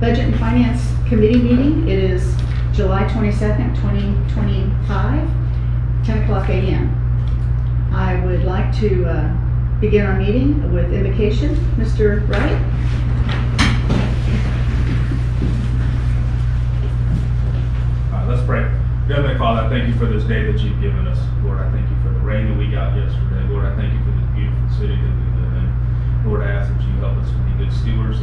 Budget and Finance Committee meeting. It is July 22nd, 2025, 10 o'clock a.m. I would like to begin our meeting with invocation. Mr. Wright. Let's pray. Heavenly Father, I thank you for this day that you've given us. Lord, I thank you for the rain that we got yesterday. Lord, I thank you for this beautiful city that we live in. Lord, I ask that you help us to be good stewards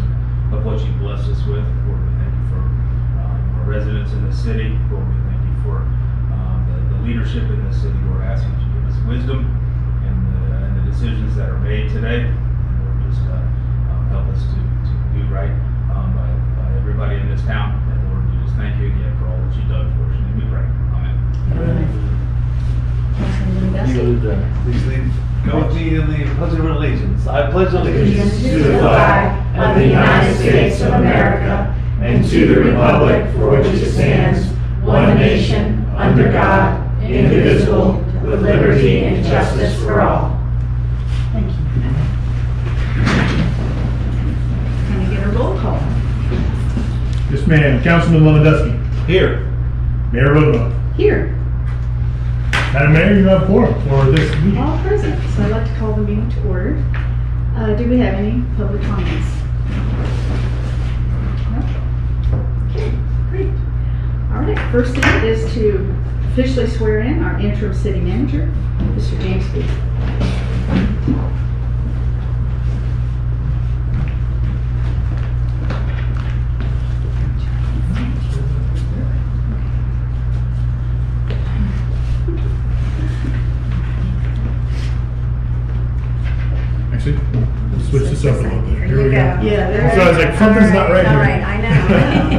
of what you blessed us with. Lord, we thank you for our residents in this city. Lord, we thank you for the leadership in this city. Lord, I ask that you give us wisdom in the decisions that are made today. And Lord, just help us to do right by everybody in this town. And Lord, we just thank you again for all that you've done for us. And we pray. Amen. Please lead. Go with me in the Pledge of Allegiance. I pledge allegiance to the flag of the United States of America and to the republic for which it stands, one nation, under God, indivisible, with liberty and justice for all. Thank you. Can I get a roll call? Yes, ma'am. Councilman Lewandowski. Here. Mayor Rodenbach. Here. Madam Mayor, you have quorum for this meeting. All present. So I'd like to call the meeting to order. Do we have any public comments? No? Okay, great. All right, first thing is to officially swear in our interim city manager, Mr. James Booth. Actually, we'll switch this up a little bit. Here we go. Yeah, there So I was like, something's not right All here. right, I know.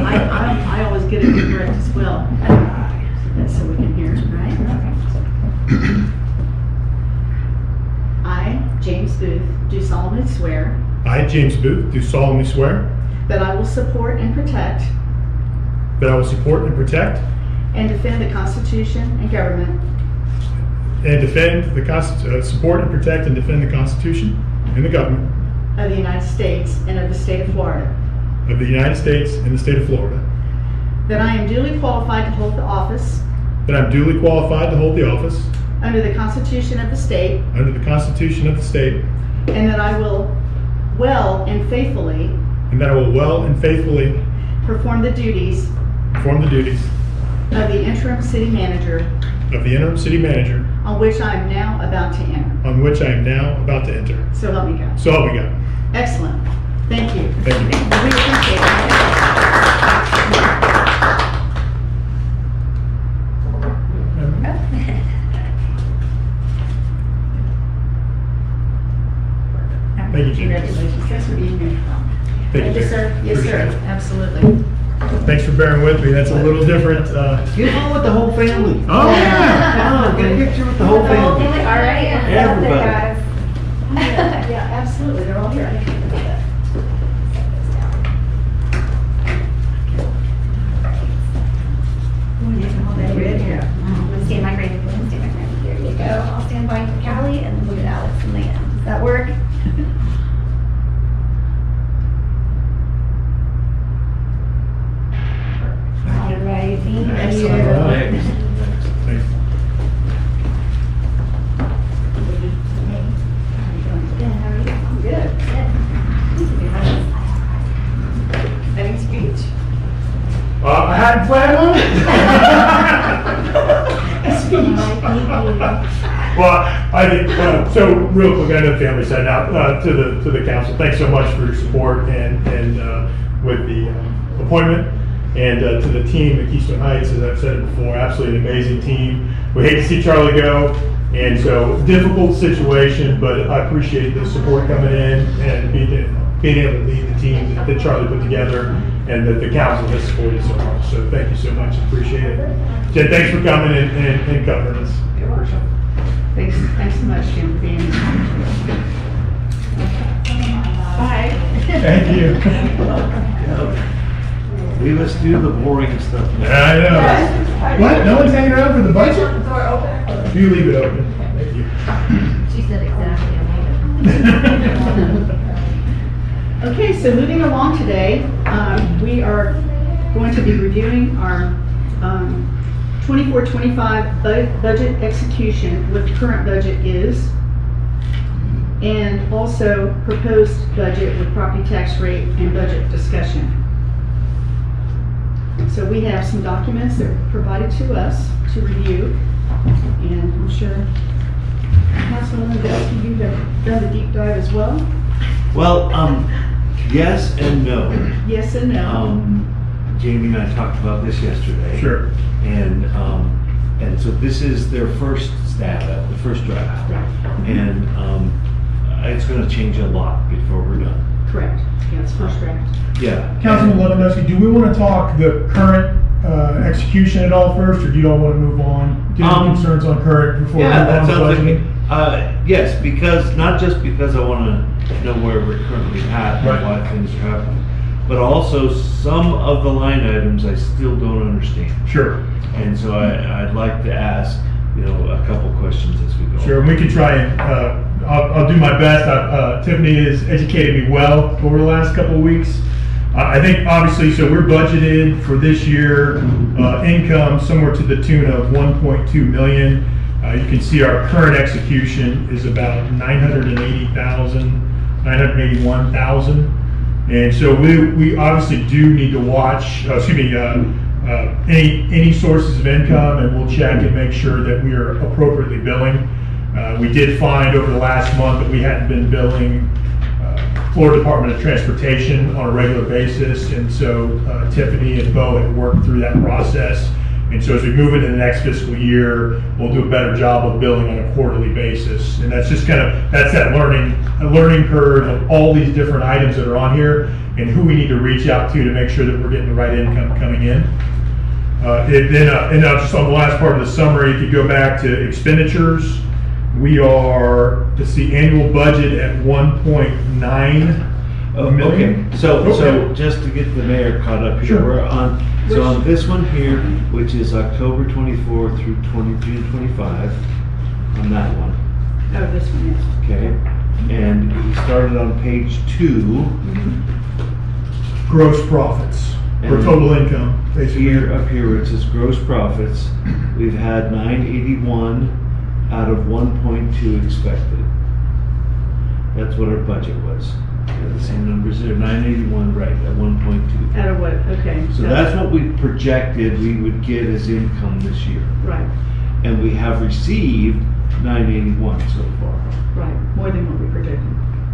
I always get it correct as well. That's so we can hear, right? I, James Booth, do solemnly swear I, James Booth, do solemnly swear that I will support and protect that I will support and protect and defend the Constitution and government and defend the support and protect and defend the Constitution and the government of the United States and of the state of Florida, of the United States and the state of Florida, that I am duly qualified to hold the office that I'm duly qualified to hold the office under the Constitution of the state, under the Constitution of the state, and that I will well and faithfully and that I will well and faithfully perform the duties perform the duties of the interim city manager of the interim city manager on which I am now about to enter. on which I am now about to enter. So help me God. So help me God. Excellent. Thank you. Thank you. We appreciate it. Thank you, Jim. Congratulations. Thanks for being here. Thank you, Yes, sir. Yes, Appreciate sir. it. Absolutely. Than's for bearing with me. That's a little different. Get on with the whole family. Oh, yeah. Come on, get a picture with the whole family. All right. Everybody. Yeah, absolutely. They're all here. Stand my grandmother. There you go. I'll stand by for Callie and then look at Alex and Leanne. Does that work? All right. Thank you. Excellent. All right. Thanks. Good. How are you? I'm good. Any speech? I hadn't planned on it. Well, I think, so real quick, I know the family sent out to the council. Thanks so much for your support and with the appointment. And to the team at Keystone Heights, as I've said it before, absolutely an amazing team. We hate to see Charlie go, and so difficult situation, but I appreciate the support coming in and being able to lead the team that Charlie put together and that the council has supported so much. So thank you so much, appreciate it. Jen, thanks for coming and covering us. Thanks so much, Jim, for being here. Bye. Thank you. Leave us do the boring stuff. I know. What? No one's hanging around for the budget? You leave it open. Thank you. She said exactly. Okay, so moving along today, we are going to be reviewing our 24-25 budget execution, what the current budget is, and also proposed budget with property tax rate and budget discussion. So we have some documents that were provided to us to review, and I'm sure Councilman Lewandowski, you have done the deep dive as well. Well, yes and no. Yes and no. Jamie and I talked about this yesterday. Sure. And so this is their first stab at the first draft. Right. And it's gonna change a lot before we're done. Correct. Yeah, it's first draft. Yeah. Councilman Lewandowski, do we want to talk the current execution at all first, or do you all want to move on? Do you have concerns on current before we Yeah, move that on to sounds budget? like, yes, because, not just because I wanna know where we're currently at Right. and why things are happening, but also some of the line items I still don't understand. Sure, And so I'd like to ask, a couple questions as we go. sure, and we can try and, I'll do my best. Tiffany has educated me well over the last couple of weeks. I think obviously, so we're budgeted for this year, income somewhere to the tune of 1.2 million. You can see our current execution is about 981,000. And so we obviously do need to watch, any sources of income, and we'll check and make sure that we are appropriately billing. We did find over the last month that we hadn't been billing Florida Department of Transportation on a regular basis, and so Tiffany and Bo have worked through that process. And so as we move into the next fiscal year, we'll do a better job of billing on a quarterly basis. And that's just that's that learning curve of all these different items that are on here and who we need to reach out to make sure that we're getting the right income coming in. And now just on the last part of the summary, if you go back to expenditures, we are, let's see, annual budget at 1.9 Oh, million. okay, so Okay. just to get the mayor caught up here, Sure. we're on this one here, which is October 24 through June 25, on that one, Oh, this one, yes. okay? And he started on page 2, Gross profits, or And total income, basically. up here where it says gross profits, we've had 981 out of 1.2 expected. That's what our budget was. The same numbers there, 981, right, at 1.2. Out of what, okay. So that's what we projected we would get as income this year. Right, And we have received 981 so far. right, more than what we predicted.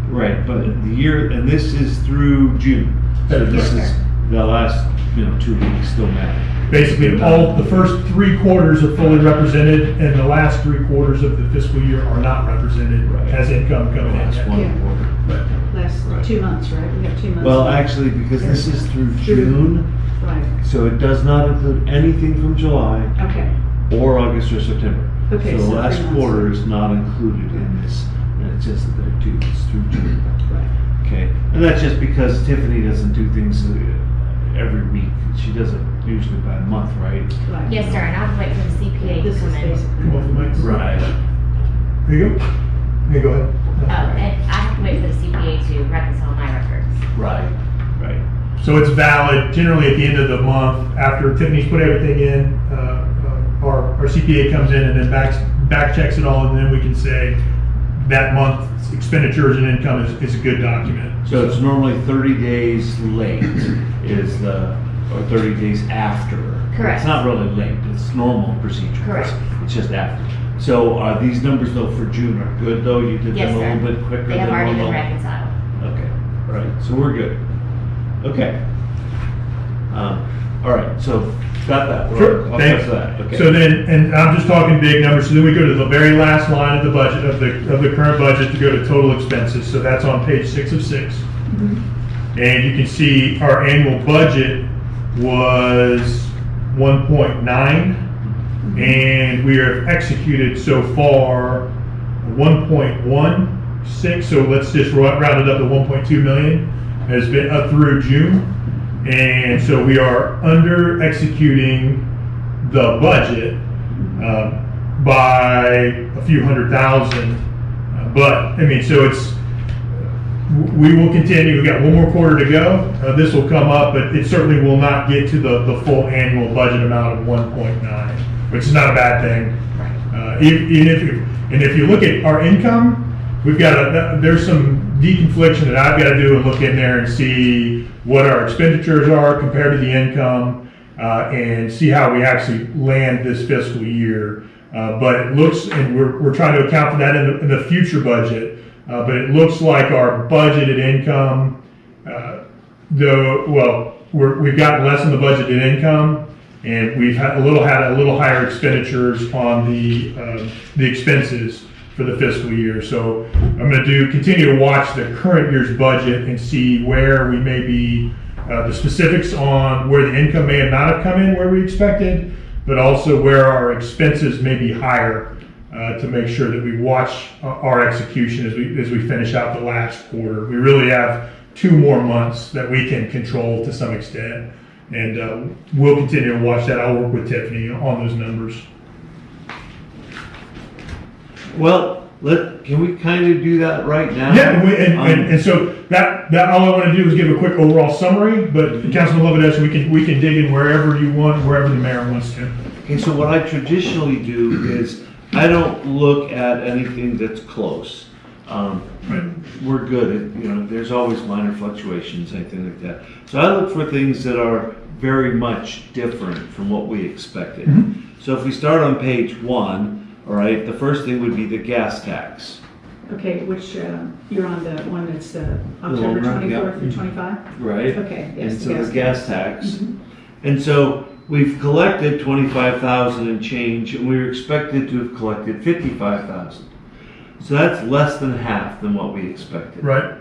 Right, but the year, and this is through June. So this is the last, 2 weeks still matter. Basically, all, the first 3 quarters are fully represented, and the last 3 quarters of the fiscal year are not represented Right. as income The coming in. last one Yeah. quarter. Last Right. 2 months, right? We have 2 months. Well, left. actually, because this is through Through- June, Right, so it does not include anything from July okay, or August or September. Okay, So so the last 3 months. quarter is not included in this, and it's just that there too, it's through June. right. Okay, and that's just because Tiffany doesn't do things every week. She does it usually by a month, right? Right. Yes, sir, and I'll wait for the CPA This to is come in. basically. Come off the mic. Right. There you go. Hey, go ahead. Oh, and I have to wait for the CPA to reconcile my records. Right, right. So it's valid generally at the end of the month, after Tiffany's put everything in, our CPA comes in and then back checks it all, and then we can say that month's expenditures and income is a good document. So it's normally 30 days late or 30 days after. Correct. It's not really late, it's normal procedure. Correct. It's just after. So are these numbers though for June are good though? You did Yes, them a sir. little bit quicker than They have already been normal? reconciled. Okay, all right, so we're good. Okay. All right, so got that. We're Sure, all thanks. past that. Okay. So then, and I'm just talking big numbers, so then we go to the very last line of the budget, of the current budget, to go to total expenses, so that's on page 6 of 6. And you can see our annual budget was 1.9, and we have executed so far 1.16, so let's just round it up to 1.2 million, has been up through June. And so we are under executing the budget by a few $100,000. But, I mean, so it's, we will continue. We've got one more quarter to go. This will come up, but it certainly will not get to the full annual budget amount of 1.9, which is not a bad thing. If you look at our income, we've got there's some deconfliction that I've got to do and look in there and see what our expenditures are compared to the income, and see how we actually land this fiscal year. But it looks, and we're trying to account for that in the future budget. But it looks like our budgeted income, we've got less in the budgeted income, and we've had a little higher expenditures on the expenses for the fiscal year. So I'm going to continue to watch the current year's budget and see where we may be, the specifics on where the income may have not have come in where we expected, but also where our expenses may be higher. To make sure that we watch our execution as we finish out the last quarter. We really have 2 more months that we can control to some extent, and we'll continue to watch that. I'll work with Tiffany on those numbers. Well, can we kind of do that right now? Yeah, and so that all I want to do is give a quick overall summary, but Councilman Lovedes, we can dig in wherever you want, wherever the mayor wants to. Okay, so what I traditionally do is I don't look at anything that's close. We're good at, there's always minor fluctuations, anything like that. So I look for things that are very much different from what we expected. Mm-hmm. So if we start on page 1, all right, the first thing would be the gas tax. Okay, which, you're on the one that's October long run, 24th yeah. through 25? Right? Okay, yes. And so the gas tax. Mhm. And so we've collected 25,000 and change, and we were expected to have collected 55,000. So that's less than half than what we expected. Right.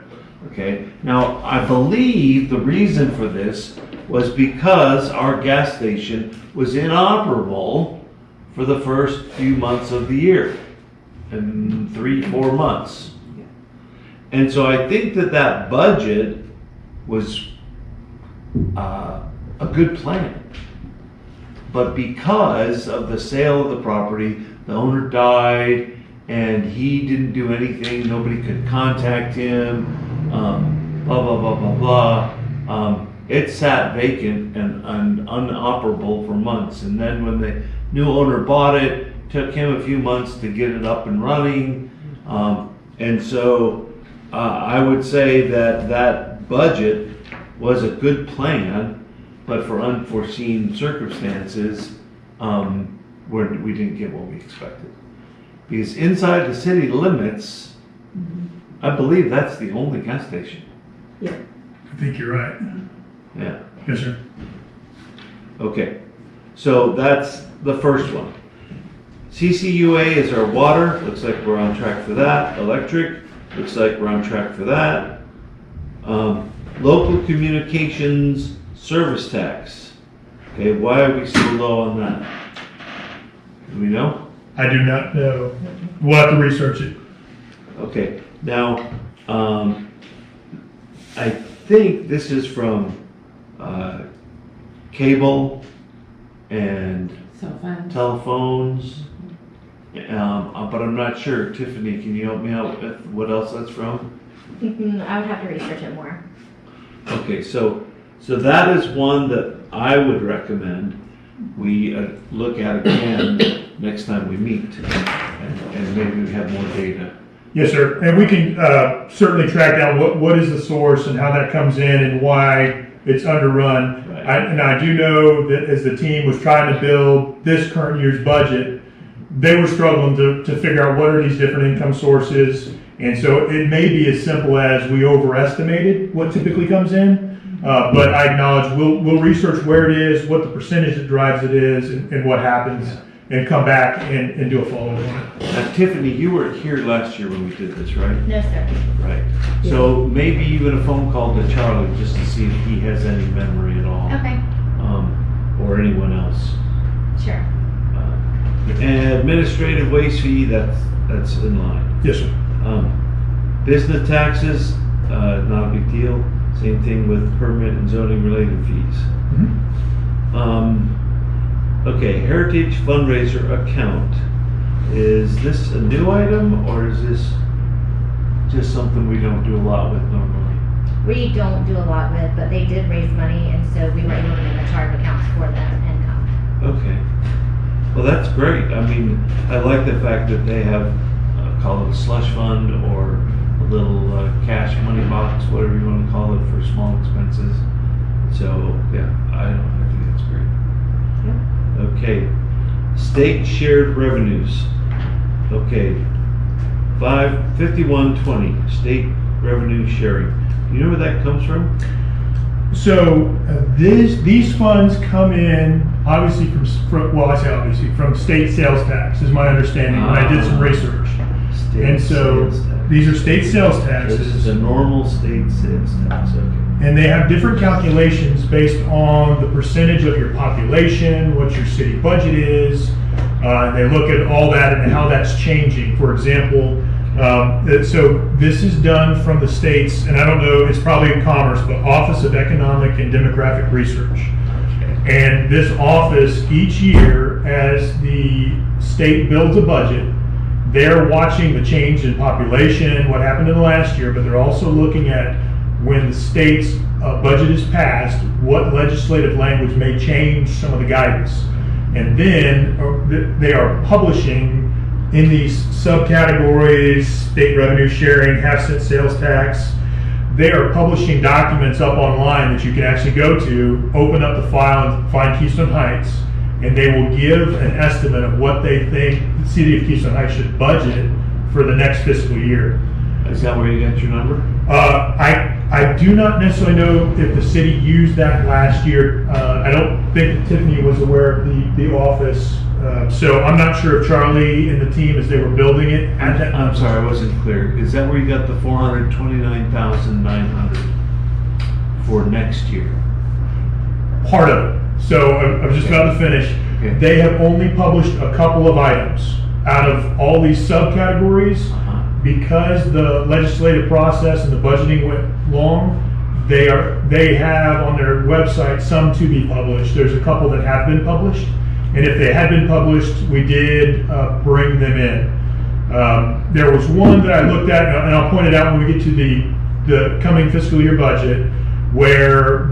Okay. Now, I believe the reason for this was because our gas station was inoperable for the first few months of the year, and 3-4 months. And so I think that budget was a good plan. But because of the sale of the property, the owner died, and he didn't do anything, nobody could contact him, blah, blah, blah, blah, blah. It sat vacant and unoperable for months. And then when the new owner bought it, took him a few months to get it up and running. And so I would say that budget was a good plan, but for unforeseen circumstances, we didn't get what we expected. Because inside the city limits, I believe that's the only gas station. Yeah. I think you're right. Yeah. Yes, sir. Okay. So that's the first one. CCUA is our water. Looks like we're on track for that. Electric. Looks like we're on track for that. Local communications service tax. Okay, why are we so low on that? Do we know? I do not know. We'll have to research it. Okay, now, I think this is from cable and telephones, but I'm not sure. Tiffany, can you help me out with what else that's from? I would have to research it more. Okay, so that is one that I would recommend we look at again next time we meet, and maybe we have more data. Yes, sir. And we can certainly track down what is the source and how that comes in and why it's underrun. Right. I do know that as the team was trying to build this current year's budget, they were struggling to figure out what are these different income sources. And so it may be as simple as we overestimated what typically comes in. But I acknowledge we'll research where it is, what the percentage that drives it is, and what happens, and come back and do a follow-up on it. Now, Tiffany, you were here last year when we did this, right? No, sir. Right. So maybe even a phone call to Charlie just to see if he has any memory at all. Okay. Or anyone else. Sure. And administrative waste fee, that's in line. Yes, sir. Business taxes, not a big deal. Same thing with permit and zoning related fees. Okay, Heritage Fundraiser account. Is this a new item or is this? just something we don't do a lot with normally? We don't do a lot with, but they did raise money, and so we were able to make a chart of accounts for them and come. Okay. Well, that's great. I mean, I like the fact that they have, call it a slush fund or a little cash money box, whatever you want to call it, for small expenses. So, yeah, I think that's great. Okay. State shared revenues. Okay. 5120, state revenue sharing. Do you know where that comes from? So these funds come in obviously from state sales tax is my understanding when I did some research. State And so sales tax. these are state sales This is taxes, a normal state sales tax, okay. and they have different calculations based on the percentage of your population, what your city budget is. And they look at all that and how that's changing. For example, so this is done from the states, and I don't know, it's probably in Commerce, but Office of Economic and Demographic Research. And this office, each year, as the state builds a budget, they're watching the change in population, what happened in the last year, but they're also looking at when the state's budget is passed, what legislative language may change some of the guidance. And then they are publishing in these subcategories, state revenue sharing, half-cent sales tax. They are publishing documents up online that you can actually go to, open up the file and find Keystone Heights, and they will give an estimate of what they think the city of Keystone Heights should budget for the next fiscal year. Is that where you got your number? I do not necessarily know if the city used that last year. I don't think that Tiffany was aware of the office. So I'm not sure if Charlie and the team, as they were building it, had that. I'm sorry, I wasn't clear. Is that where you got the 429,900 for next year? Part of it. So I was just about to finish. Okay. They have only published a couple of items out of all these subcategories. Because the legislative process and the budgeting went long, they have on their website some to be published. There's a couple that have been published, and if they had been published, we did bring them in. There was one that I looked at, and I'll point it out when we get to the coming fiscal year budget, where I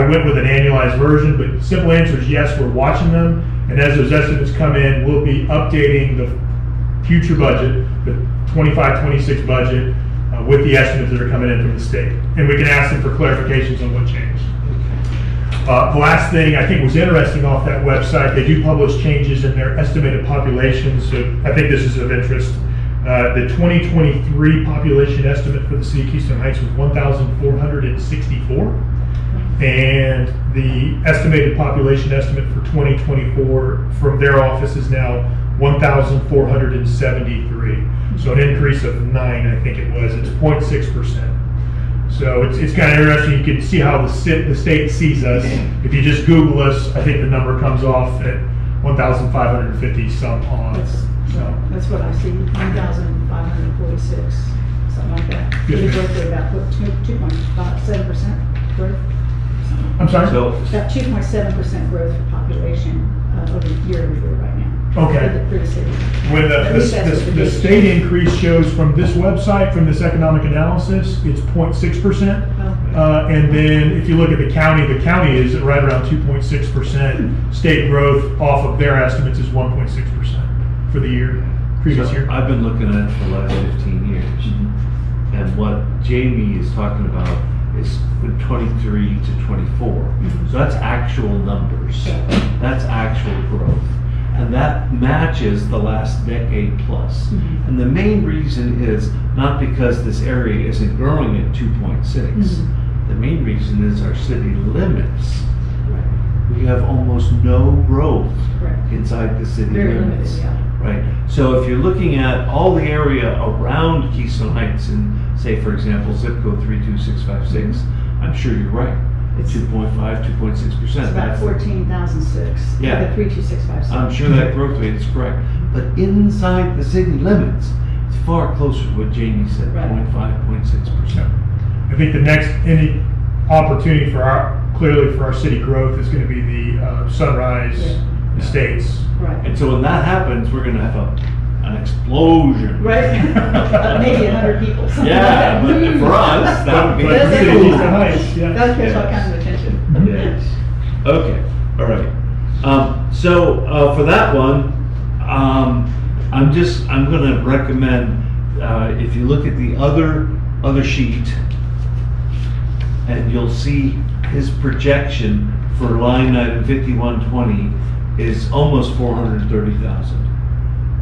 went with an annualized version, but simple answer is yes, we're watching them, and as those estimates come in, we'll be updating the future budget, the 25-26 budget, with the estimates that are coming in from the state. And we can ask them for clarifications on what changed. The last thing I think was interesting off that website, they do publish changes in their estimated populations, so I think this is of interest. The 2023 population estimate for the city of Keystone Heights was 1,464. And the estimated population estimate for 2024 from their office is now 1,473. So an increase of 9, I think it was. It's 0.6%. So it's kind of interesting. You can see how the state sees us. If you just Google us, I think the number comes off at 1,550 some odd. That's what I see, 1,546, something like that. Yes, The ma'am. growth rate about 2.7% growth. I'm sorry? So, About 2.7% growth for population over year-over-year right now. Okay. For the city. When At least that's what the data state shows. increase shows from this website, from this economic analysis, it's 0.6%. Oh. And then if you look at the county is at right around 2.6%. State growth off of their estimates is 1.6% for the previous year. I've been looking at it for the last 15 years. And what Jamie is talking about is from 23 to 24. So that's actual numbers. That's actual growth. And that matches the last decade plus. And the main reason is not because this area isn't growing at 2.6. The main reason is our city limits. We have almost no growth Correct. inside the city Very limits. limited, yeah. Right. So if you're looking at all the area around Keystone Heights and say, for example, zip code 32656, I'm sure you're right. It's 2.5, 2.6%. It's about 14,006. Yeah. The 32656. I'm sure that growth rate is correct. But inside the city limits, it's far closer to what Jamie said, Right. 0.5, 0.6%. I think the next, any opportunity clearly for our city growth is going to be the Sunrise Estates. Right. And so when that happens, we're going to have an explosion. Right? Maybe 100 people, something like Yeah, that. but for us, that would be. But That's the city cool. needs the heights, yeah. That'll catch all Yes. kinds of attention. Yes. Okay, all right. So, for that one, I'm gonna recommend, if you look at the other sheet, and you'll see his projection for line item 5120 is almost 430,000.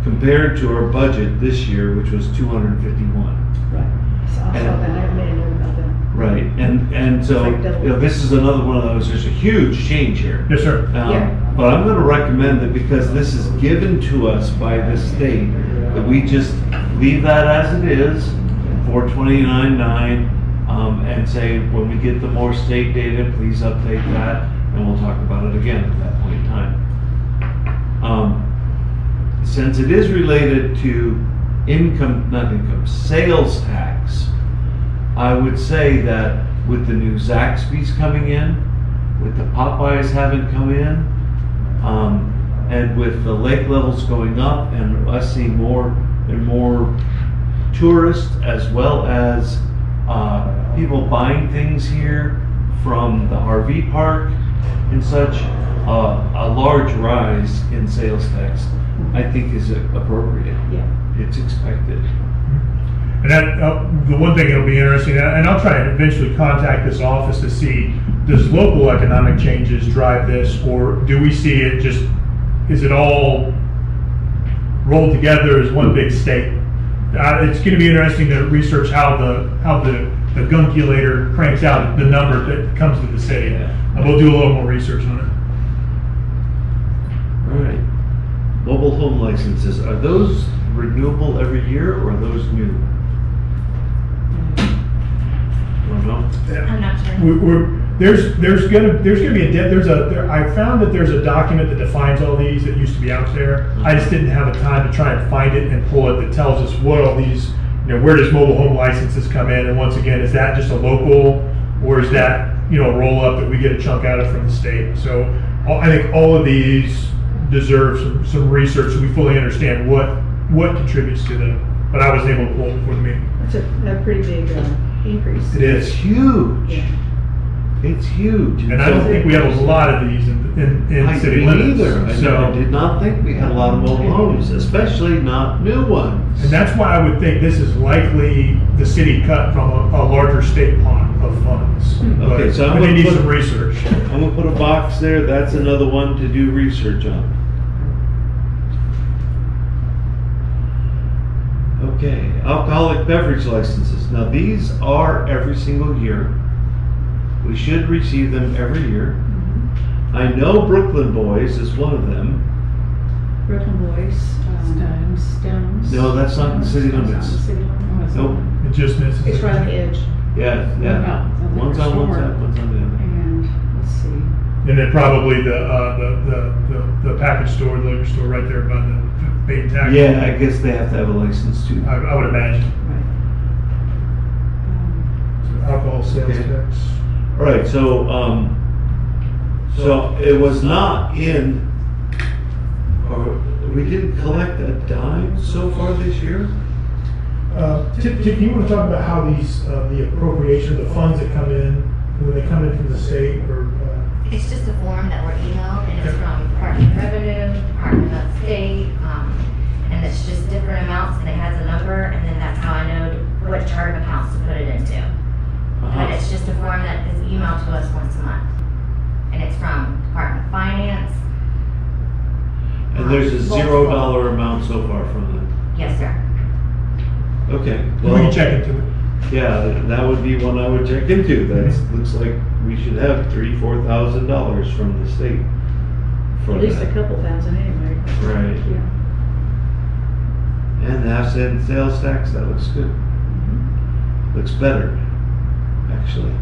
Compared to our budget this year, which was 251. Right. So I saw that, I made a note about that. Right, and so, It's like double. you know, this is another one of those, there's a huge change here. Yes, sir. Yeah. But I'm gonna recommend that because this is given to us by the state, that we just leave that as it is, 429.9, and say, when we get the more state data, please update that, and we'll talk about it again at that point in time. Since it is related to sales tax, I would say that with the new Zaxby's coming in, with the Popeyes having come in, and with the lake levels going up and us seeing more and more tourists as well as people buying things here from the RV park and such, a large rise in sales tax, I think is appropriate. Yeah. It's expected. And that, the one thing that'll be interesting, and I'll try and eventually contact this office to see, does local economic changes drive this, or do we see it just, is it all rolled together as one big state? It's gonna be interesting to research how the gunculator cranks out the number that comes to the city. And we'll do a little more research on it. All right. Mobile home licenses, are those renewable every year or are those new? Don't know. I'm not sure. There's gonna be I found that there's a document that defines all these that used to be out there. I just didn't have a time to try and find it and pull it that tells us what all these, where does mobile home licenses come in? And once again, is that just a local, or is that, a roll up that we get a chunk out of from the state? So I think all of these deserve some research so we fully understand what contributes to them. But I wasn't able to pull it before the meeting. That's a pretty big increase. It It's is. huge. Yeah. It's huge. And I don't think we have a lot of these in I city didn't limits. either. I So, did not think we had a lot of mobile homes, especially not new ones. and that's why I would think this is likely the city cut from a larger state pot of funds. Okay, But so I'm we gonna need put- some research. I'm gonna put a box there, that's another one to do research on. Okay, alcoholic beverage licenses. Now these are every single year. We should receive them every year. I know Brooklyn Boys is one of them. Brooklyn Boys, Stones. No, that's not in city limits. That's not in city limits. Nope. It just misses. It's right on the edge. Yeah, yeah. One's on one side, one's on the other. And let's see. And then probably the package store, the liquor store right there by the bait and tackle. Yeah, I guess they have to have a license too. I would imagine. Right. So alcohol sales Okay. tax. All right, so it was not in, or we didn't collect a dime so far this year? Tip, you want to talk about how these, the appropriation, the funds that come in, when they come in from the state, or, It's just a form that we're emailed, and it's from Department of Revenue, Department of State, and it's just different amounts, and it has a number, and then that's how I know what chart of accounts to put it into. But it's just a form that is emailed to us once a month, and it's from Department of Finance. And there's a Multiple. $0 amount so far from them. Yes, sir. Okay, we well, can check into it. yeah, that would be one I would check into. That looks like we should have $3,000-4,000 from the state. For At least a that. couple thousand anyway. Right. Yeah. And the half-cent sales tax, that looks good. Looks better, actually.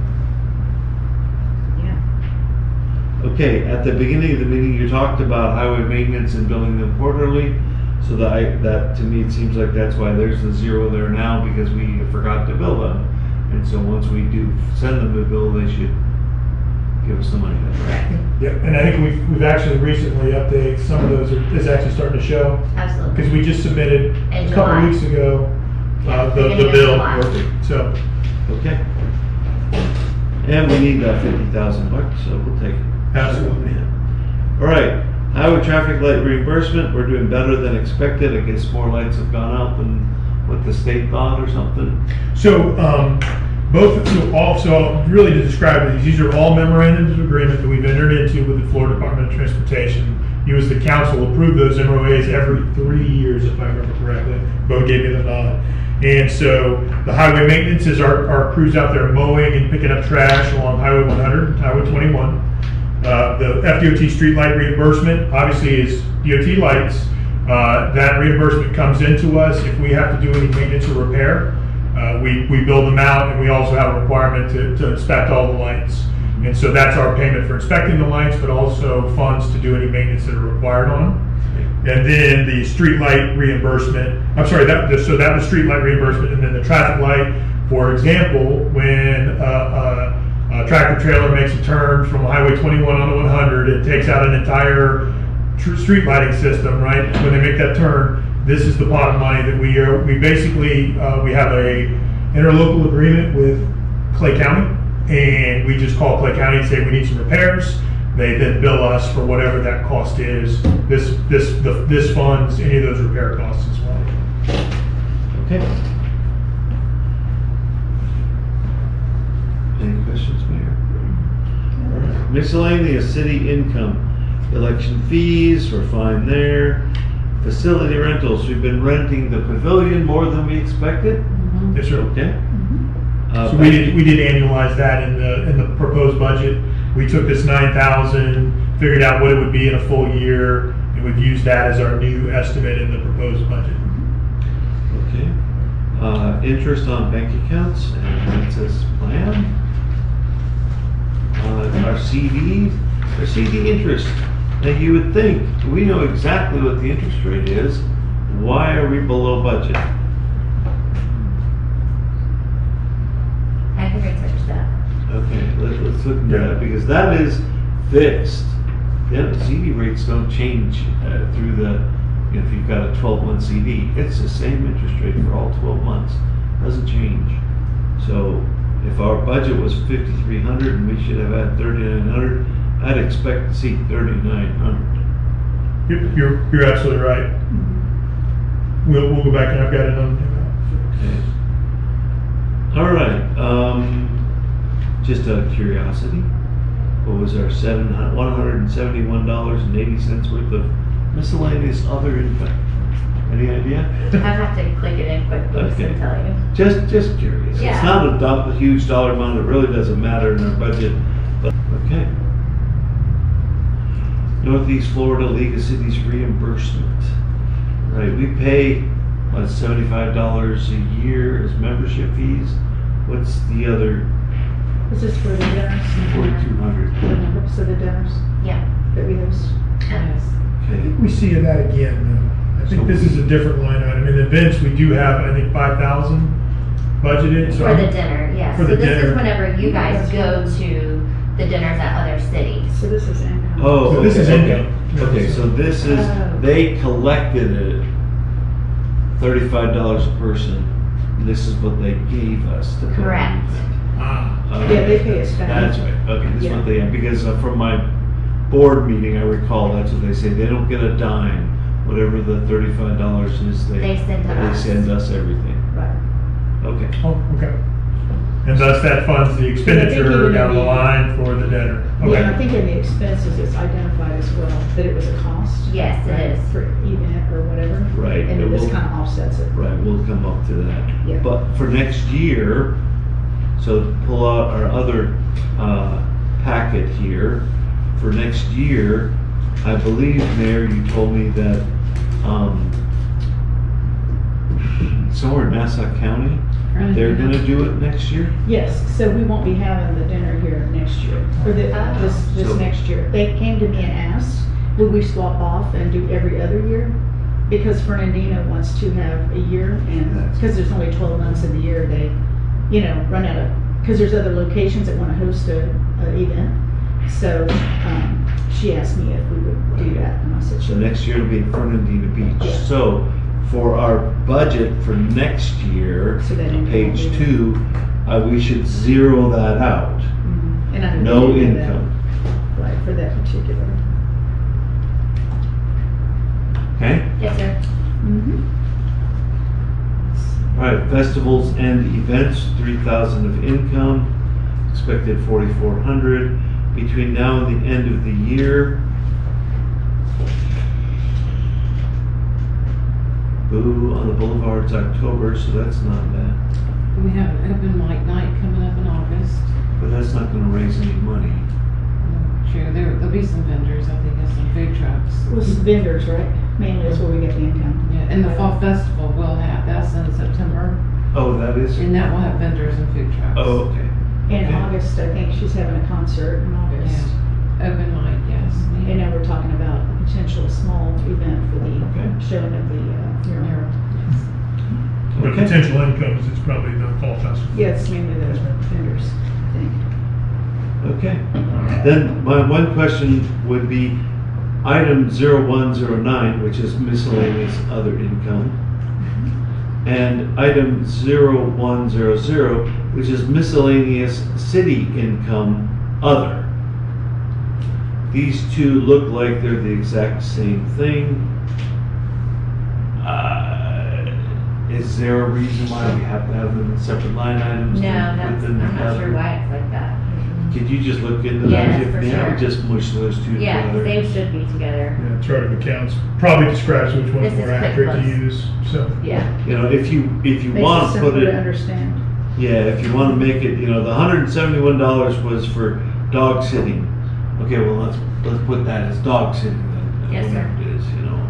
Yeah. Okay, at the beginning of the meeting, you talked about highway maintenance and billing them quarterly. So that to me, it seems like that's why there's the 0 there now, because we forgot to bill them. And so once we do send them a bill, they should give us the money back. Yep, and I think we've actually recently updated, some of those is actually starting to show, Absolutely. because we just submitted In a couple July. weeks ago, the beginning of bill, July. so. Okay. And we need $50,000, so we'll take it. Absolutely. All right, highway traffic light reimbursement, we're doing better than expected. I guess more lights have gone out than what the state thought or something. So, so really to describe these are all memorandums of agreement that we've entered into with the Florida Department of Transportation. You as the council approve those MOAs every 3 years, if I remember correctly. Bo gave me the nod. And so the highway maintenance is our crews out there mowing and picking up trash along Highway 100, and Highway 21. The FDOT street light reimbursement obviously is DOT lights. That reimbursement comes into us if we have to do any maintenance or repair. We build them out, and we also have a requirement to inspect all the lights. And so that's our payment for inspecting the lights, but also funds to do any maintenance that are required on them. And then the street light reimbursement, so that was street light reimbursement, and then the traffic light, for example, when a tractor trailer makes a turn from Highway 21 onto 100, it takes out an entire street lighting system, right? When they make that turn, this is the pot of money that we basically, we have a interlocal agreement with Clay County, and we just call Clay County and say we need some repairs. They then bill us for whatever that cost is. This funds any of those repair costs as well. Okay. Any questions, Mayor? All right. Miscellaneous city income, election fees, we're fine there. Facility rentals, we've been renting the pavilion more than we expected. Yes, sir. Okay. So we did annualize that in the proposed budget. We took this 9,000, figured out what it would be in a full year, and we've used that as our new estimate in the proposed budget. Okay. Interest on bank accounts, and it says plan. Our CD interest. Now you would think, we know exactly what the interest rate is. Why are we below budget? I can research that. Okay, let's look at that, because that is fixed. Yeah, CD rates don't change through if you've got a 12-month CD, it's the same interest rate for all 12 months, doesn't change. So if our budget was 5,300 and we should have had 3,900, I'd expect to see 3,900. You're absolutely right. We'll go back and I've got it on. Okay. All right. Just out of curiosity, what was our $171.80 worth of miscellaneous other income? Any idea? I have to click it in quick books Okay. and tell you. Just curious. Yeah. It's not a huge dollar amount. It really doesn't matter in our budget. But okay. Northeast Florida League of Cities reimbursement. Right, we pay about $75 a year as membership fees. What's the other This is for the dinners. 4,200? So the dinners Yeah. that we host. And Okay. We see that again though. I think this is a different line item. In events, we do have, I think, 5,000 budgeted. So for the dinner, yes. For So the this dinner. is whenever you guys go to the dinners at other cities. So this is income. Oh, So this is okay. income. Okay, so this is, they collected it, $35 a person. This is what they gave us to put on the Correct. event. Ah, Yeah, they pay us back. That's right, okay, that's Yeah. what they, because from my board meeting, I recall, that's what they say, they don't get a dime. Whatever the $35 is, They send to us. send us everything. Right. Okay, oh, okay. And thus that funds the expenditure even down the the- line for the dinner. Yeah, I Okay. think in the expenses, it's identified as well, that it was a cost. Yes, it right, is. For event or whatever. Right, And it this will- kind of offsets it. right, we'll come up to that. Yeah. But for next year, so pull out our other packet here. For next year, I believe, Mayor, you told me that somewhere in Nassau County, they're gonna do it next year? Yes, so we won't be having the dinner here next year, or this So- next year. They came to me and asked, would we swap off and do every other year? Because Fernandina wants to have a year, and, because there's only 12 months in the year, they, run out of, because there's other locations that want to host an event. So, she asked me if we would do that, and I said, So sure. next year it'll be at Fernandina Beach. Yeah. So for our budget for next year, So that on income page will be- 2, we should zero that out. Mhm. And I knew No we did that, income, right, for that particular. okay? Yes, sir. Mhm. All right, festivals and events, 3,000 of income, expected 4,400. Between now and the end of the year, Boo on the Boulevard's October, so that's not bad. We have an open mic night coming up in August. But that's not gonna raise any money. Sure, there'll be some vendors, I think, and some food trucks. Well, some vendors, right? Mainly is where we get the income. Yeah, and the fall festival will have, that's in September, Oh, that is? and that will have vendors and food trucks. Oh, okay. In Okay. August, I think she's having a concert in August. Open mic, yes. And now we're talking about a potential small event for the Okay. showing of the mural. Yes. But Okay. potential income is it's probably the fall festival. Yeah, it's mainly the vendors, I think. Okay. Then my one question would be item 0109, which is miscellaneous other income. And item 0100, which is miscellaneous city income other. These two look like they're the exact same thing. Is there a reason why we have to have them in separate line items? No, to that's, put I'm them not sure together? why it's like that. Could you just look into that, Yes, for Tiffany? I would sure. just mush those two Yeah, together. they should be together. Yeah, chart of accounts probably describes which one's This is more accurate to QuickBooks. use, so. Yeah. You know, if you Makes want it to simple put to it, understand. yeah, if you want to make it, you know, the $171 was for dog sitting. Okay, well, let's put that as dog sitting then. Yes, sir. Whatever it is, you know.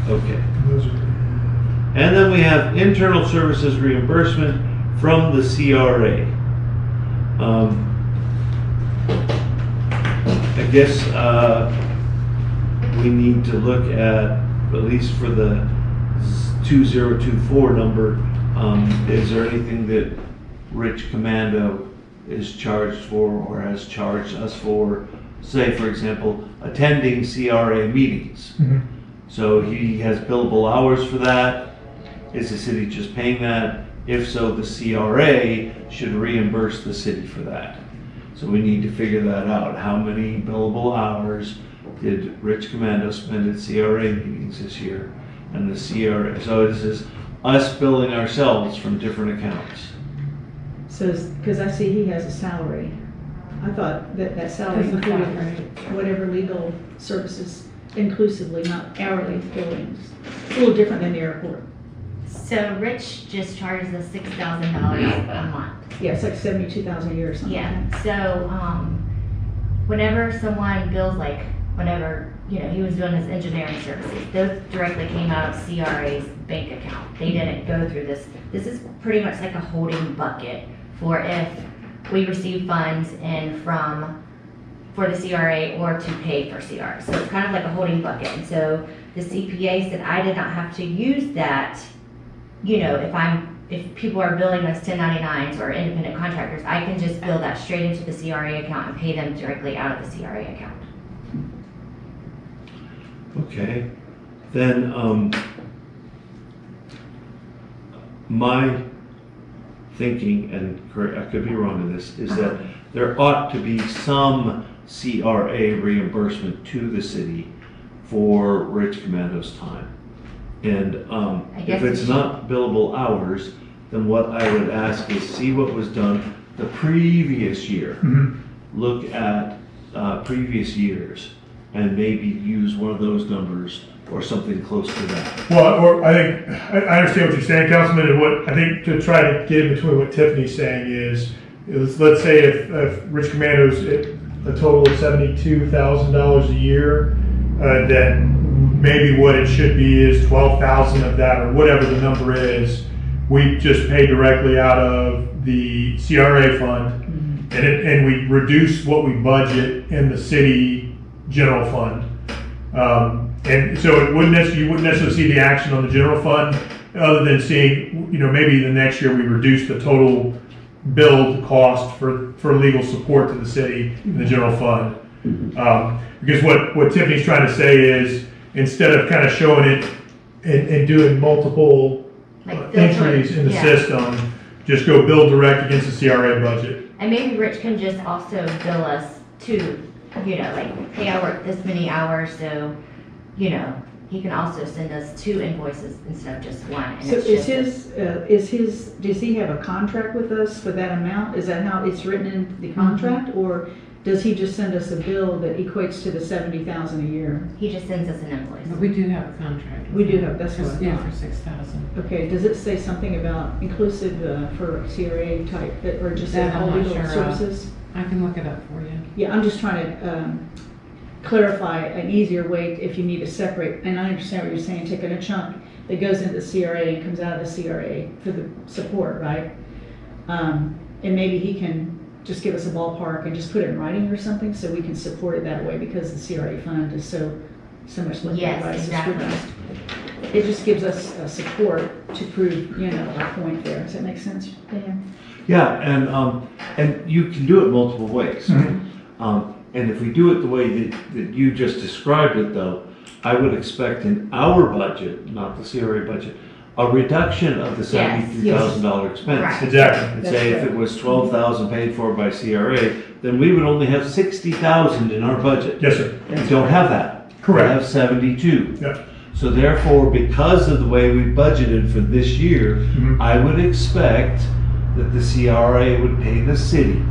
Okay. Those are- And then we have internal services reimbursement from the CRA. I guess we need to look at least for the 2024 number, is there anything that Rich Commando is charged for or has charged us for, say, for example, attending CRA meetings? Mhm. So he has billable hours for that. Is the city just paying that? If so, the CRA should reimburse the city for that. So we need to figure that out. How many billable hours did Rich Commando spend at CRA meetings this year? And the CRA, so this is us billing ourselves from different accounts. So, because I see he has a salary. I thought that salary That's the included flat rate. whatever legal services inclusively, not hourly billings. It's a little different than the airport. So Rich just charges us $6,000 a month. Yeah, it's like 72,000 a year or something. Yeah, like that. so, whenever someone bills, like, whenever, you know, he was doing his engineering services, those directly came out of CRA's bank account. They didn't go through this. This is pretty much like a holding bucket for if we receive funds in for the CRA or to pay for CR. So it's kind of like a holding bucket. And so the CPA said I did not have to use that, you know, if people are billing us 1099s or independent contractors, I can just bill that straight into the CRA account and pay them directly out of the CRA account. Okay, then, my thinking, and correct, I could be wrong in this, is that there ought to be some CRA reimbursement to the city for Rich Commando's time. And, guess if it's we not billable hours, then what I would ask is see what was done the previous year. Mhm. Look at, previous years and maybe use one of those numbers or something close to that. Well, or I think, I understand what you're saying, Councilman, and what, I think to try to get in between what Tiffany's saying is let's say if Rich Commando's at a total of $72,000 a year, that maybe what it should be is 12,000 of that, or whatever the number is, we just pay directly out of the CRA fund, and we reduce what we budget in the city general fund. And so you wouldn't necessarily see the action on the general fund, other than seeing, you know, maybe the next year we reduce the total build cost for legal support to the city in the general fund. Because what Tiffany's trying to say is, instead of kind of showing it and doing multiple Like entries in the yeah. system, just go bill direct against the CRA budget. And maybe Rich can just also bill us too, you know, like, hey, I worked this many hours, so, you know, he can also send us 2 invoices instead of just one. And So it's is his, does he have a contract with us for that amount? Is that how it's written in the contract? Or does he just send us a bill that equates to the 70,000 a year? He just sends us an invoice. But we do have a contract. We do have, that's what I Yeah, thought. for 6,000. Okay, does it say something about inclusive for CRA type, or just That I'm all not legal sure of. services? I can look it up for you. Yeah, I'm just trying to clarify an easier way if you need to separate, and I understand what you're saying, taking a chunk that goes into the CRA and comes out of the CRA for the support, right? And maybe he can just give us a ballpark and just put it in writing or something, so we can support it that way, because the CRA fund is so much limited Yes, by exactly. subscriptions. It just gives us support to prove, you know, our point there. Does that make sense, Dan? Yeah, and you can do it multiple ways. And if we do it the way that you just described it, though, I would expect in our budget, not the CRA budget, a reduction of the Yes. $73,000 expense. Right. Exactly. And That's say if right. it was 12,000 paid for by CRA, then we would only have 60,000 in our budget. Yes, sir. We don't have that. Correct. We have 72. Yep. So therefore, because of the way we budgeted for this year, Mhm. I would expect that the CRA would pay the city,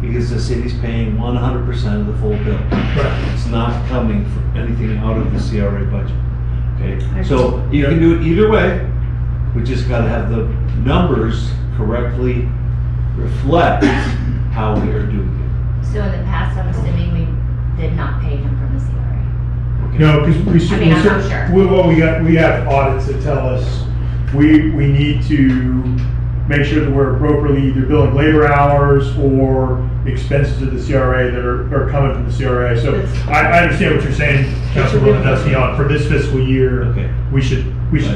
because the city's paying 100% of the full bill. Right. It's not coming from anything out of the CRA budget. Okay, I so you can do it either way. We just gotta have the numbers correctly reflect how we are doing So in the past, I'm assuming we did not pay him from the CRA. it. Okay? No, because we I mean, I'm not sure. we have audits that tell us we need to make sure that we're appropriately either billing labor hours or expenses of the CRA that are coming from the CRA. So I understand what you're saying, Councilwoman Dusty, on for this fiscal year, Okay. we should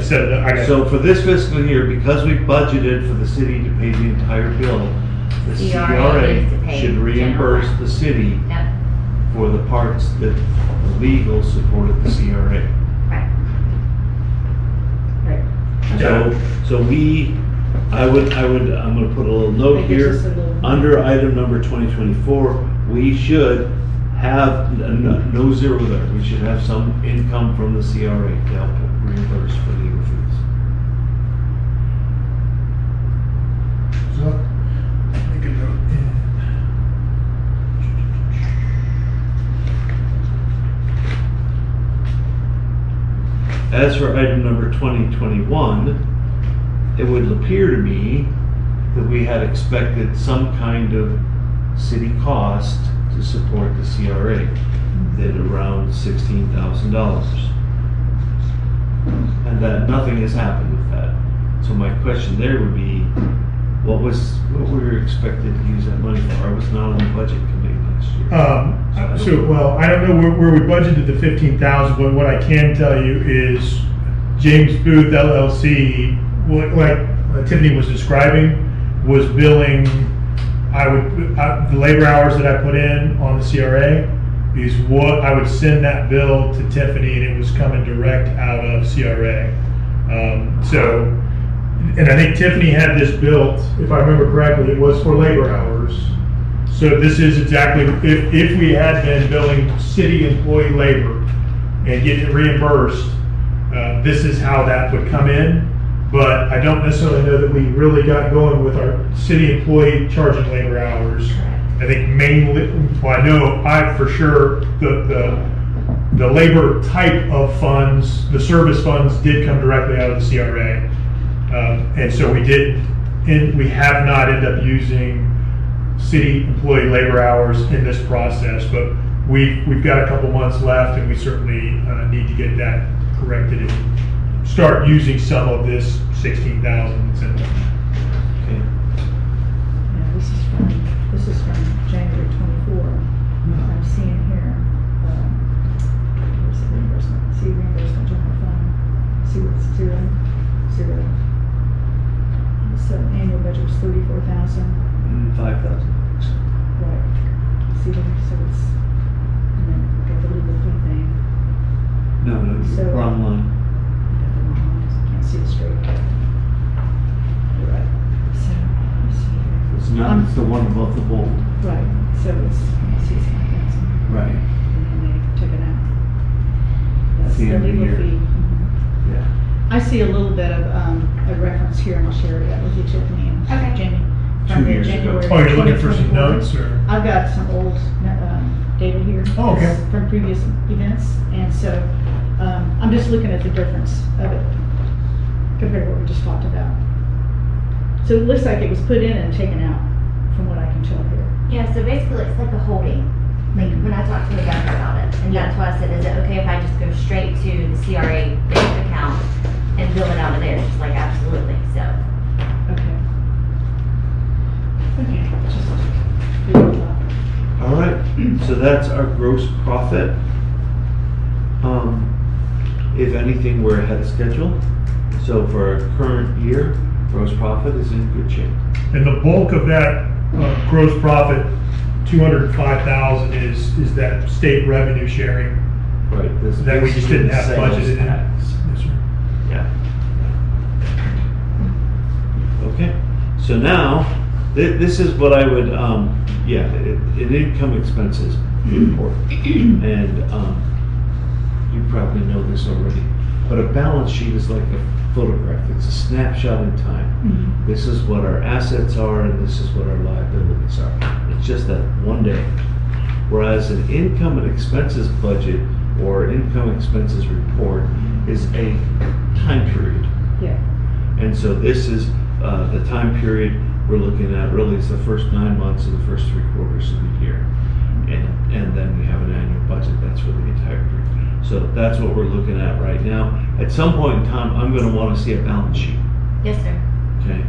set it up. I got So for this fiscal year, because we budgeted for the city to pay the entire bill, the CRA CRA needs to pay should general reimburse fund. the city Yep, for the parts that the legal supported the CRA. right. Right. So I'm gonna put a little note That gives here. us a little- Under item number 2024, we should have no zero there. We should have some income from the CRA to help reimburse for legal fees. So, make a note. As for item number 2021, it would appear to me that we had expected some kind of city cost to support the CRA, at around $16,000. And that nothing has happened with that. So my question there would be, what we were expected to use that money for? I was not on the budget committee last year. Well, I don't know where we budgeted the 15,000, but what I can tell you is James Booth LLC, like Tiffany was describing, was billing, the labor hours that I put in on the CRA is what I would send that bill to Tiffany, and it was coming direct out of CRA. And I think Tiffany had this built, if I remember correctly, it was for labor hours. So this is exactly, if we had been billing city employee labor and getting it reimbursed, this is how that would come in. But I don't necessarily know that we really got going with our city employee charging labor hours. I think mainly, well, I for sure, the labor type of funds, the service funds did come directly out of the CRA. And so we have not ended up using city employee labor hours in this process, but we've got a couple months left, and we certainly need to get that corrected and start using some of this 16,000 that's in there. Okay. Yeah, this is from January 24. I'm seeing here, where's the reimbursement? See reimbursement general fund. See what's zero. So annual budget was 34,000. bottom line. I can't see it straight. You're right. So, let me see here. It's not, it's the one above the bold. Right, so it's, let me see something else. Right. And then they took it out. That's the the end of the legal year. fee. Mhm. Yeah. I see a little bit of, a reference here, and I'll share that with you, Tiffany and Okay. Jamie. 2 from the years ago. January Oh, you're looking for some 2024. notes, or? I've got some old, data here. Oh, okay. From previous events, and so, I'm just looking at the difference of it compared to what we just talked about. So it looks like it was put in and taken out, from what I can tell here. Yeah, so basically it's like a holding, like when I talked to the governor about it, and that's why I said, is it okay if I just go straight to the CRA bank account and bill it out of there? She's like, absolutely, so. Okay. Okay, just food for thought. All right, so that's our gross profit. If anything, we're ahead of schedule. So for our current year, gross profit is in good shape. And the bulk of that gross profit, 205,000, is that state revenue sharing Right. This that we just didn't have sales budgeted in. tax. Yes, sir. Yeah. Okay, so now, this is what I would, an income expenses report. And, you probably know this already, but a balance sheet is like a photograph. It's a snapshot in time. This is what our assets are and this is what our liabilities are. It's just that one day. Whereas an income and expenses budget or income expenses report is a time period. Yeah, And so this is the time period we're looking at, really is the first 9 months of the first 3 quarters of the year. And then we have an annual budget, that's for the entire year. So that's what we're looking at right now. At some point in time, I'm gonna wanna see a balance sheet, Yes, sir. okay?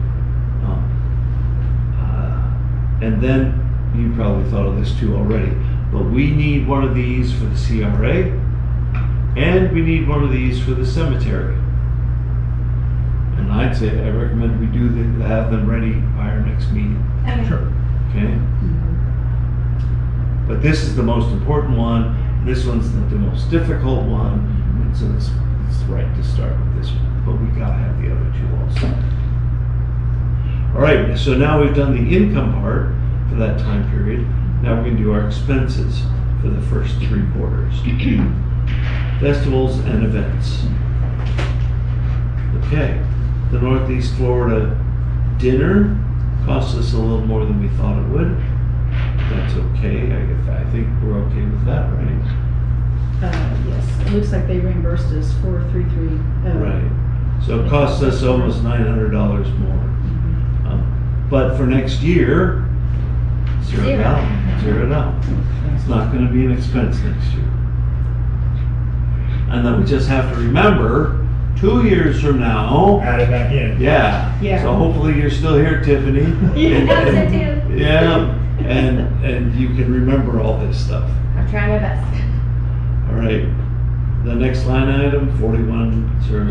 And then, you probably thought of this too already, but we need one of these for the CRA, and we need one of these for the cemetery. And I'd say, I recommend we have them ready by our next meeting, Okay. Sure. okay? But this is the most important one, this one's the most difficult one, and so it's right to start with this one, but we gotta have the other two also. All right, so now we've done the income part for that time period, now we're gonna do our expenses for the first 3 quarters. Festivals and events. Okay, the Northeast Florida dinner cost us a little more than we thought it would. That's okay, I think we're okay with that, right? yes, it looks like they reimbursed us 433. Right. So it costs us almost $900 more. But for next year, zero it out, zero it out. It's not gonna be an expense next year. And then we just have to remember, 2 years from now, Add it back in. yeah. Yeah. So hopefully you're still here, Tiffany. I hope so too. Yeah, and you can remember all this stuff. I'm trying my best. All right, the next line item, 4100,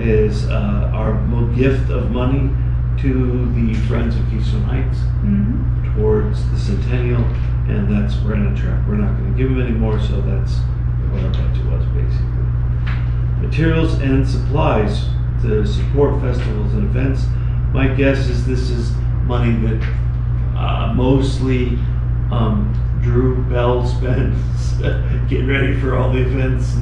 is our gift of money to the Friends of Keystone Heights Mhm. towards the centennial, and that's right on track. We're not gonna give them any more, so that's what our budget was basically. Materials and supplies to support festivals and events. My guess is this is money that mostly Drew Bell spends getting ready for all the events.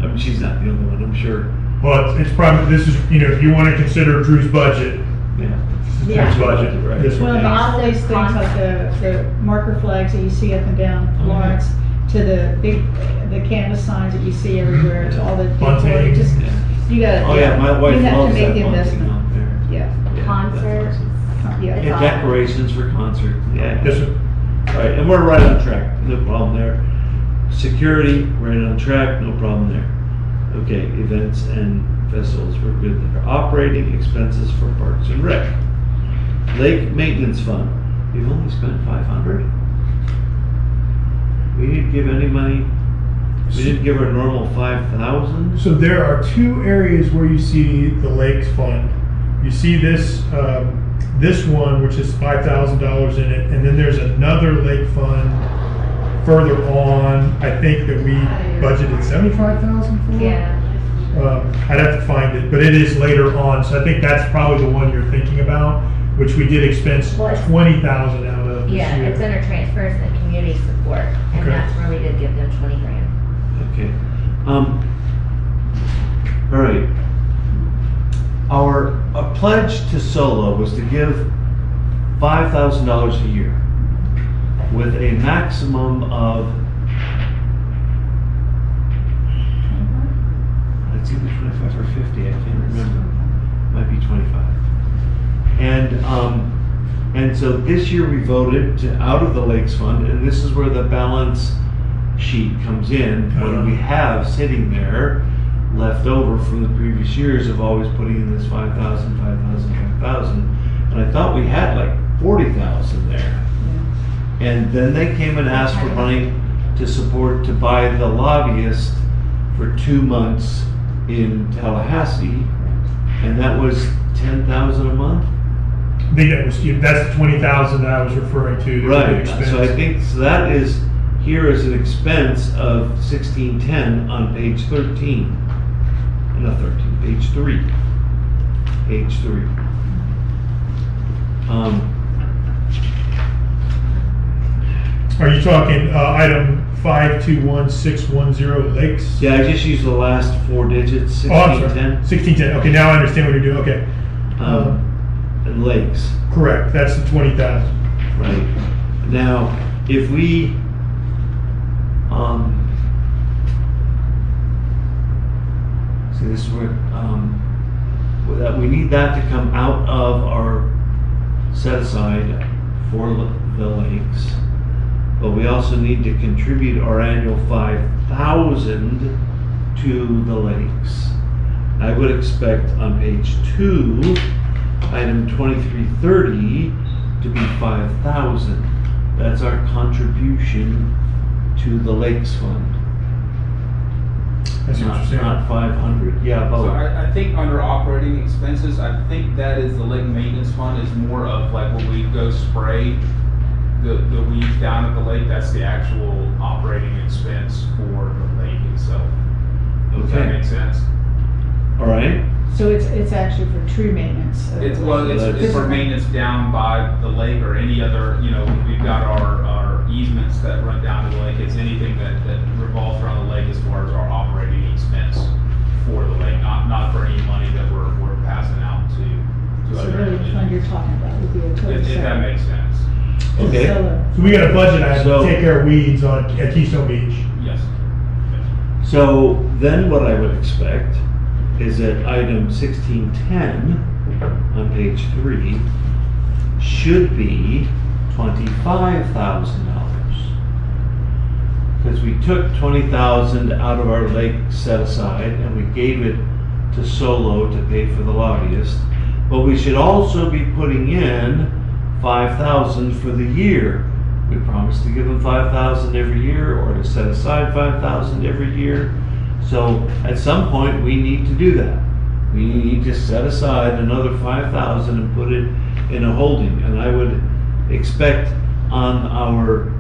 I mean, she's not the only one, I'm sure. Well, it's probably, this is, if you want to consider Drew's budget, Yeah. this is Yeah. Drew's budget. Right. This Well, one, I mean, all Also these things like the marker flags that you see up and down Lawrence, to the big, the canvas signs that you see everywhere, to all the. Bunting. Just, Yeah. you gotta. Oh yeah, my wife You have to loves make that the bunting investment. out there. Yeah, Yeah, that's Concerts. awesome. yeah. And decorations for concerts, yeah. Yes, sir. Right, and we're right on track, no problem there. Security, right on track, no problem there. Okay, events and festivals, we're good there. Operating expenses for Parks and Rec. Lake Maintenance Fund, we've only spent 500. We didn't give any money, we didn't give our normal 5,000. So there are 2 areas where you see the Lakes Fund. You see this, this one, which is $5,000 in it, and then there's another Lake Fund further on, I think that we budgeted 75,000 for. Yeah. I'd have to find it, but it is later on, so I think that's probably the one you're thinking about, which we did expense Well, it's- 20,000 out of this Yeah, year. it's under transfers and community support, and Okay. that's where we did give them 20 grand. Okay. All right. Our pledge to Solo was to give $5,000 a year with a maximum of, it's either 25 or 50, I can't remember. Might be 25. And so this year we voted to, out of the Lakes Fund, and this is where the balance sheet comes in. What we have sitting there left over from the previous years of always putting in this 5,000, 5,000, 5,000. And I thought we had like 40,000 there. And then they came and asked for money to support, to buy the lobbyist for 2 months in Tallahassee. And that was 10,000 a month? I think that was, that's the 20,000 that I was referring to. that we Right, expensed. so I think, so that is here as an expense of 1610 on page 13. Not 13, page 3. Page 3. Are you talking item 521610 Lakes? Yeah, I just used the last 4 digits, Oh, I'm sorry. 1610. 1610. Okay, now I understand what you're doing. Okay. And lakes, Correct. That's the 20,000. right? Now, if we, see, this is where, that we need that to come out of our set aside for the lakes. But we also need to contribute our annual 5,000 to the lakes. I would expect on page 2, item 2330 to be 5,000. That's our contribution to the Lakes Fund. That's Not interesting. 500, yeah, So but, I think under operating expenses, I think that is the lake maintenance fund is more of like when we go spray the weeds down at the lake, that's the actual operating expense for the lake itself. Does that okay, make sense? all right. So it's actually for tree maintenance. of the It's, lake. it's for maintenance down by the lake or any other, we've got our easements that run down to the lake. It's anything that revolves around the lake as far as our operating expense for the lake, not for any money that we're passing out to So other really, the fund entities. you're talking about would be a total. If that makes sense. Okay. So, So we got a budget item So- to take care of weeds at Keystone Beach. Yes. So then what I would expect is that item 1610 on page 3 should be $25,000. Because we took 20,000 out of our lake set aside and we gave it to Solo to pay for the lobbyist. But we should also be putting in 5,000 for the year. We promised to give them 5,000 every year or to set aside 5,000 every year. So at some point, we need to do that. We need to set aside another 5,000 and put it in a holding. And I would expect on our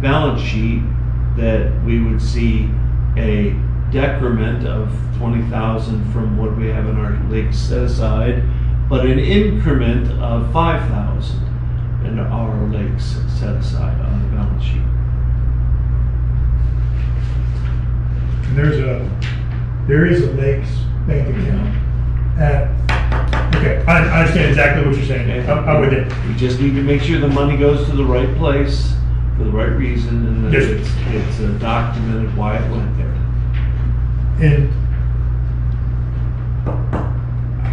balance sheet that we would see a decrement of 20,000 from what we have in our lakes set aside, but an increment of 5,000 in our lakes set aside on the balance sheet. And there is a Lakes bank account okay, I understand exactly what you're saying. I'm with you. We just need to make sure the money goes to the right place for the right reason and that Yes. it's documented why it went there. And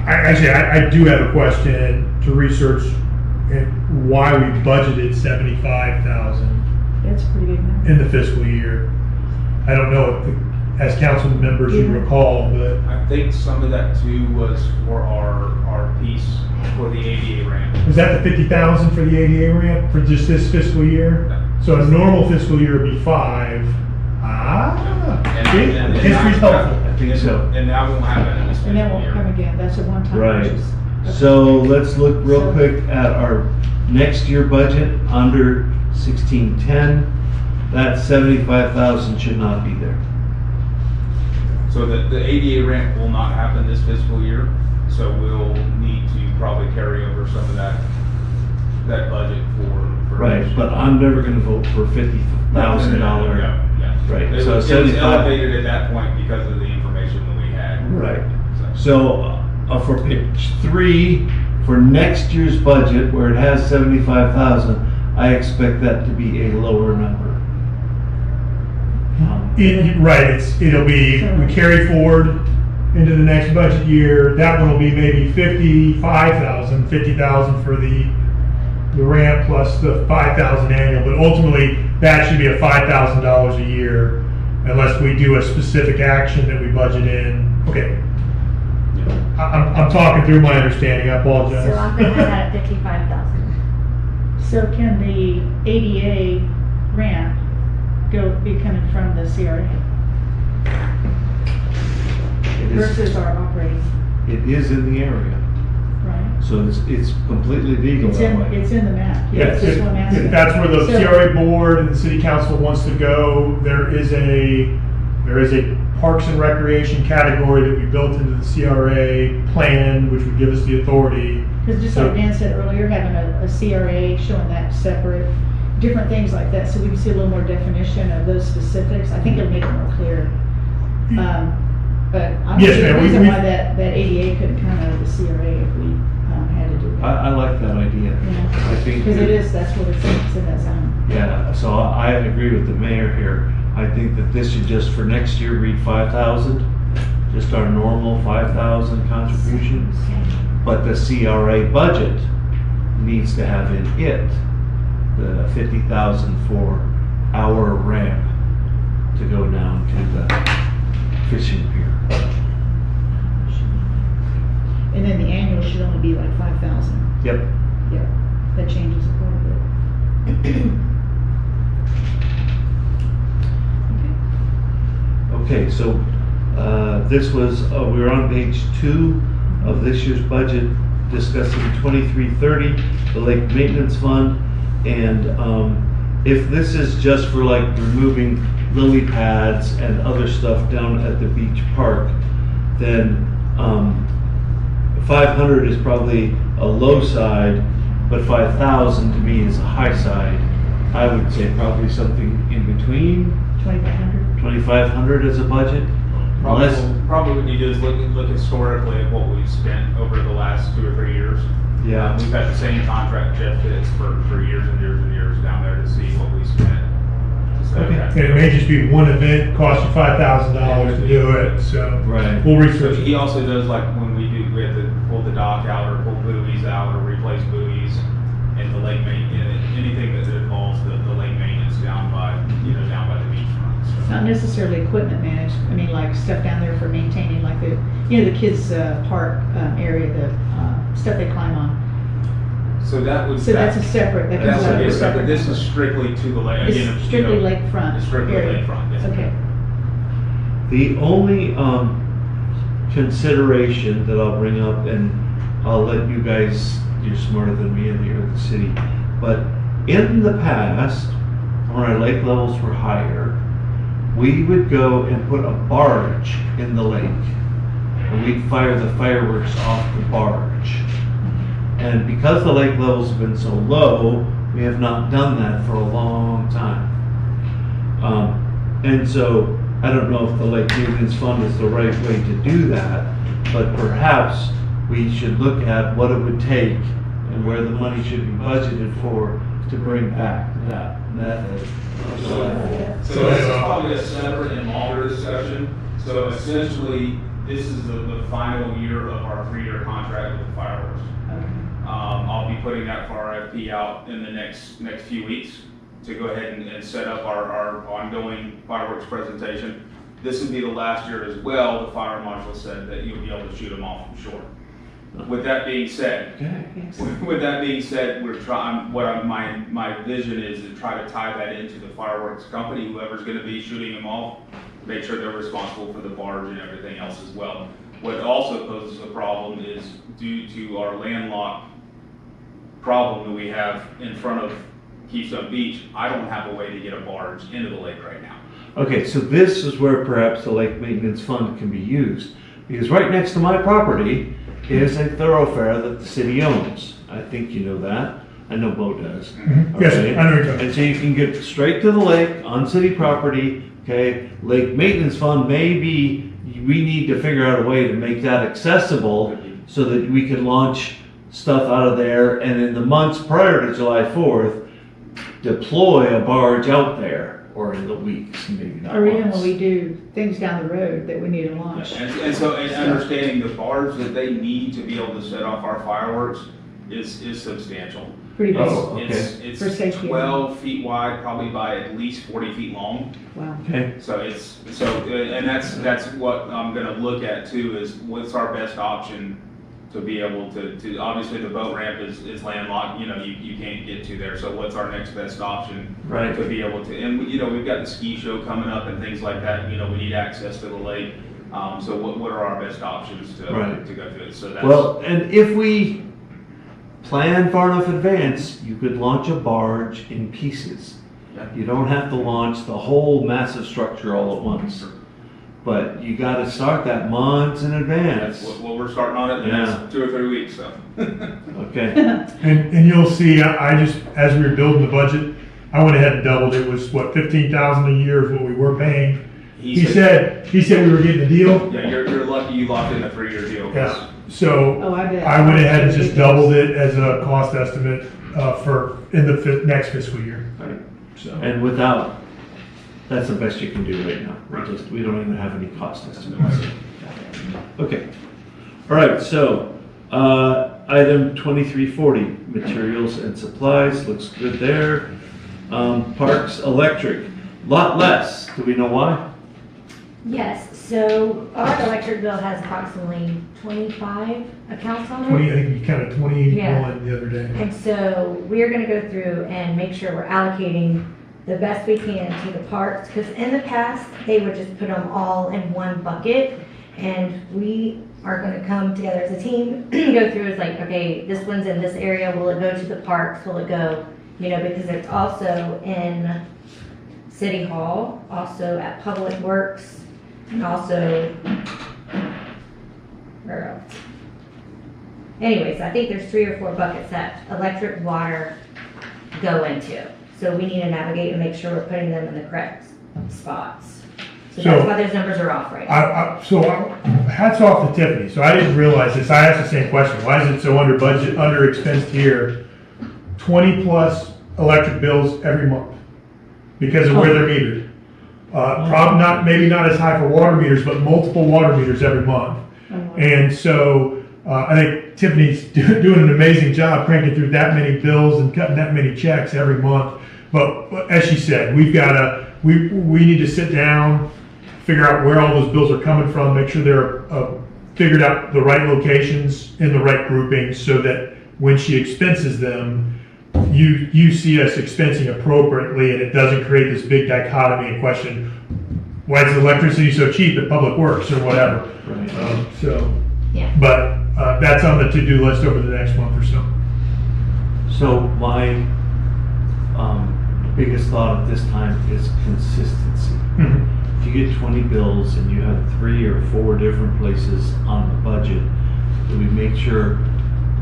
I do have a question to research why we budgeted 75,000 That's a pretty big number. in the fiscal year. I don't know if, as council members you Yeah. recall, but I think some of that too was for our piece for the ADA ramp. was that the 50,000 for the ADA ramp for just this fiscal year? So a normal fiscal year would be 5. See? History's helpful. I think so. And that won't happen in this And that fiscal won't come year. again, that's a one-time Right. purchase. Okay. So let's look real So- quick at our next year budget under 1610. that 75,000 should not be there. So the ADA ramp will not happen this fiscal year, so we'll need to probably carry over some of that budget for. Right, but I'm never gonna vote for $50,000. Yeah. Right, It so was 75. elevated at that point because of the information that we had. Right. So- So, for page 3, for next year's budget, where it has 75,000, I expect that to be a lower number. Right, it'll be, we carry forward into the next budget year, that one will be maybe 50,000 for the ramp plus the 5,000 annual, but ultimately, that should be a $5,000 a year unless we do a specific action that we budget in. Okay. I'm talking through my understanding, I apologize. So I'm putting that at 55,000. So can the ADA ramp be coming from the CRA It is- versus our operating, It is in the area, right? so it's completely legal It's that in, way. it's in the map. Yes, That's what I'm asking. if that's where the So- CRA board and the city council wants to go, there is a Parks and Recreation category that we built into the CRA plan, which would give us the authority. Because just like Dan said earlier, having a CRA showing that separate, different things like that, so we can see a little more definition of those specifics, I think it'll make it more clear. But I don't Yes, see ma'am, a we- reason we- why that ADA couldn't come out of the CRA if we had to do that. I like that idea. I think. Because it that- is, that's what it's in that zone. Yeah, so I agree with the mayor here. I think that this should just for next year read 5,000, just our normal 5,000 contribution. But the CRA budget needs to have in it the 50,000 for our ramp to go down to the fishing pier. And then the annual should only be like 5,000. Yep. Yeah, that changes a quite a bit. Okay, so this was, we were on page 2 of this year's budget discussing 2330, the lake maintenance fund. And if this is just for like removing lily pads and other stuff down at the beach park, then 500 is probably a low side, but 5,000 to me is a high side. I would say probably something in between. 2,500? 2,500 as a budget? Unless, Probably what you do is look historically at what we've spent over the last 2 or 3 years. yeah, We've had the same contract Jeff fits for years and years and years down there to see what we spent. So, And it may just be one event, cost you $5,000 to do it, so. Right. We'll So research he it. also does like when we have to pull the dock out or pull buoys out or replace buoys and the lake maintenance, anything that involves the lake maintenance down by the beachfront. So. Not necessarily equipment managed, I mean, like stuff down there for maintaining, like the kids' park area, the stuff they climb on. So that would. So that's a separate, that That's comes out a of a separate, separate. this is strictly to the lake. Again, It's strictly lakefront. It's strictly area. lakefront, yes. Okay. the only consideration that I'll bring up, and I'll let you guys, you're smarter than me and you're in the city, but in the past, when our lake levels were higher, we would go and put a barge in the lake, and we'd fire the fireworks off the barge. And because the lake levels have been so low, we have not done that for a long time. And so, I don't know if the Lake Maintenance Fund is the right way to do that, but perhaps we should look at what it would take and where the money should be budgeted for to bring back that. So this is probably a separate and longer discussion. So essentially, this is the final year of our 3-year contract with the fireworks. I'll be putting that for RFP out in the next few weeks to go ahead and set up our ongoing fireworks presentation. This would be the last year as well. The fire marshal said that you'll be able to shoot them off from shore. With that being said, we're trying. My vision is to try to tie that into the fireworks company, whoever's going to be shooting them off, make sure they're responsible for the barge and everything else as well. What also poses a problem is due to our landlocked problem that we have in front of Keystone Beach, I don't have a way to get a barge into the lake right now. Okay, so this is where perhaps the lake maintenance fund can be used. Because right next to my property is a thoroughfare that the city owns. I think you know that. I know Bo does. Yes, Okay? I know what you're talking And so you can get straight to the lake on city property, okay? Lake maintenance fund, maybe we need to figure out a way to make that accessible so that we can launch stuff out of there, and in the months prior to July 4th, deploy a barge out there, or in the weeks, maybe not Or even months. when we do things down the road that we need to launch. And so, and understanding the barge that they need to be able to set off our fireworks is substantial. Pretty big. Oh, okay. It's For safety. 12 feet wide, probably by at least 40 feet long. Wow. Okay, So and that's what I'm gonna look at too, is what's our best option to be able to, obviously the boat ramp is landlocked, you know, you can't get to there, so what's our next best option? Right. To be able to, and you know, we've got the ski show coming up and things like that, you know, we need access to the lake. So what are our best options to Right. go to it, so that's. well, and if we plan far enough advance, you could launch a barge in pieces. Yeah. You don't have to launch the whole massive structure all at once. But you gotta start that months in That's advance. what we're starting on it in the Yeah. next 2 or 3 weeks, so. Okay, And you'll see, I just, as we were building the budget, I went ahead and doubled it, was what, 15,000 a year is what we were paying. He said we were getting a deal. Yeah, you're lucky you locked in a 3-year deal. 'Cause Yeah, so Oh, I bet. I went ahead and just doubled it as a cost estimate for, in the next fiscal year. right. So, And without, that's the best you can do right now. We don't even have any cost estimates. Okay. All right, so, item 2340, materials and supplies, looks good there. Parks, electric, lot less. Do we know why? Yes, so our electric bill has approximately 25 accounts on it. 20, I think we counted 21 Yeah. the other day. And so we're gonna go through and make sure we're allocating the best we can to the parks, because in the past, they would just put them all in one bucket. And we are gonna come together as a team, go through, it's like, okay, this one's in this area, will it go to the parks, will it go, you know, because it's also in City Hall, also at Public Works, and also, where else? Anyways, I think there's 3 or 4 buckets that electric, water go into. So we need to navigate and make sure we're putting them in the correct spots. So that's So- why those numbers are off right now. Hats off to Tiffany. So I didn't realize this. I asked the same question. Why is it so under budget, under expensed here? 20 plus electric bills every month because of where they're metered. Maybe not as high for water meters, but multiple water meters every month. And so I think Tiffany's doing an amazing job cranking through that many bills and cutting that many checks every month. But as she said, we need to sit down, figure out where all those bills are coming from, make sure they're figured out the right locations in the right groupings, so that when she expenses them, you see us expensing appropriately, and it doesn't create this big dichotomy and question, why is electricity so cheap at Public Works or whatever? Right. Yeah. But that's on the to-do list over the next month or so. So my biggest thought at this time is consistency. If you get 20 bills and you have 3 or 4 different places on the budget, do we make sure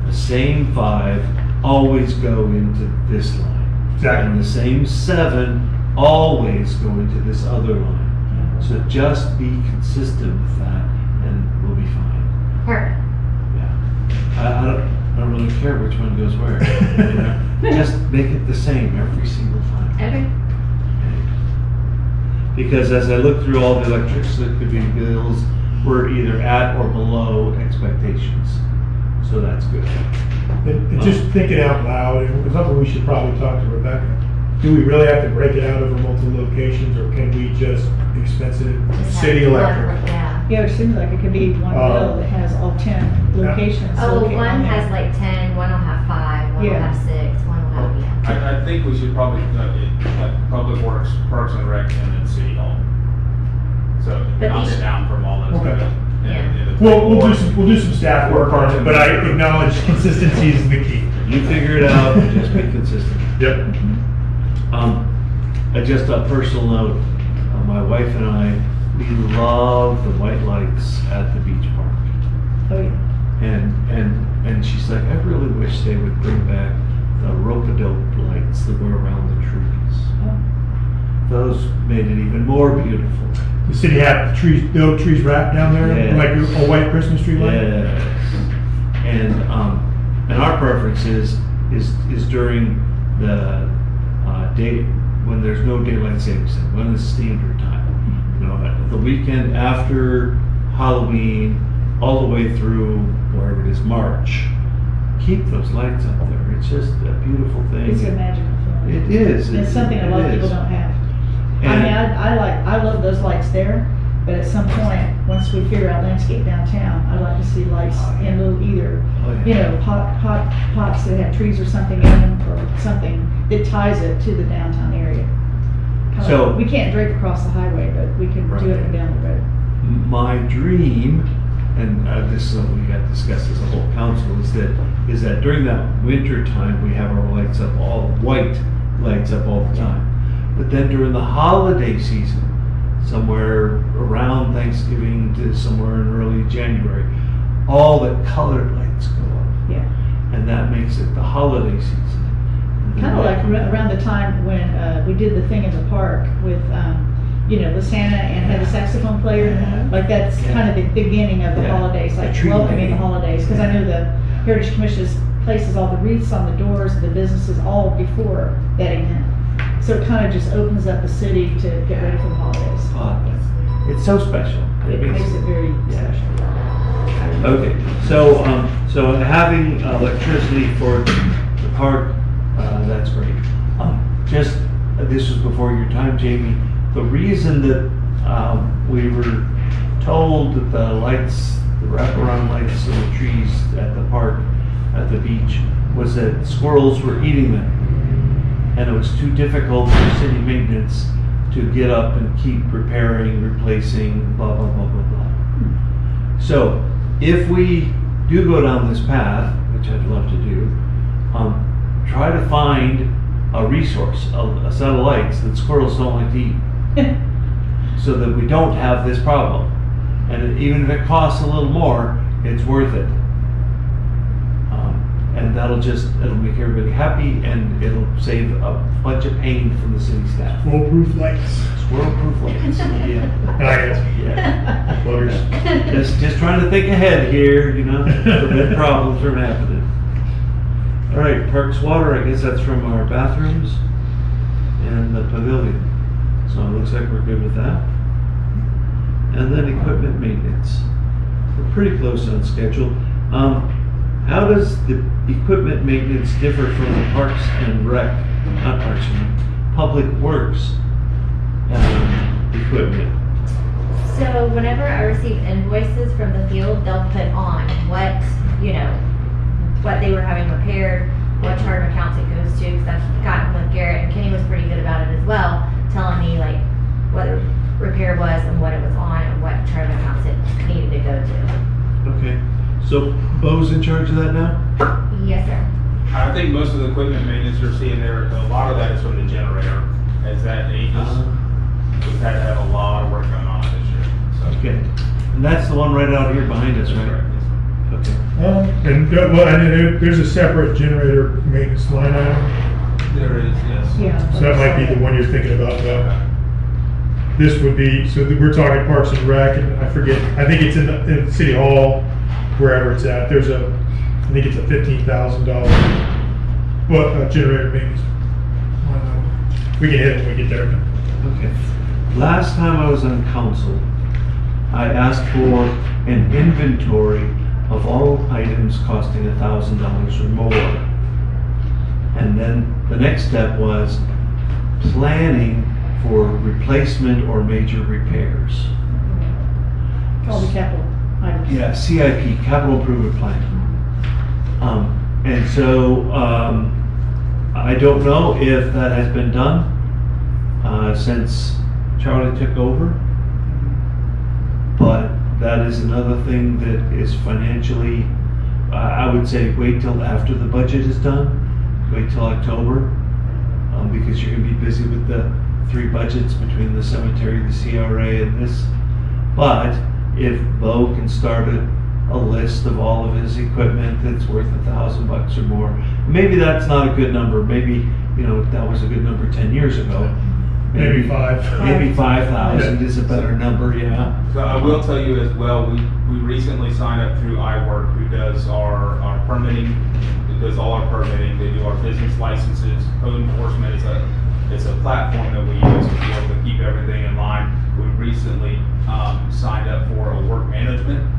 the same 5 always go into this line? Exactly. And the same 7 always go into this other line. So just be consistent with that and we'll be fine. Perfect. Yeah. I don't really care which one goes where. You know? Just make it the same every single time. Okay. Because as I look through all the electricity bills, we're either at or below expectations. So that's good. And just thinking out loud, it's something we should probably talk to Rebecca. Do we really have to break it out over multiple locations, or can we just expense it Just city have one, electric? Yeah. Yeah, it seems like it could be one bill that has all 10 locations. Oh, located one on there. has like 10, one will have 5, one will Yeah. have 6, one will have, yeah. I think we should probably, like, Public Works, Parks and Rec, and then City Hall. So But knock these- it down from all those. Okay. And We'll do some staff work on it, but I acknowledge consistency is the key. You figure it out and just be consistent. Yep. Just a personal note, my wife and I, we love the white lights at the beach park. Oh, yeah. And she's like, I really wish they would bring back the rope-a-dope lights that were around the trees. Oh. Those made it even more beautiful. The city had the trees, the old trees wrapped down there, Yes. like a white Christmas tree light. Yes. And our preference is during the day when there's no daylight savings time, when it's standard time. You know, the weekend after Halloween, all the way through wherever it is, March. Keep those lights up there. It's just a beautiful thing. It's a magical feeling. It is. It's something a lot of it people is. don't have. I And- mean, I love those lights there, but at some point, once we figure out landscape downtown, I'd like to see lights in little either, Oh, yeah. you know, pots that have trees or something in them, or something that ties it to the downtown area. Kinda So- like- we can't drape across the highway, but we can do it Right. down the road. My dream, and this is something we got discussed as a whole council, is that during that winter time, we have our lights up, all white lights up all the time. But then during the holiday season, somewhere around Thanksgiving to somewhere in early January, all the colored lights go up. Yeah. And that makes it the holiday season. Kind of like around the time when we did the thing in the park with, you know, with Santa and had the saxophone player. Yeah. Like that's Yeah. kind of the beginning of the Yeah. holidays, The like tree welcoming the lighting. holidays. Because I know the Heritage Commission places all the wreaths on the doors of the businesses all before that event. So it kind of just opens up the city to get ready for the holidays. It's so special. It makes it very Yeah. special. Okay, so having electricity for the park, that's great. This was before your time, Jamie. The reason that we were told that the lights, the wraparound lights in the trees at the park, at the beach, was that squirrels were eating them. And it was too difficult for city maintenance to get up and keep repairing, replacing, blah, blah, blah, blah, blah. So, if we do go down this path, which I'd love to do, try to find a resource, a set of lights that squirrels don't like to eat, so that we don't have this problem. And even if it costs a little more, it's worth it. And it'll make everybody happy, and it'll save a bunch of pain from the city staff. Foolproof lights. Squirrel-proof lights, yeah. Yeah. Voters. Just trying to think ahead here, you know, prevent problems from happening. All right, Parks Water, I guess that's from our bathrooms and the pavilion. So it looks like we're good with that. And then equipment maintenance. We're pretty close on schedule. How does the equipment maintenance differ from the Parks and Rec, not Parks and Rec, Public Works equipment? So whenever I receive invoices from the field, they'll put on what, you know, what they were having repaired, what chart of accounts it goes to, because I've gotten with Garrett, and Kenny was pretty good about it as well, telling me like what the repair was and what it was on and what chart of accounts it needed to go to. Okay, so Bo's in charge of that now? Yes, sir. I think most of the equipment maintenance you're seeing there, a lot of that is from the generator. As that ages, we've had to have a lot of work going on this year. So. Okay, and that's the one right out here behind us, That's right? correct, yes, sir. And there's a separate generator maintenance line item. There is, yes. Yeah. So that might be the one you're thinking about, though. This would be, so we're talking Parks and Rec, and I forget, I think it's in City Hall, wherever it's at. There's I think it's a $15,000 generator maintenance. We can hit it when we get there. Okay. Last time I was on council, I asked for an inventory of all items costing $1,000 or more. And then the next step was planning for replacement or major repairs. All the capital items. Yeah, CIP, Capital Improvement Plan. And so, I don't know if that has been done, since Charlie took over. But that is another thing that is financially, I would say wait till after the budget is done, wait till October. because you're gonna be busy with the 3 budgets between the cemetery, the CRA, and this. But if Bo can start a list of all of his equipment that's worth $1,000 or more, maybe that's not a good number. Maybe, that was a good number 10 years ago. Maybe 5. Maybe 5,000 is a better number, yeah. So I will tell you as well, we recently signed up through iWork, who does our permitting, who does all our permitting. They do our business licenses, code enforcement. It's a platform that we use to be able to keep everything in line. We recently signed up for a work management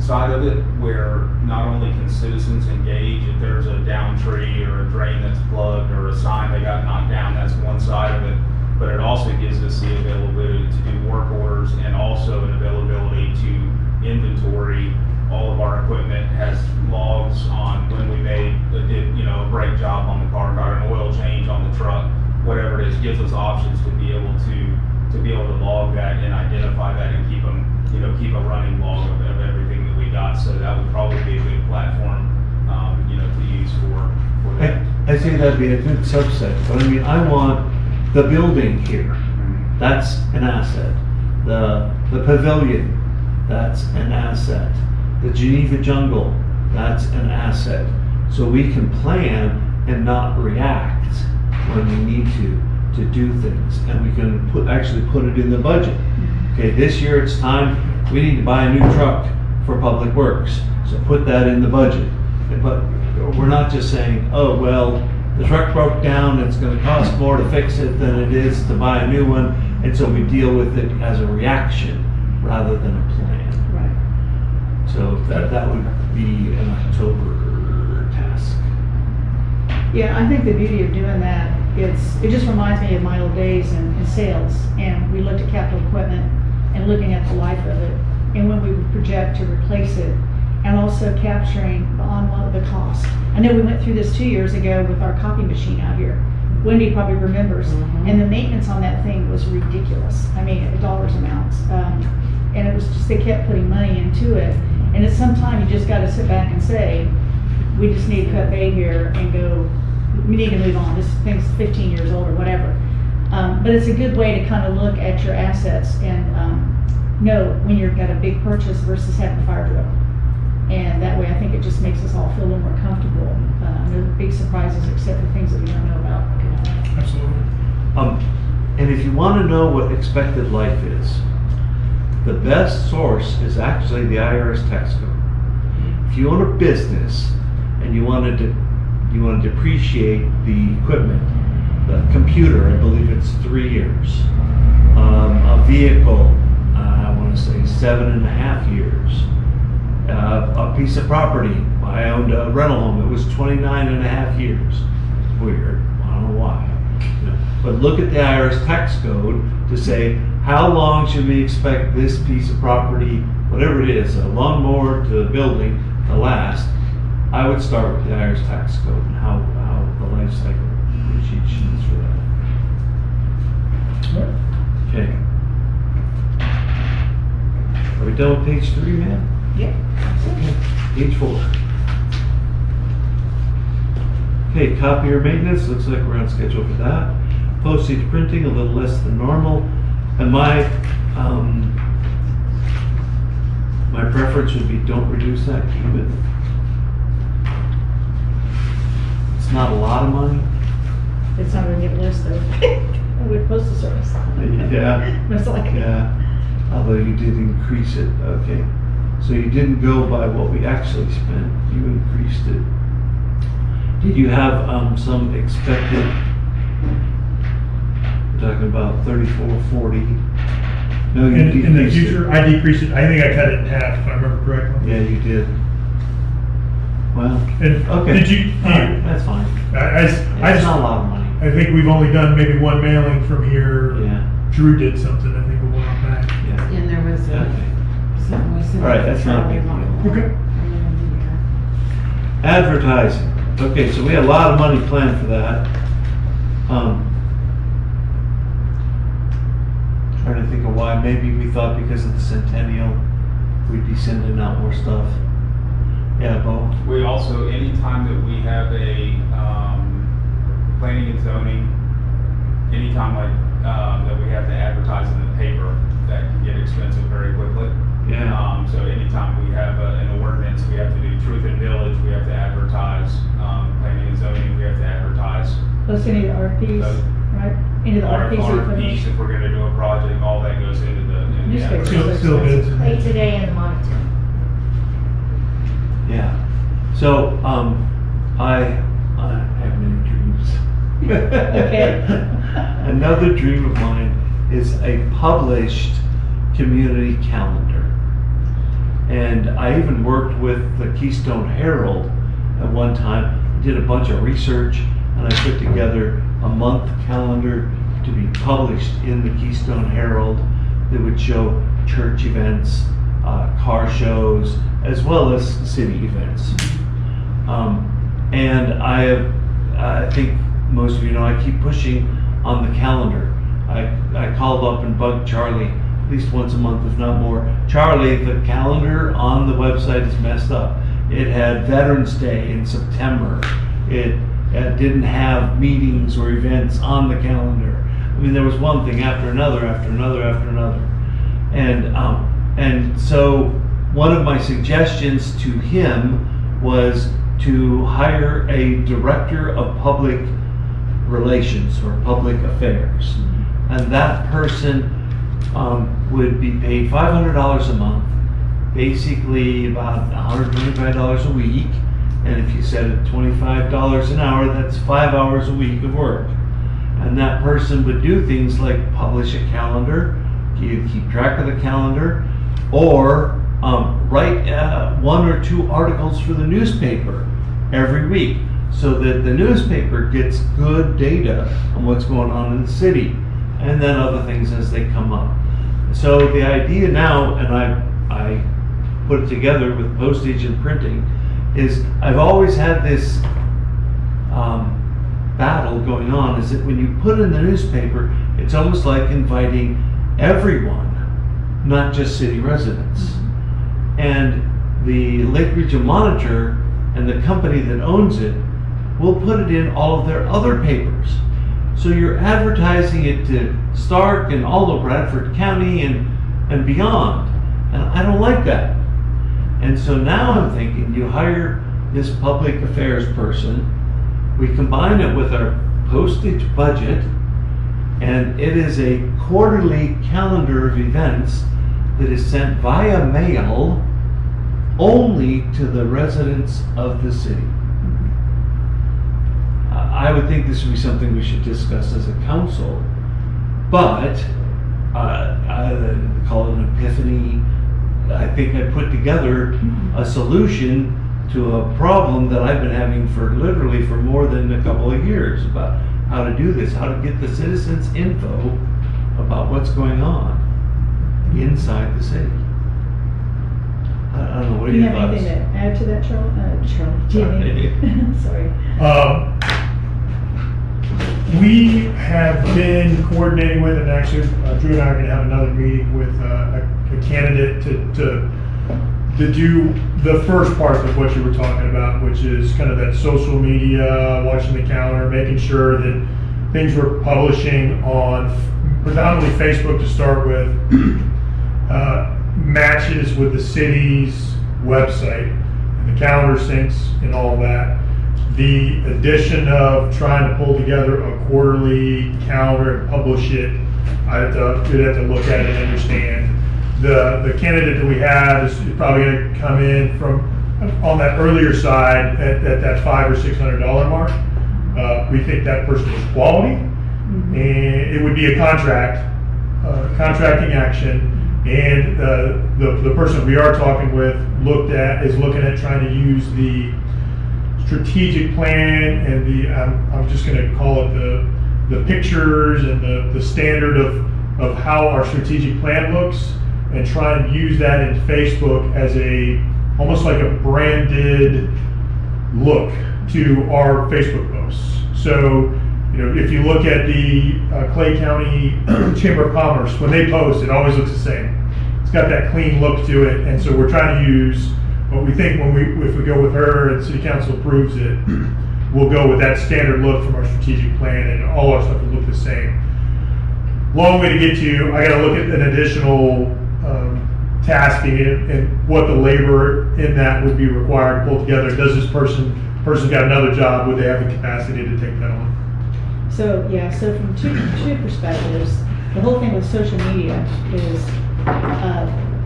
side of it, where not only can citizens engage if there's a down tree or a drain that's plugged or a sign that got knocked down, that's one side of it. But it also gives us the availability to do work orders and also an availability to inventory all of our equipment, has logs on when we did a brake job on the car, got an oil change on the truck, whatever it is, gives us options to be able to log that and identify that and keep a running log of everything that we got. So that would probably be a good platform, to use for that. I say that'd be a good subset, but I mean, I want the building here, that's an asset. The pavilion, that's an asset. The Geneva Jungle, that's an asset. So we can plan and not react when we need to do things, and we can actually put it in the budget. Okay, this year it's time, we need to buy a new truck for Public Works, so put that in the budget. But we're not just saying, oh, well, the truck broke down, it's gonna cost more to fix it than it is to buy a new one, and so we deal with it as a reaction rather than a plan. Right. So that would be an October task. Yeah, I think the beauty of doing that, it just reminds me of my old days in sales, and we looked at capital equipment and looking at the life of it, and when we would project to replace it, and also capturing on the cost. I know we went through this 2 years ago with our copy machine out here. Wendy probably remembers, and the maintenance on that thing was ridiculous. I mean, dollars amounts, and it was just, they kept putting money into it, and at some time you just got to sit back and say, we just need to cut bait here and go, we need to move on, this thing's 15 years old or whatever. But it's a good way to kind of look at your assets and know when you've got a big purchase versus having a fire drill. And that way I think it just makes us all feel a little more comfortable. No big surprises except for things that we don't know about. Absolutely. And if you want to know what expected life is, the best source is actually the IRS tax code. If you own a business and you want to depreciate the equipment, the computer, I believe it's 3 years. A vehicle, I want to say 7.5 years. A piece of property, I owned a rental home, it was 29.5 years. Weird, I don't know why. But look at the IRS tax code to say, how long should we expect this piece of property, whatever it is, a lawnmower to a building, to last? I would start with the IRS tax code and how the life cycle cheat sheets for that. Okay. Are we done with page 3, man? Yeah. Okay. Page 4. Okay, copier maintenance, looks like we're on schedule for that. Postage printing, a little less than normal. And my preference would be don't reduce that, keep it. It's not a lot of money. It's not gonna get less though. With postal service. Yeah. It's like, Yeah, although you did increase it, okay. So you didn't go by what we actually spent, you increased it. Did you have some expected, we're talking about 3440? No, you In the decreased it. future, I decreased it, I think I cut it in half, if I remember correctly. Yeah, you did. Well, And okay. did you, All right, that's fine. It's It's not a lot of money. I think we've only done maybe one mailing from here. Yeah, Drew did something, I think, a while back. yeah. And there was Okay. something we sent. All right, that's not a big deal. Okay. Advertising. Okay, so we had a lot of money planned for that. Trying to think of why. Maybe we thought because of the centennial, we'd be sending out more stuff. Yeah, Bo? We also, anytime that we have a planning and zoning anytime like, that we have to advertise in the paper, that can get expensive very quickly. Yeah. So anytime we have an ordinance, we have to do Truth in Village, we have to advertise, planning and zoning, we have to advertise. Plus any of the RFPs, right? Any of the RFPs you put RFPs, in. if we're gonna do a project, all that goes into the Newspaper. advertising. Still bids. Play today and monitor. Yeah. So, I have many dreams. Okay. Another dream of mine is a published community calendar. And I even worked with the Keystone Herald at one time, did a bunch of research, and I put together a month calendar to be published in the Keystone Herald that would show church events, car shows, as well as city events. And I think most of you know, I keep pushing on the calendar. I called up and bugged Charlie at least once a month, if not more. Charlie, the calendar on the website is messed up. It had Veterans Day in September. It didn't have meetings or events on the calendar. I mean, there was one thing after another, after another, after another. And so one of my suggestions to him was to hire a director of public relations or public affairs. And that person would be paid $500 a month, basically about $125 a week. And if you set it $25 an hour, that's 5 hours a week of work. And that person would do things like publish a calendar, keep track of the calendar, or write 1 or 2 articles for the newspaper every week, so that the newspaper gets good data on what's going on in the city, and then other things as they come up. So the idea now, and I put it together with postage and printing, is I've always had this battle going on, is that when you put in the newspaper, it's almost like inviting everyone, not just city residents. And the Lake Region Monitor and the company that owns it will put it in all of their other papers. So you're advertising it to Stark and all of Bradford County and beyond. And I don't like that. And so now I'm thinking you hire this public affairs person, we combine it with our postage budget, and it is a quarterly calendar of events that is sent via mail only to the residents of the city. I would think this would be something we should discuss as a council, but I call it an epiphany. I think I put together a solution to a problem that I've been having for more than a couple of years about how to do this, how to get the citizens info about what's going on inside the city. I don't know, what are Do you your have thoughts? anything to add to that, Charlie? Do you have anything? Sorry. We have been coordinating with, and actually Drew and I are going to have another meeting with a candidate to do the first part of what you were talking about, which is kind of that social media, watching the calendar, making sure that things we're publishing on predominantly Facebook to start with matches with the city's website and the calendar syncs and all that. The addition of trying to pull together a quarterly calendar and publish it, we'd have to look at it and understand. The candidate that we have is probably going to come in from on that earlier side at that $500 or $600 mark. We think that person is quality, and it would be a contracting action. And the person we are talking with is looking at trying to use the strategic plan and I'm just going to call it the pictures and the standard of how our strategic plan looks, and try and use that in Facebook as almost like a branded look to our Facebook posts. So, if you look at the Clay County Chamber of Commerce, when they post, it always looks the same. It's got that clean look to it, and so we're trying to use what we think if we go with her and City Council approves it, we'll go with that standard look from our strategic plan, and all our stuff will look the same. long way to get to you. I gotta look at an additional, tasking and what the labor in that would be required to pull together. Does this person's got another job, would they have the capacity to take that on? So, yeah, so from two perspectives, the whole thing with social media is,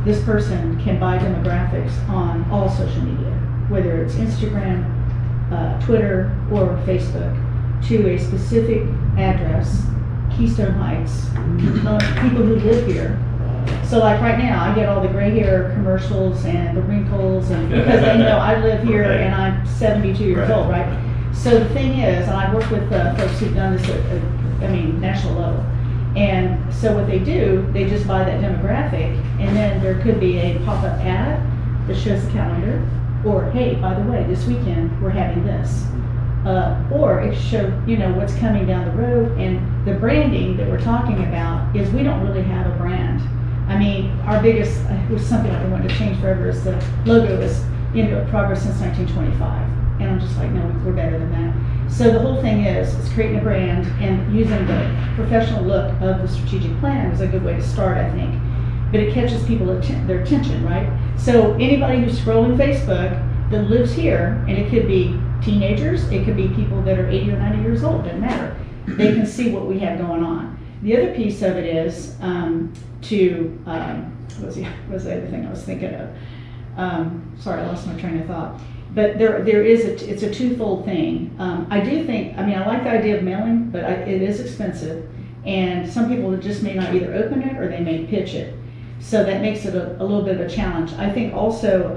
this person can buy demographics on all social media, whether it's Instagram, Twitter, or Facebook, to a specific address, Keystone Heights, people who live here. So like right now, I get all the gray hair commercials and the wrinkles, and because they know I live here and I'm 72 years old, right? So the thing is, and I work with folks who've done this at national level. And so what they do, they just buy that demographic, and then there could be a pop-up ad that shows the calendar, or hey, by the way, this weekend we're having this. Or it show, what's coming down the road. And the branding that we're talking about is we don't really have a brand. I mean, our biggest, it was something I've been wanting to change forever, is the logo is Progress since 1925. And I'm just like, no, we're better than that. So the whole thing is creating a brand and using the professional look of the strategic plan is a good way to start, I think. But it catches people their attention, right? So anybody who's scrolling Facebook that lives here, and it could be teenagers, it could be people that are 80 or 90 years old, doesn't matter. They can see what we have going on. The other piece of it is what was the other thing I was thinking of? Sorry, I lost my train of thought. But it's a twofold thing. I do think, I like the idea of mailing, but it is expensive. And some people just may not either open it or they may pitch it. So that makes it a little bit of a challenge. I think also,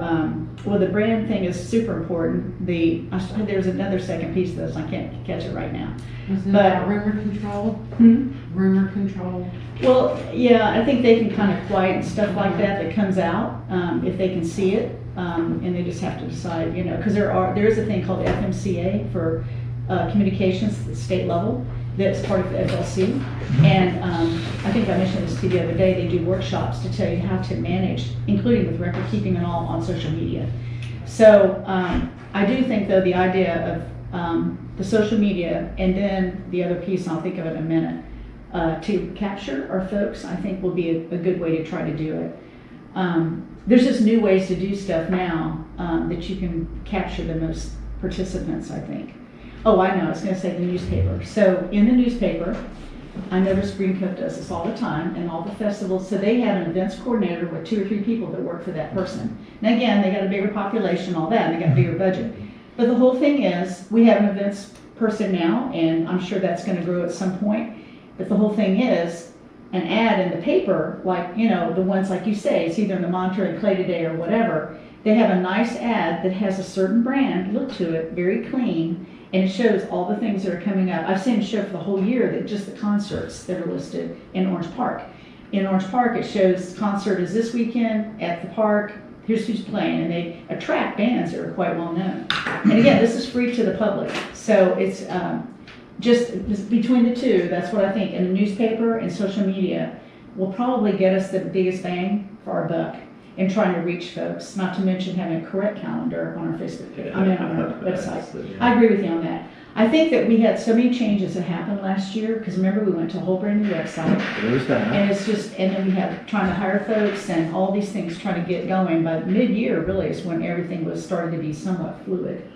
the brand thing is super important. There's another second piece of this, I can't catch it right now. Was it But- about rumor control? Hmm? Rumor control? Well, yeah, I think they can kind of quiet stuff like that comes out, if they can see it, and they just have to decide, because there is a thing called the FMCA for communications at the state level that's part of the FLC, and I think I mentioned this to you the other day, they do workshops to tell you how to manage, including with record keeping and all, on social media. So I do think, though, the idea of the social media, and then the other piece, and I'll think of it in a minute, to capture our folks, I think will be a good way to try to do it. There's just new ways to do stuff now that you can capture the most participants, I think. Oh, I know, I was going to say the newspaper. So in the newspaper, I notice Green Coat does this all the time, and all the festivals, so they have an events coordinator with 2 or 3 people that work for that person. And again, they got a bigger population, all that, and they got a bigger budget. But the whole thing is, we have an events person now, and I'm sure that's going to grow at some point. But the whole thing is, an ad in the paper, like, the ones like you say, it's either in the Monitor and Clay Today or whatever, they have a nice ad that has a certain brand look to it, very clean, and it shows all the things that are coming up. I've seen it show for the whole year that just the concerts that are listed in Orange Park. In Orange Park, it shows concert is this weekend at the park, here's who's playing, and they attract bands that are quite well known. And again, this is free to the public, so it's just between the two, that's what I think. And the newspaper and social media will probably get us the biggest bang for our buck in trying to reach folks, not to mention having a correct calendar on our Facebook page, on our website. I agree with you on that. I think that we had so many changes that happened last year, because remember, we went to a whole brand new website. There's that. And it's just, and then we have trying to hire folks and all these things trying to get going. But mid-year really is when everything was starting to be somewhat fluid.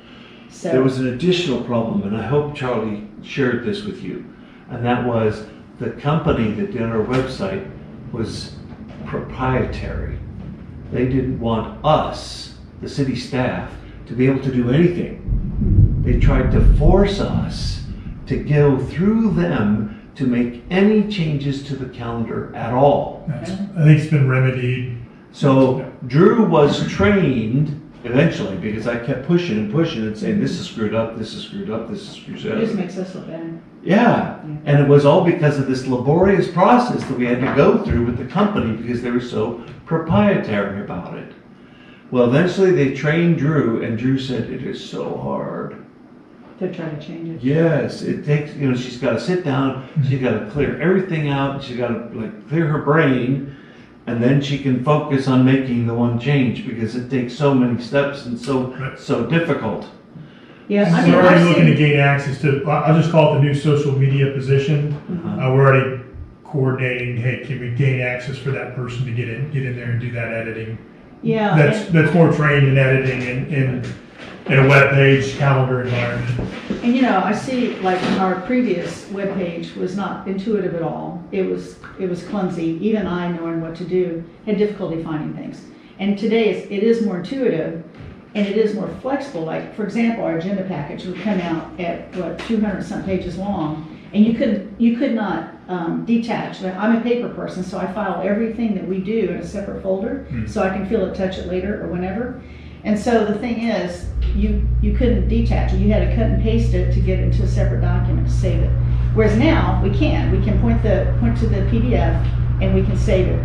So There was an additional problem, and I hope Charlie shared this with you, and that was the company that did our website was proprietary. They didn't want us, the city staff, to be able to do anything. They tried to force us to go through them to make any changes to the calendar at all. I think it's been remedied. So Drew was trained eventually, because I kept pushing and pushing and saying, this is screwed up, this is screwed up, this is screwed it just up. makes us look bad. Yeah, and it was all because of this laborious process that we had to go through with the company because they were so proprietary about it. Well, eventually they trained Drew, and Drew said, it is so hard. To try to change it. Yes, it takes, she's got to sit down, she's got to clear everything out, she's got to clear her brain, and then she can focus on making the one change, because it takes so many steps and so difficult. Yeah, So I mean, we're already I've looking to seen, gain access to, I'll just call it the new social media position. Uh-huh. We're already coordinating, hey, can we gain access for that person to get in there and do that editing? Yeah. That's more trained in editing in a web page calendar environment. And you know, I see like our previous webpage was not intuitive at all. It was clumsy. Even I, knowing what to do, had difficulty finding things. And today it is more intuitive and it is more flexible. Like, for example, our agenda package would come out at 200 some pages long, and you could not detach. I'm a paper person, so I file everything that we do in a separate folder, so I can feel it, touch it later or whenever. And so the thing is, you couldn't detach it. You had to cut and paste it to get it into a separate document to save it. Whereas now we can point to the PDF and we can save it.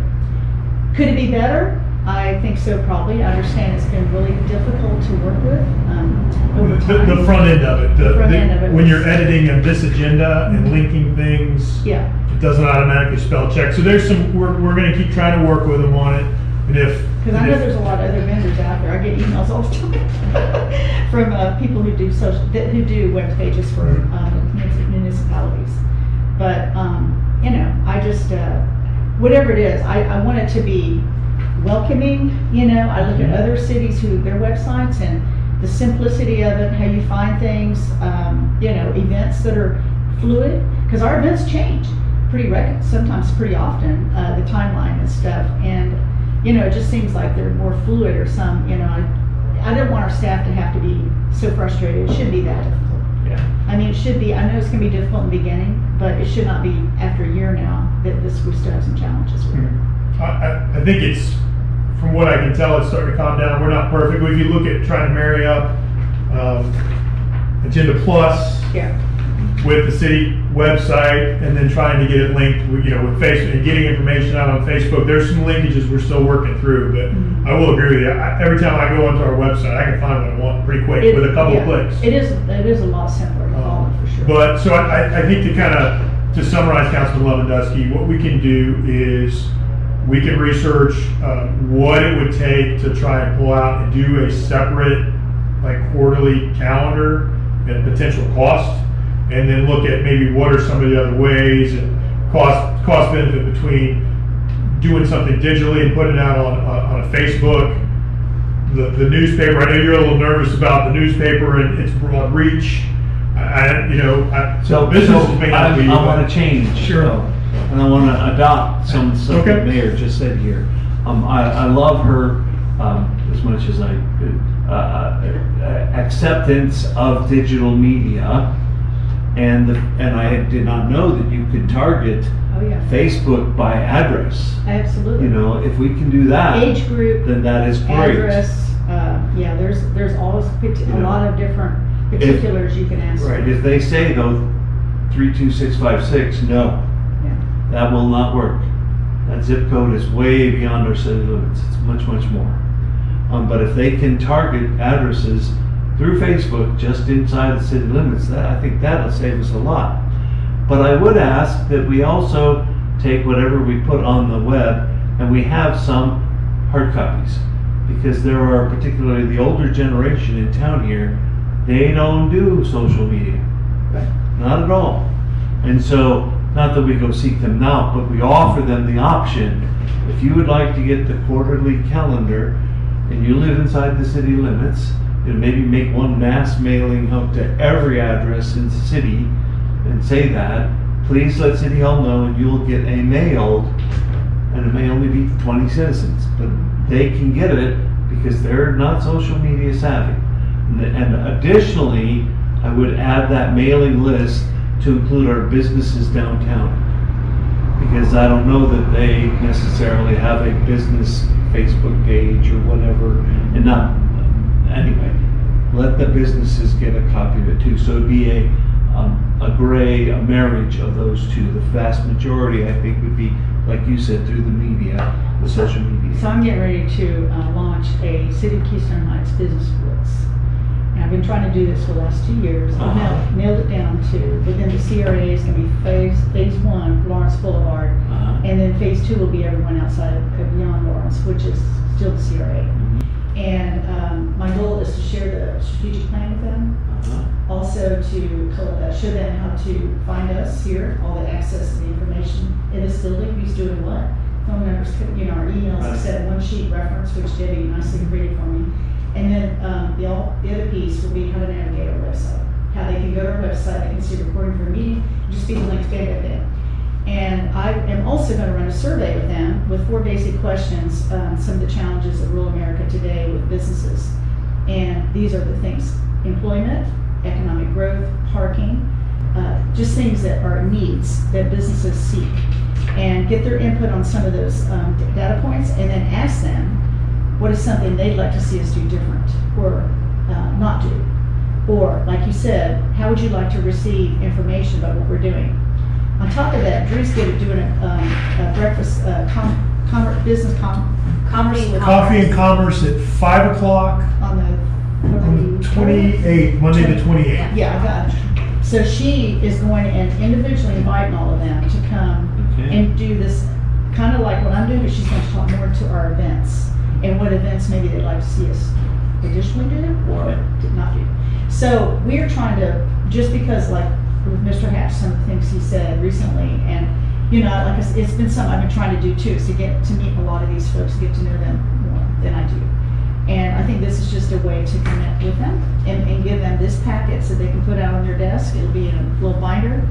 Could it be better? I think so, probably. I understand it's been really difficult to work with over time. The front end of it. The front end of it. When you're editing this agenda and linking things, Yeah. it doesn't automatically spell check. So there's we're going to keep trying to work with them on it. And Because I know there's a lot of other vendors out there. I get emails all the time from people who do web pages for municipalities. But you know, I just whatever it is, I want it to be welcoming. You know, I look at other cities their websites and the simplicity of it, how you find things. You know, events that are fluid, because our events change sometimes pretty often, the timeline and stuff. And you know, it just seems like they're more fluid or some, you know, I don't want our staff to have to be so frustrated. It shouldn't be that difficult. Yeah. I mean, it should be, I know it's gonna be difficult in the beginning, but it should not be after a year now that we still have some challenges with it. I think it's, from what I can tell, it's starting to calm down. We're not perfect. If you look at trying to marry up Agenda Plus Yeah. with the city website and then trying to get it linked with, with Facebook and getting information out on Facebook, there's some linkages we're still working through, but I will agree with you. Every time I go onto our website, I can find what I want pretty quick with a couple of clicks. It is a lot simpler to follow for sure. But so I think to summarize, Councilman Lewandowski, what we can do is we can research what it would take to try and pull out and do a separate quarterly calendar and potential cost, and then look at maybe what are some of the other ways and cost benefit between doing something digitally and putting it out on a Facebook. The newspaper, I know you're a little nervous about the newspaper and its broad reach. So businesses may not be. I want to change. Sure. And I want to adopt something Okay. the mayor just said here. I love her as much as I could. Acceptance of digital media, and I did not know that you could target Oh, yeah. Facebook by address. Absolutely. If we can do that, Age group, then that is great. address, yeah, there's always a lot of different particulars you can ask. Right, if they say though 32656, no, Yeah. that will not work. That zip code is way beyond our city limits. It's much, much more. But if they can target addresses through Facebook just inside the city limits, I think that'll save us a lot. But I would ask that we also take whatever we put on the web, and we have some hard copies, because there are, particularly the older generation in town here, they don't do social media. Right. Not at all. And so, not that we go seek them out, but we offer them the option. If you would like to get the quarterly calendar and you live inside the city limits, and maybe make one mass mailing out to every address in the city and say that, please let City Hall know and you'll get a mailed, and it may only be 20 citizens, but they can get it because they're not social media savvy. And additionally, I would add that mailing list to include our businesses downtown, because I don't know that they necessarily have a business Facebook page or whatever, and not, anyway, let the businesses get a copy of it too. So it'd be a marriage of those two. The vast majority, I think, would be, like you said, through the media, the social media. So I'm getting ready to launch a City of Keystone Heights business blitz. And I've been trying to do this for the last 2 years. I've nailed it down to, within the CRA is going to be phase 1, Lawrence Boulevard. And then phase 2 will be everyone outside of beyond Lawrence, which is still the CRA. And my goal is to share the strategic plan with them. Uh-huh. Also to show them how to find us here, all the access to the information in this building, who's doing what. Phone numbers, our emails, Right. set a one-sheet reference, which Debbie nicely created for me. And then the other piece will be how to navigate our website. How they can go to our website, they can see a recording for a meeting, just be the links back at them. And I am also going to run a survey with them with 4 basic questions, some of the challenges of rural America today with businesses. And these are the things: employment, economic growth, parking, just things that are needs that businesses seek. And get their input on some of those data points, and then ask them what is something they'd like to see us do different or not do. Or, like you said, how would you like to receive information about what we're doing? On top of that, Drew's doing a breakfast, business commerce with Coffee and Commerce at 5 o'clock on on the the 28th, Monday the 28th. Yeah, I got it. So she is going and individually inviting all of them to come Okay. and do this, kind of like what I'm doing, but she's going to talk more to our events and what events maybe they'd like to see us additionally do or did not do. So we're trying to, just because like with Mr. Hatch, some of the things he said recently, and like I said, it's been something I've been trying to do too, is to get to meet a lot of these folks, get to know them more than I do. And I think this is just a way to connect with them and give them this packet so they can put out on their desk. It'll be in a little binder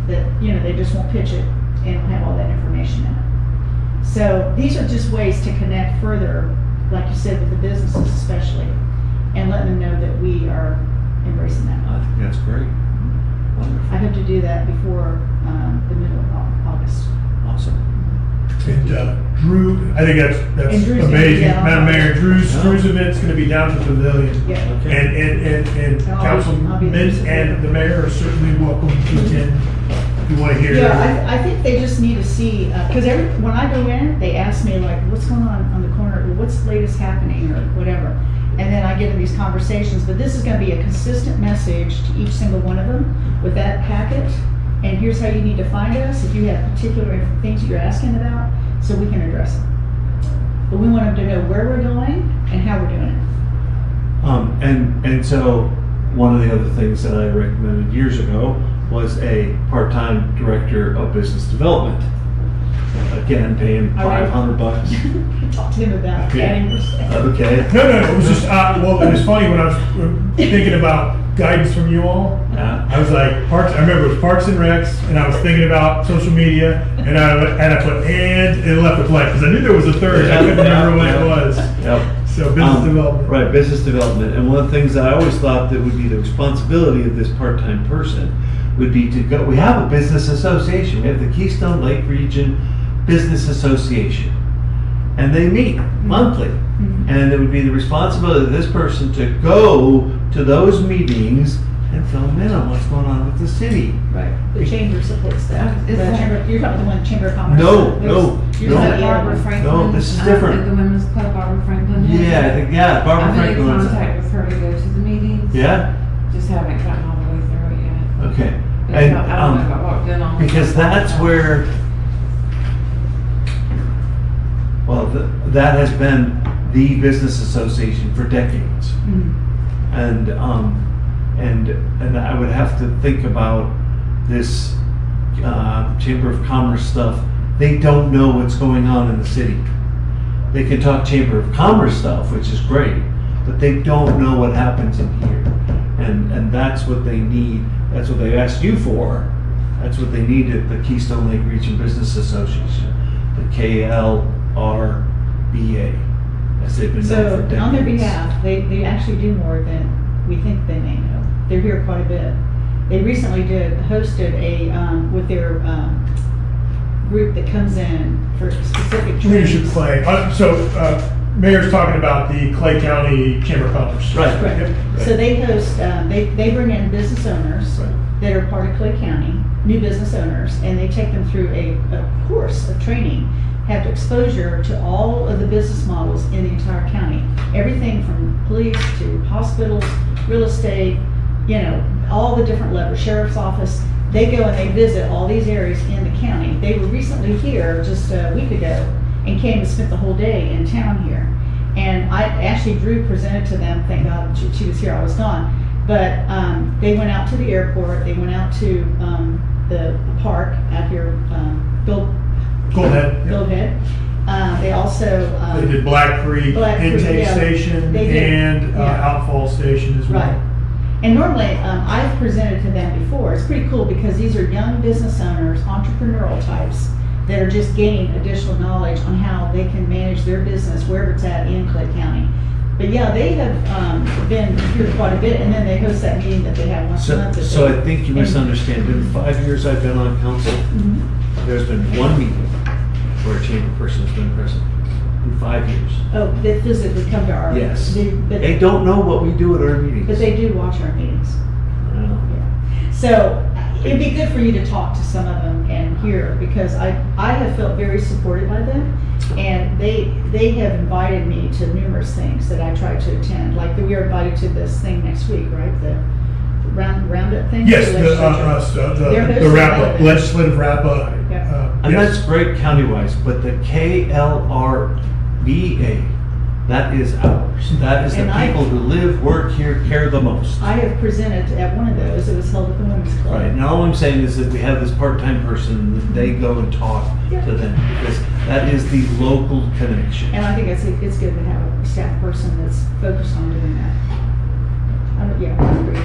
that, they just won't pitch it and it'll have all that information in it. So these are just ways to connect further, like you said, with the businesses especially, and let them know that we are embracing that. I think that's great. I Wonderful. hope to do that before the middle of August. Awesome. And Drew, I think that's And Drew's gonna be amazing. down. Madam Mayor, Drew's Yeah. event's gonna be down at the pavilion. Yeah. Okay. And I'll Councilman be there. and the mayor are certainly welcome to attend if you want to hear. Yeah, I think they just need to see, because when I go in, they ask me like, what's going on the corner, or what's the latest happening, or whatever. And then I get in these conversations, but this is gonna be a consistent message to each single one of them with that packet. And here's how you need to find us if you have particular things that you're asking about, so we can address them. But we want them to know where we're going and how we're doing it. And so one of the other things that I recommended years ago was a part-time director of business development. Again, paying All right. $500. Talk to him about Okay. adding percent. Okay. No, it was just, well, it was funny when I was thinking about guidance from you all. Yeah. I was like, I remember it was Parks and Recs, and I was thinking about social media, and I put and it left it blank, because I knew there was a third, I couldn't remember what it was. Yep. So business development. Right, business development. And one of the things that I always thought that would be the responsibility of this part-time person would be to go, we have a business association. We have the Keystone Lake Region Business Association. And they meet monthly. And it would be the responsibility of this person to go to those meetings and fill them in on what's going on with the city. Right, the chamber supports that. Is The that- chamber, you're talking the one, Chamber of Commerce? No, Those- no, you're no. talking Is that the other Barbara one. Franklin? No, this is different. The Women's Club, Barbara Franklin. has Yeah, I it. think, yeah, Barbara I've been Franklin in runs it. contact with her to go to the meetings. Yeah? Just haven't gotten all the way through it yet. Okay. But And, I don't know if I walked in on. because that's where, well, that has been the business association for decades. Mhm. And I would have to think about this Chamber of Commerce stuff. They don't know what's going on in the city. They can talk Chamber of Commerce stuff, which is great, but they don't know what happens in here. And that's what they need. That's what they asked you for. That's what they need at the Keystone Lake Region Business Association, the KLRBA, as they've been known So for decades. on their behalf, they actually do more than we think they may know. They're here quite a bit. They recently hosted with their group that comes in for specific Leadership trainings. Clay. Mayor's talking about the Clay County Chamber of Commerce. Right. Right. Yep. So they host, they bring in business owners Right. that are part of Clay County, new business owners, and they take them through a course of training, have exposure to all of the business models in the entire county. Everything from police to hospitals, real estate, all the different levels, sheriff's office. They go and they visit all these areas in the county. They were recently here just a week ago and came and spent the whole day in town here. And actually Drew presented to them, thank God she was here, I was gone. But they went out to the airport, they went out to the park out here, Goldhead. Goldhead. They also. They did Black Creek Black Creek, intake yeah. station They did, and yeah. outfall station as well. Right. And normally, I've presented to them before. It's pretty cool because these are young business owners, entrepreneurial types that are just gaining additional knowledge on how they can manage their business wherever it's at in Clay County. But yeah, they have been here quite a bit, and then they host that meeting that they have once a month. So I think you misunderstand. In the 5 years I've been on council, there's been one meeting where a chamber person has been present in 5 years. Oh, they physically come to our. Yes. But They don't know what we do at our meetings. But they do watch our meetings. Well, Yeah. So it'd be good for you to talk to some of them and hear, because I have felt very supported by them. And they have invited me to numerous things that I try to attend. Like we are invited to this thing next week, right? The roundup thing? Yes, The the legislature. They're wrap-up, hosting that. legislative wrap-up. Yeah. And Yes. that's great county-wise, but the KLRBA, that is ours. That is the And I- people who live, work here, care the most. I have presented at one of those. It was held at the Women's Club. Right, now all I'm saying is that we have this part-time person, that they go and talk to them, because that is the local connection. And I think it's good to have a staff person that's focused on doing that. Yeah, I agree.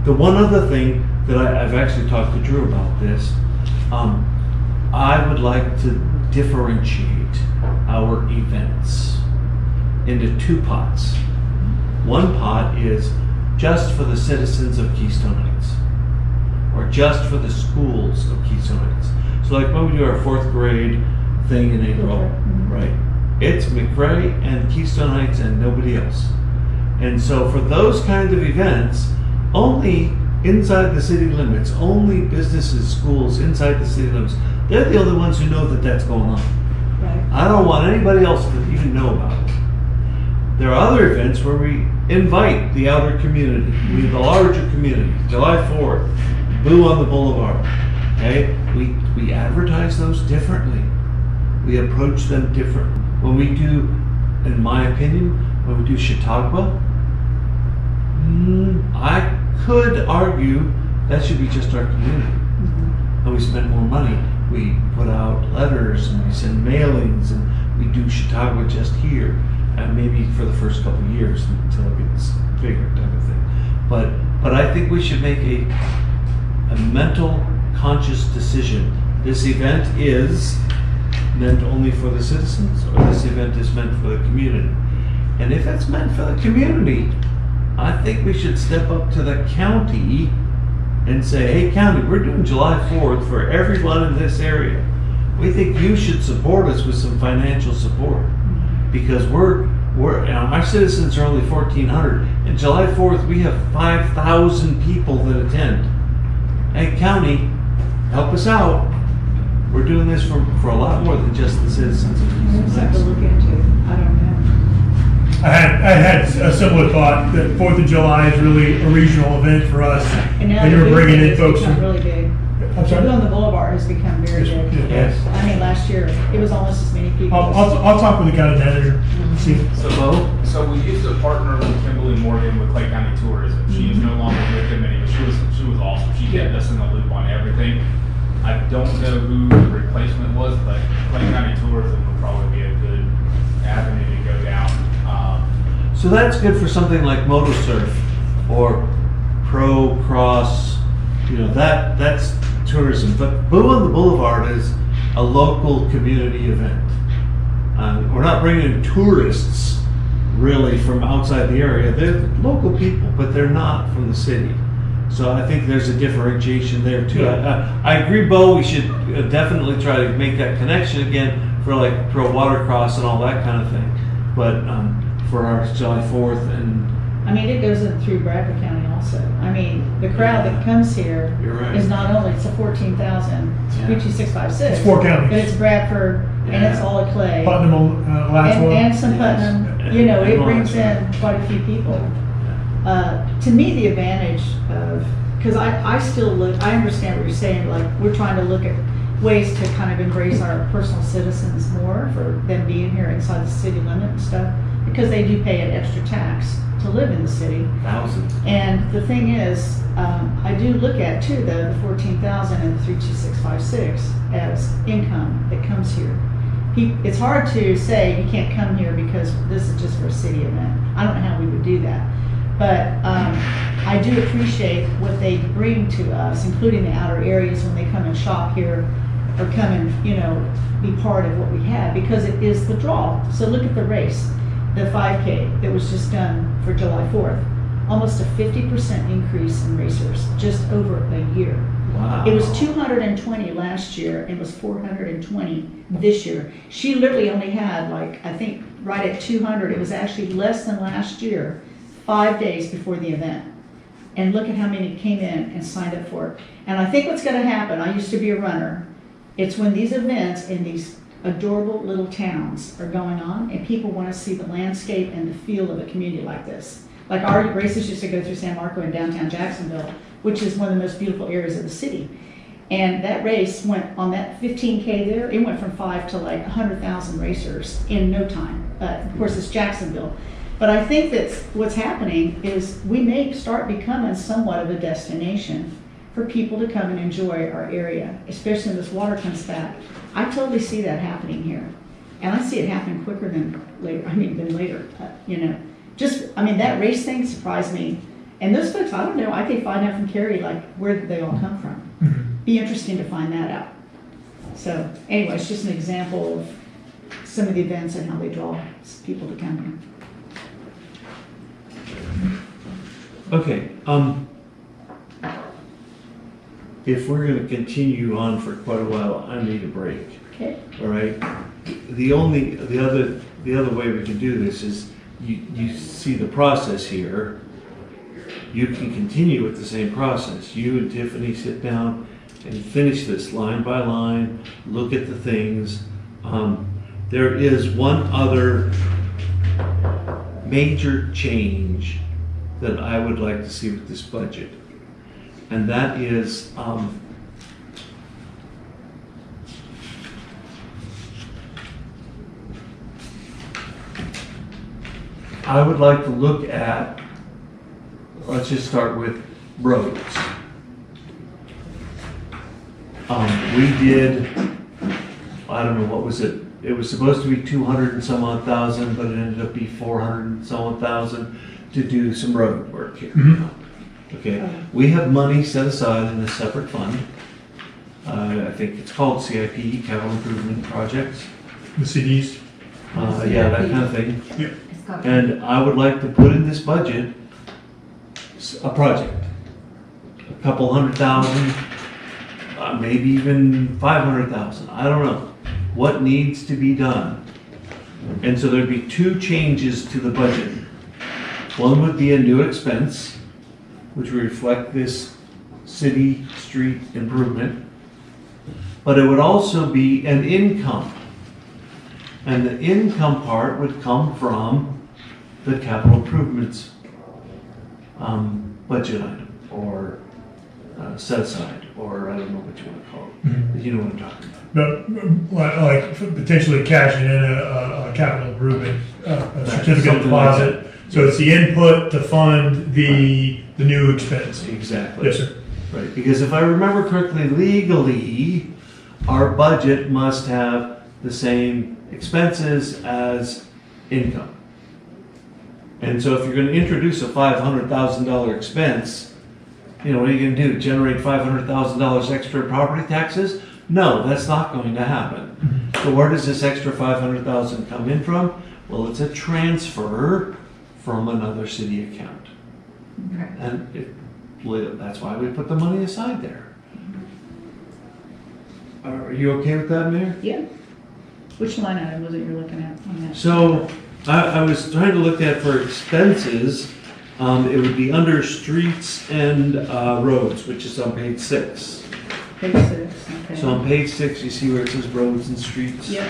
The one other thing that I've actually talked to Drew about this, I would like to differentiate our events into two pots. One pot is just for the citizens of Keystone Heights, or just for the schools of Keystone Heights. So like when we do our 4th grade thing in April, Mhm. right? It's McRae and Keystone Heights and nobody else. And so for those kinds of events, only inside the city limits, only businesses, schools inside the city limits, they're the only ones who know that that's going on. Right. I don't want anybody else to even know about it. There are other events where we invite the outer community, the larger community, July 4th, Boo on the Boulevard. Okay? We advertise those differently. We approach them differently. When we do, in my opinion, when we do Chautauqua, I could argue that should be just our community. And we spend more money. We put out letters and we send mailings and we do Chautauqua just here. And maybe for the first couple of years until it gets bigger type of thing. But I think we should make a mental, conscious decision. This event is meant only for the citizens, or this event is meant for the community. And if it's meant for the community, I think we should step up to the county and say, hey county, we're doing July 4th for everyone in this area. We think you should support us with some financial support. Because our citizens are only 1,400. And July 4th, we have 5,000 people that attend. Hey county, help us out. We're doing this for a lot more than just the citizens of We'll Keystone have to Heights. look into it. I don't know. I had a similar thought that 4th of July is really a regional event for us. And now And the you're booth bringing in has folks become from. really big. I'm sorry? Blue on the Boulevard has become very Yes, big. yes. I mean, last year, it was almost as many people. I'll talk with the county manager. See. So we used to partner with Kimberly Morgan with Clay County Tourism. She is no longer with them anymore. She was awesome. She kept us in the loop on everything. I don't know who the replacement was, but Clay County Tourism would probably be a good avenue to go down. So that's good for something like MotoSurf or Pro Cross, that's tourism. But Boo on the Boulevard is a local community event. We're not bringing in tourists really from outside the area. They're local people, but they're not from the city. So I think there's a differentiation there too. I agree, Bo, we should definitely try to make that connection again for like Pro Watercross and all that kind of thing. But for our July 4th and I mean, it goes in through Bradford County also. I mean, the crowd that comes here You're right. is not only, it's a 14,000, Yeah. 22656. It's 4 counties. But it's Bradford, and it's all of Clay. Putnam, last one. And some Putnam, Yes. it And brings Lawrence. in quite a few people. To me, the advantage of, because I still look, I understand what you're saying, like, we're trying to look at ways to kind of embrace our personal citizens more for them being here inside the city limit and stuff, because they do pay an extra tax to live in the city. 1,000. And the thing is, I do look at too, the 14,000 and the 32656 as income that comes here. It's hard to say you can't come here because this is just for a city event. I don't know how we would do that. But I do appreciate what they bring to us, including the outer areas when they come and shop here or come and, you know, be part of what we have, because it is the draw. So look at the race, the 5K that was just done for July 4th. Almost a 50% increase in racers just over a year. Wow. It was 220 last year, it was 420 this year. She literally only had, like, I think right at 200, it was actually less than last year, 5 days before the event. And look at how many came in and signed up for it. And I think what's gonna happen, I used to be a runner, it's when these events in these adorable little towns are going on and people wanna see the landscape and the feel of a community like this. Like our races used to go through San Marco and downtown Jacksonville, which is one of the most beautiful areas of the city. And that race went on that 15K there, it went from 5 to like 100,000 racers in no time. Of course, it's Jacksonville. But I think that what's happening is we may start becoming somewhat of a destination for people to come and enjoy our area, especially when this water comes back. I totally see that happening here. And I see it happening quicker than later, than later, you know. That race thing surprised me. And those folks, I don't know, I could find out from Carrie, like, where did they all come from? Be interesting to find that out. So, anyway, it's just an example of some of the events and how they draw people to come here. Okay, if we're gonna continue on for quite a while, I need a break, Okay? all right? The other way we can do this is, you see the process here, you can continue with the same process. You and Tiffany sit down and finish this line by line, look at the things. There is one other major change that I would like to see with this budget. And that is, I would like to look at, let's just start with roads. We did, I don't know, what was it? It was supposed to be 200 and some odd thousand, but it ended up being 400 and some odd thousand to do some road work here. Okay, we have money set aside in a separate fund. I think it's called CIP, Capital Improvement Projects. The CDs. Yeah, that kind of thing. Yeah. It's called- And I would like to put in this budget a project. A couple $100,000, maybe even 500,000, I don't know. What needs to be done? And so there'd be two changes to the budget. One would be a new expense, which would reflect this city street improvement. But it would also be an income. And the income part would come from the capital improvements budget item, or set aside, or I don't know what you want to call it. But you know what I'm talking about. But like potentially cashing in a capital improvement, a certificate of Something like deposit. So it's the input to fund the new expense. Exactly. Yes, sir. Right, because if I remember correctly, legally, our budget must have the same expenses as income. And so if you're gonna introduce a $500,000 expense, you know, what are you gonna do? Generate $500,000 extra in property taxes? No, that's not going to happen. So where does this extra 500,000 come in from? Well, it's a transfer from another city account. Correct. And that's why we put the money aside there. Are you okay with that, Mayor? Yeah. Which line item was it you're looking at on that? So I was trying to look at for expenses, it would be under streets and roads, which is on page 6. Page 6, okay. So on page 6, you see where it says roads and streets? Yep.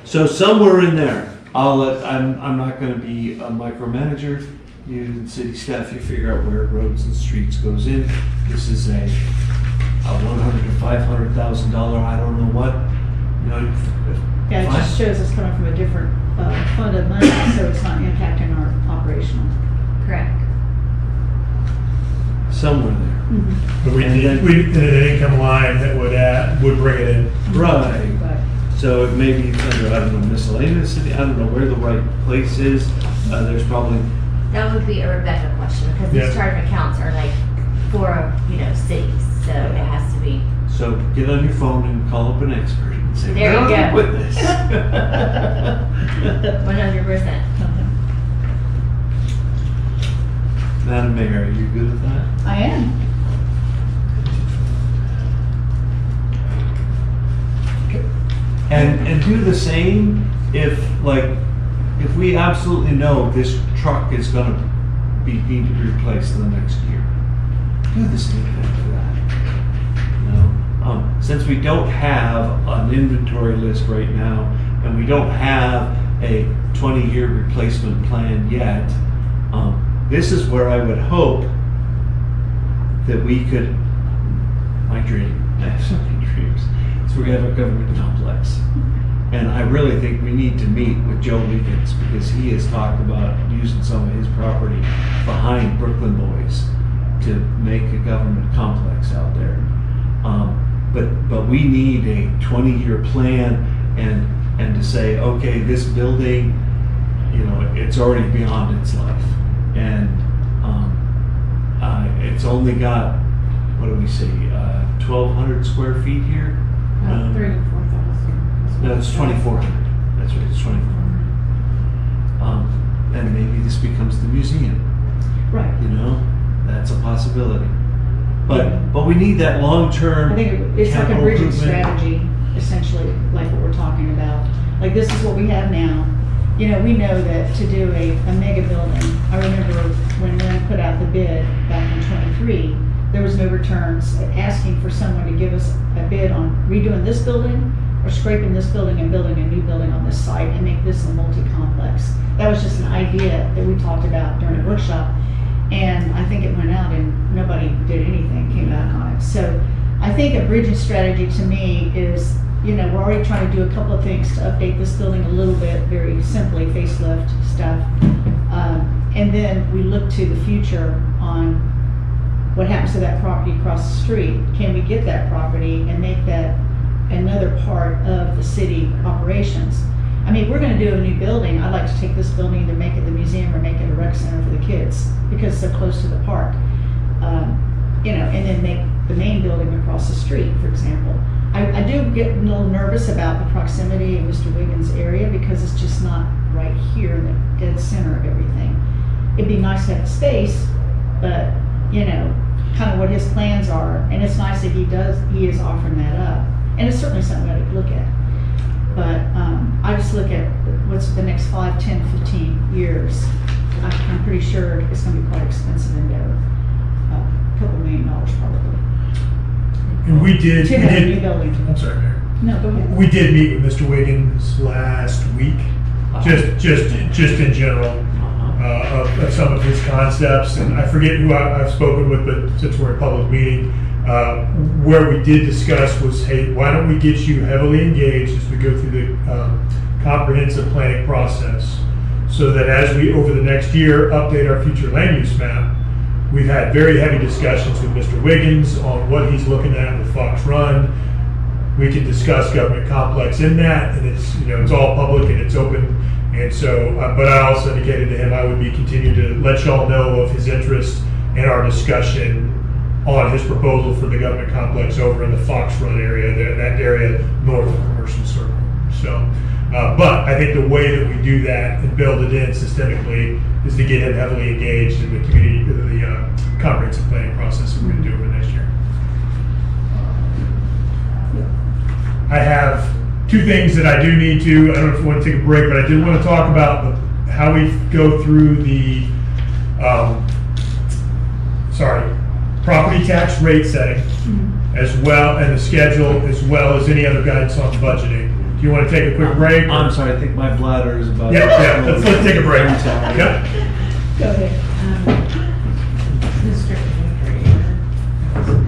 So somewhere in there, I'm not gonna be a micromanager. You, city staff, you figure out where roads and streets goes in. This is a $100,000 to $500,000, I don't know what, you know. Yeah, it just shows it's coming from a different fund of money, so it's not impacting our operational. Correct. Somewhere there. But we And need, then- we need an income line that would bring it in. Right. But So it may be under, I don't know, miscellaneous, I don't know where the right place is. There's probably, That would be a Rebecca question, because Yeah. these chart of accounts are like for, cities, so it has to be. so get on your phone and call up an expert and say, There you "Where are go." we with this?" 100%. Madam Mayor, are you good with that? I am. And do the same if we absolutely know this truck is gonna need to be replaced in the next year. Do the same thing for that. You know, since we don't have an inventory list right now, and we don't have a 20-year replacement plan yet, this is where I would hope that we could, my dream, I have so many dreams, is we have a government complex. And I really think we need to meet with Joe Wiggins, because he has talked about using some of his property behind Brooklyn Boys to make a government complex out there. But we need a 20-year plan and to say, okay, this building, you know, it's already beyond its life. And it's only got, what do we say, 1,200 square feet here? 3,000 to 4,000. No, it's 2,400. That's right, it's 2,400. And maybe this becomes the museum, Right. you know? That's a possibility. But we need that long-term I think it's like a capital bridging improvement. strategy, essentially, like what we're talking about. Like, this is what we have now. You know, we know that to do a mega building, I remember when Lynn put out the bid back in '23, there was no returns, asking for someone to give us a bid on redoing this building or scraping this building and building a new building on this site and make this a multi-complex. That was just an idea that we talked about during the workshop. And I think it went out and nobody did anything, came back on it. So I think a bridging strategy to me is, you know, we're already trying to do a couple of things to update this building a little bit, very simply, facelift stuff. And then we look to the future on what happens to that property across the street. Can we get that property and make that another part of the city operations? I mean, if we're gonna do a new building, I'd like to take this building, either make it the museum or make it a rec center for the kids, because it's so close to the park. You know, and then make the main building across the street, for example. I do get a little nervous about the proximity of Mr. Wiggins' area, because it's just not right here in the dead center of everything. It'd be nice to have the space, but, you know, kind of what his plans are, and it's nice that he is offering that up. And it's certainly something we ought to look at. But I just look at what's the next 5, 10, 15 years. I'm pretty sure it's going to be quite expensive endeavor. A couple $1 million probably. And we did, To have a new building. I'm sorry, Mayor. No, go ahead. We did meet with Mr. Wiggins last week, just in general, of some of his concepts. And I forget who I've spoken with, but since we're in a public meeting, where we did discuss was, hey, why don't we get you heavily engaged as we go through the comprehensive planning process, so that as we, over the next year, update our future land use map. We've had very heavy discussions with Mr. Wiggins on what he's looking at with Fox Run. We can discuss government complex in that, and it's, you know, it's all public and it's open. And so, but I also indicated to him I would be continuing to let y'all know of his interest in our discussion on his proposal for the government complex over in the Fox Run area, that area north of Commercial Circle. So, but I think the way that we do that and build it in systemically is to get him heavily engaged in the community, the comprehensive planning process that we're going to do over the next year. I have two things that I do need to, I don't know if you want to take a break, but I did want to talk about how we go through the, property tax rate setting as well, and the schedule, as well as any other guidance on budgeting. Do you want to take a quick break? I'm sorry, I think my bladder is about. Yeah, let's take a break. I'm sorry. Yep. Go ahead. Mr. Baker,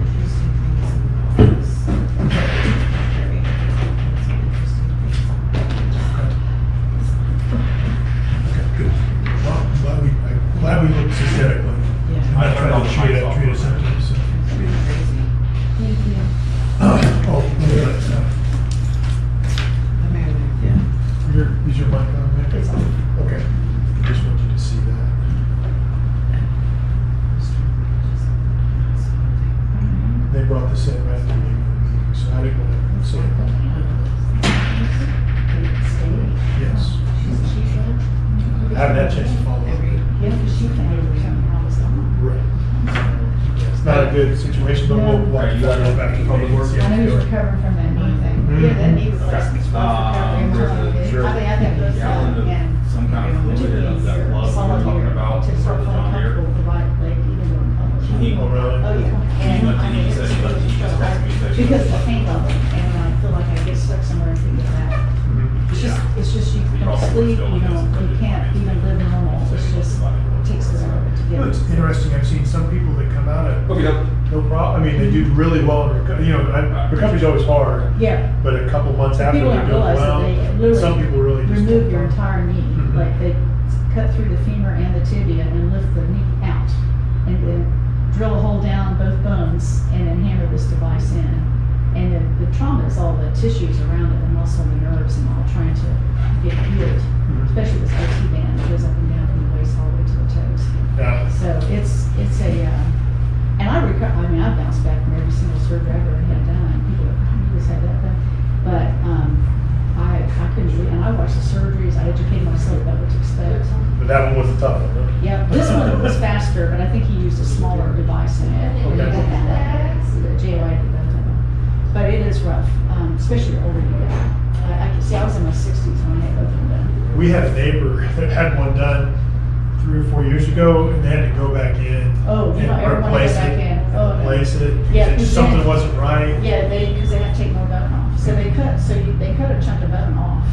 mic on there? It's on. Okay, just want you to see that. They brought this in right at the beginning of the meeting, so I didn't want to say it. Yes. I haven't had a chance to follow up. Yeah, because she found it or something, I was on. Right. It's not a good situation, but we'll watch that up after public works. I know he's recovering from that knee thing. Mhm. Yeah, that knee replacement's rough recovery. I'm telling you. Sure. I think I think it's, Gallon of and. some kind of fluid in that glove we were talking about To start for the feeling John Deere. comfortable with the right leg, even though I'm publishing. He- Oh, really? Oh, yeah. And went to I mean, eat, said he went to eat, just texted me, said he because went of the to pain level, and I feel like I get stuck somewhere and figure it out. Mhm. It's just you don't sleep, you can't even live normal, it's just, it takes forever to get. Well, it's interesting, I've seen some people that come out of Okay, no. no problem, I mean, they do really well in recovery, you know, recovery's always hard, Yeah, but a couple months after people they're don't doing realize that well, they some people really literally just. remove your entire knee, Mhm. like they cut through the femur and the tibia and lift the knee out. And then drill a hole down both bones and then hammer this device in. And the trauma is all the tissues around it and also the nerves and all trying to get healed. Mhm. Especially this OT band that goes up and down from the waist all the way to the toes. Yeah. So it's a, and I mean, I bounced back from every single surgery I've ever had done. People go, "Oh, you just had that done." But, I couldn't believe, and I watched the surgeries, I educated myself about what to expect. But that one was a tough one, huh? Yeah, this one was faster, but I think he used a smaller device in it. Okay. The JOI did both of them. But it is rough, especially the older you get. I can see, I was in my 60s when I had both of them done. We had a neighbor that had one done 3 or 4 years ago, and they had to go back in. Oh, you know, and everyone replace go back it, in. Oh, no. Replace it, Yeah, because because something then- wasn't right. Yeah, because they have to take more bone off. So they cut a chunk of bone off,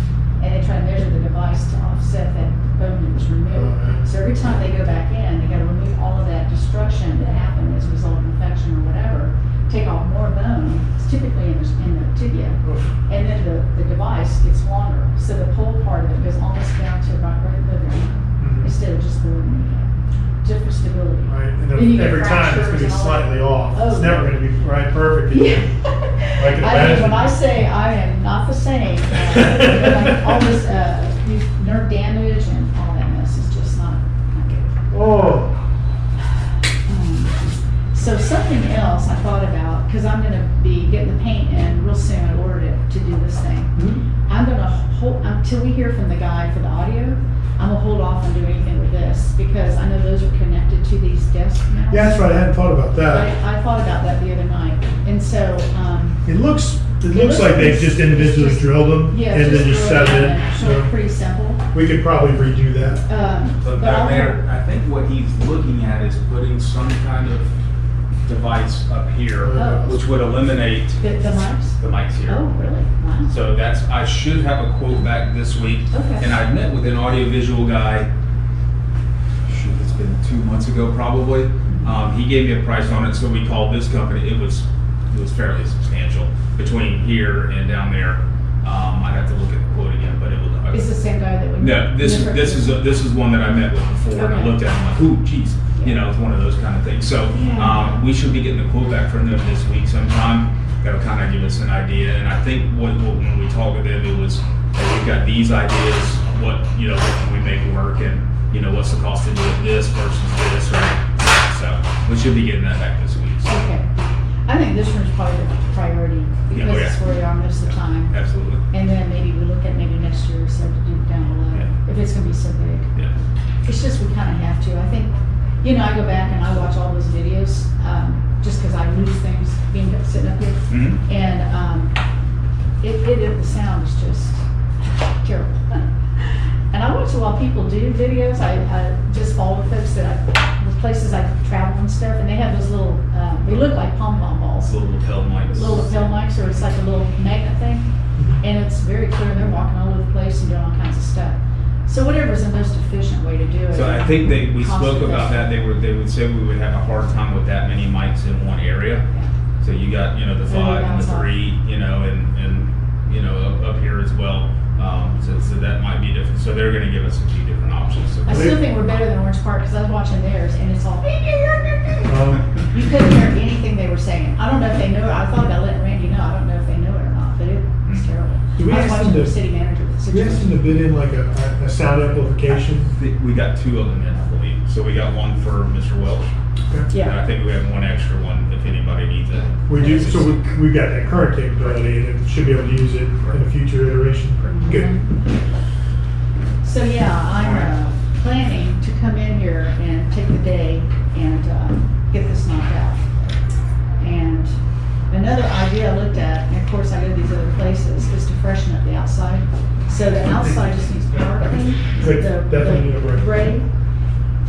and they try to measure the device to offset that bone that was removed. Alright. So every time they go back in, they gotta remove all of that destruction that happened as a result of infection or whatever, take off more bone, it's typically in the tibia, Oof. and then the device gets longer. So the pull part of it goes almost down to about right at the ground, Mhm. instead of just the kneecap, just for stability. Right, and Then you then get every time it's gonna be fractures and all that. slightly off. Oh, It's never yeah. gonna be right perfect. Yeah. I can I mean, imagine. when I say I am not the same, like all this, these nerve damage and all that mess is just not good. Oh, So something else I thought about, because I'm gonna be getting the paint in real soon, I ordered it to do this thing. I'm gonna hold, until we hear from the guy for the audio, I'm gonna hold off on doing anything with this, because I know those are connected to these desk mounts. yeah, that's right, I hadn't thought about that. I thought about that the other night, and so, It looks looks like they've pretty- just individually just- drilled them yeah, and then just really set it in. and So actually pretty simple. we could probably redo that. So But down I'll- there, I think what he's looking at is putting some kind of device up here, Oh. which would eliminate The mics? the mics here. Oh, really? Wow. So I should have a quote back this week. Okay. And I met with an audiovisual guy, shoot, it's been 2 months ago probably. He gave me a price on it, so we called this company. It was fairly substantial between here and down there. I'd have to look at the quote again, but it was. Is the same guy that would? No, this is one that I met with before, and I Okay. looked at it, I'm like, ooh, geez, you know, it's one of those kind of things. So, Yeah. we should be getting a quote back from them this week sometime. That'll kind of give us an idea, and I think when we talked with them, it was, hey, we've got these ideas, what can we make work, and, what's the cost to do it this versus this, right? So, we should be getting that back this week. So, Okay. I think this one's probably the priority, Yeah, because oh, it's yeah. where we are most of the time. Absolutely, And then maybe we look at maybe next year or so to do down below, Yeah. if it's gonna be so big. yeah. It's just, we kinda have to. I think, I go back and I watch all those videos, just cause I lose things being sitting up here. Mhm. And, the sound is just terrible. And I watch a lot of people do videos. I just follow folks the places I travel and stuff, and they have those little, they look like pom-pom balls. Little lapel mics. Little lapel mics, or it's like a little magnet thing. And it's very clear, they're walking all over the place and doing all kinds of stuff. So whatever's the most efficient way to do it. So I think we Cost spoke about that, effective. they would say we would have a hard time with that many mics in one area. Yeah. So you got, the So 5 and the bounce off. 3, and up here as well. So that might be different, so they're gonna give us a few different options. So I still think we're better than Orange Park, because I was watching theirs, and it's all, Um, you couldn't hear anything they were saying. I don't know if they know it. I thought about letting Randy know. I don't know if they know it or not, but it was terrible. Do we I was ask them watching the to- city manager with the We asked them to bid in like a sound amplification. I think we got 2 of them in, I believe. So we got one for Mr. Welch. And I Yeah, think we have one extra one if anybody needs it. We do, so we've got that current capability and should be able to use it in a future iteration. Good. so yeah, I'm planning to come in here and take the day and get this knocked out. And another idea I looked at, and of course I go to these other places, is to freshen up the outside. So the outside just needs powder clean, Great, definitely need a break. gray.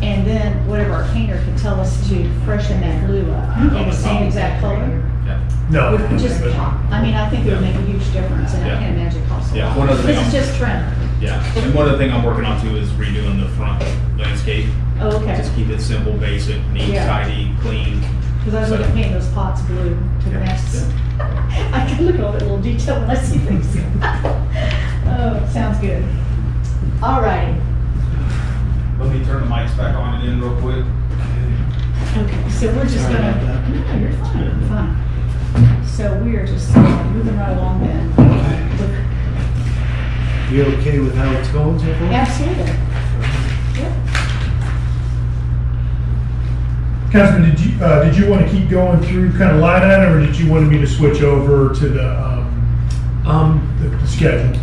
And then whatever our painter could tell us to freshen that blue up in the same exact color. Yeah. No. Would just, I mean, I think it would make a huge difference, and I Yeah. can't imagine it costs a Yeah, lot. one other thing This is I'm- just trim. Yeah, and one other thing I'm working on too is redoing the front landscape. Oh, okay. Just keep it simple, basic, neat, Yeah. tidy, clean. Because I was looking at painting those pots blue to Yeah, match. I can look at all that little detail when I see things. Oh, sounds good. All righty. Let me turn the mics back on again real quick. Okay, so we're just Sorry gonna, about that. no, you're fine, you're fine. So we are just moving right along then. You okay with how it's going so far? Absolutely. Yep. Councilman, did you want to keep going through kind of line item, or did you want me to switch over to the schedule?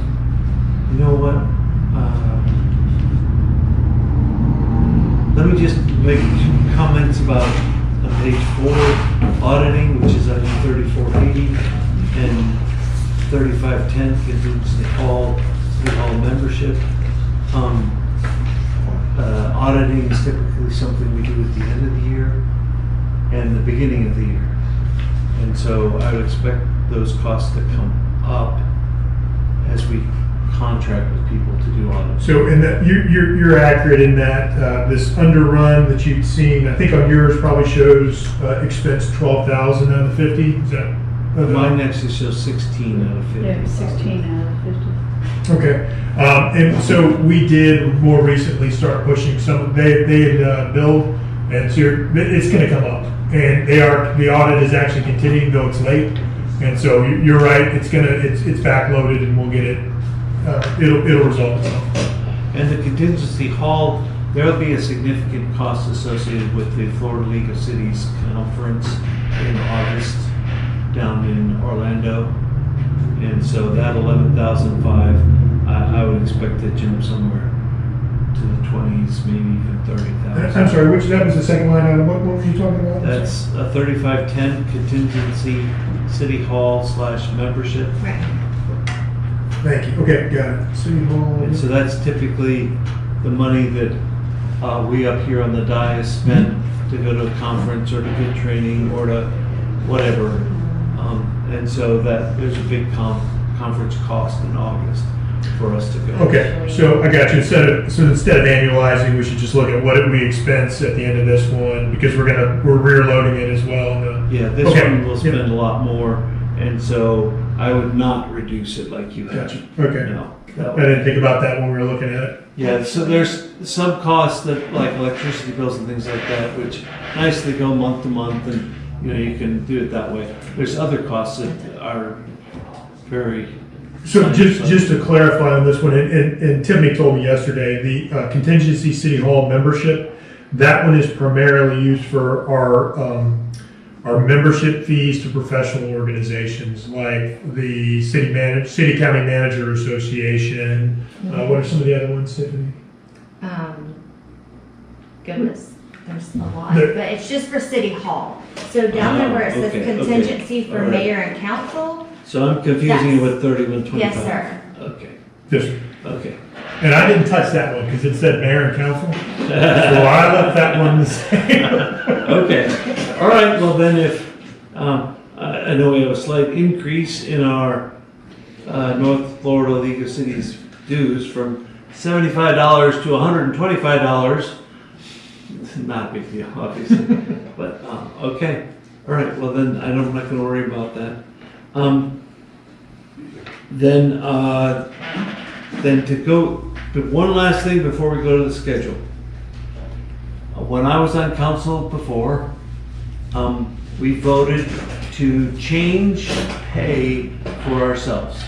You know what? Let me just make 2 comments about page 4, auditing, which is item 3480, and 3510, contingency hall membership. Auditing is typically something we do at the end of the year and the beginning of the year. And so I would expect those costs to come up as we contract with people to do audits. So in that, you're accurate in that, this underrun that you've seen, I think on yours probably shows, expense 12,000 out of the 50, is that? Mine actually shows 16 out of 50. Yeah, 16 out of 50. Okay, and so we did more recently start pushing some, they had, billed, and so it's gonna come up. And the audit is actually continuing, though it's late, and so you're right, it's backloaded and we'll get it, it'll resolve itself. And the contingency hall, there'll be a significant cost associated with the Florida League of Cities conference in August down in Orlando. And so that 11,500, I would expect to jump somewhere to the 20s, maybe even 30,000. I'm sorry, that was the second line item, what were you talking about? That's a 3510 contingency city hall / membership. Right. Thank you, okay, got it, City Hall. And so that's typically the money that we up here on the dais spend to go to a conference or to get training or to whatever. And so that there's a big conference cost in August for us to go. Okay, so I got you. Instead of annualizing, we should just look at what did we expense at the end of this one, because we're rear loading it as well. Yeah, this Okay. one will spend a lot more, and so I would not reduce it like you have. Gotcha. Okay. No. I didn't think about that when we were looking at it. Yeah, so there's some costs that, like electricity bills and things like that, which nicely go month to month, and you can do it that way. There's other costs that are very. So just to clarify on this one, and Tiffany told me yesterday, the contingency city hall membership, that one is primarily used for our membership fees to professional organizations like the City County Manager Association. What are some of the other ones, Tiffany? Goodness, there's a lot, There- but it's just for City Hall. So down there where it says Okay, contingency for all right. mayor and council, So I'm confusing you with 3125. yes, sir. Okay, This, okay. and I didn't touch that one because it said mayor and council. So I left that one the same. Okay, all right, well then if, I know we have a slight increase in our North Florida League of Cities dues from $75 to $125. Not a big deal, obviously, but, okay. All right, well then, I'm not gonna worry about that. Then to go, to one last thing before we go to the schedule. When I was on council before, we voted to change pay for ourselves.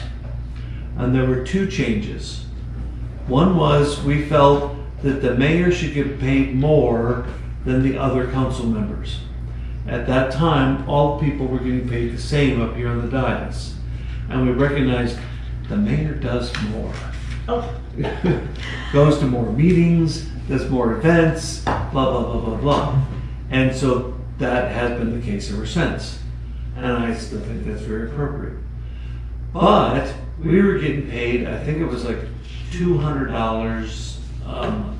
and there were two changes. One was we felt that the mayor should get paid more than the other council members. At that time, all people were getting paid the same up here on the dais. And we recognized the mayor does more. Oh, Goes to more meetings, does more events, blah, blah, blah, blah, blah. And so that has been the case ever since. And I still think that's very appropriate. But we were getting paid, I think it was like $200 a month.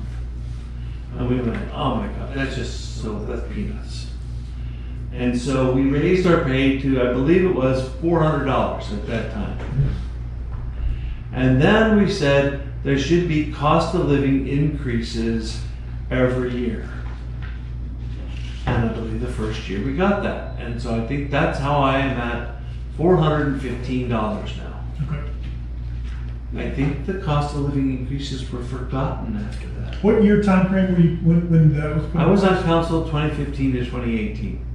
And we went, oh my God, that's peanuts. And so we raised our pay to, I believe it was $400 at that time. And then we said there should be cost of living increases every year. And I believe the first year we got that. And so I think that's how I am at $415 now. Okay. I think the cost of living increases were forgotten after that. What year time frame were you, when that was put I was in on place? council 2015 to 2018.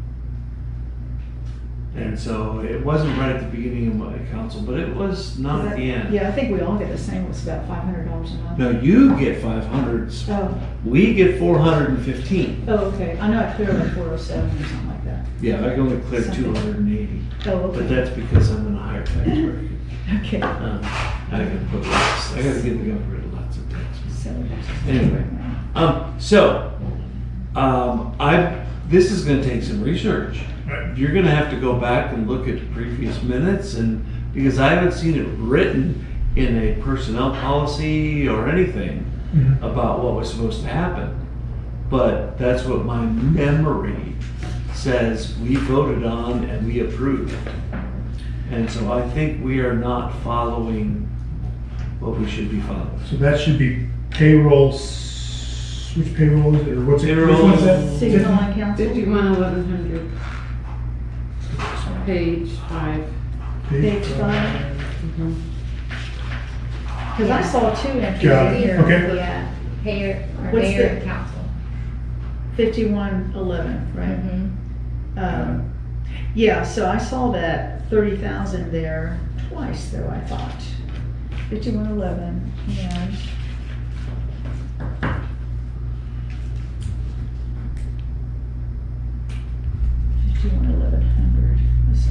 And so it wasn't right at the beginning of my council, but it was not at the end. yeah, I think we all get the same, it's about $500 a month. No, you get 500s. Oh, We get 415. oh, okay, I know I cleared like 407 or something like that. Yeah, I only cleared 280. Oh, But okay, that's because I'm in a higher tax bracket. okay. I gotta put lots, I gotta give the government lots of taxes. So, Anyway. This is gonna take some research. Right. You're gonna have to go back and look at previous minutes and, because I haven't seen it written in a personnel policy or anything Mhm. about what was supposed to happen. But that's what my memory says we voted on and we approved. And so I think we are not following what we should be following. So that should be payroll, which payroll is it, or what's it? Payroll. Which one's that? Signal Line Council? 51,1100. Page 5. Page 5, Mhm. because I saw two entries Got in it. here. Okay. Yeah, mayor, or What's mayor the- and council. 5111, right? Mhm. Yeah, so I saw that 30,000 there twice though, I thought. 5111, and. Let's see.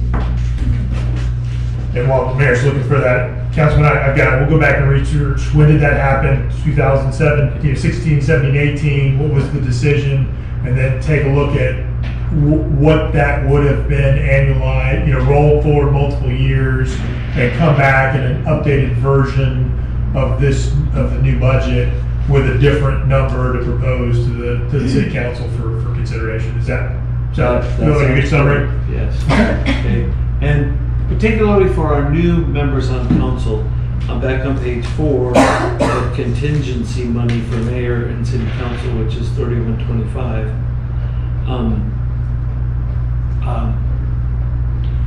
And while the mayor's looking for that, Councilman, I've got, we'll go back and research, when did that happen? 2007, 16, 17, 18, what was the decision? And then take a look at what that would have been annualized, roll forward multiple years and come back in an updated version of the new budget with a different number to propose to the city council for consideration. Is that like a good summary? Yes. Okay. And particularly for our new members on council, I'm back on page 4, the contingency money for mayor and city council, which is 3125.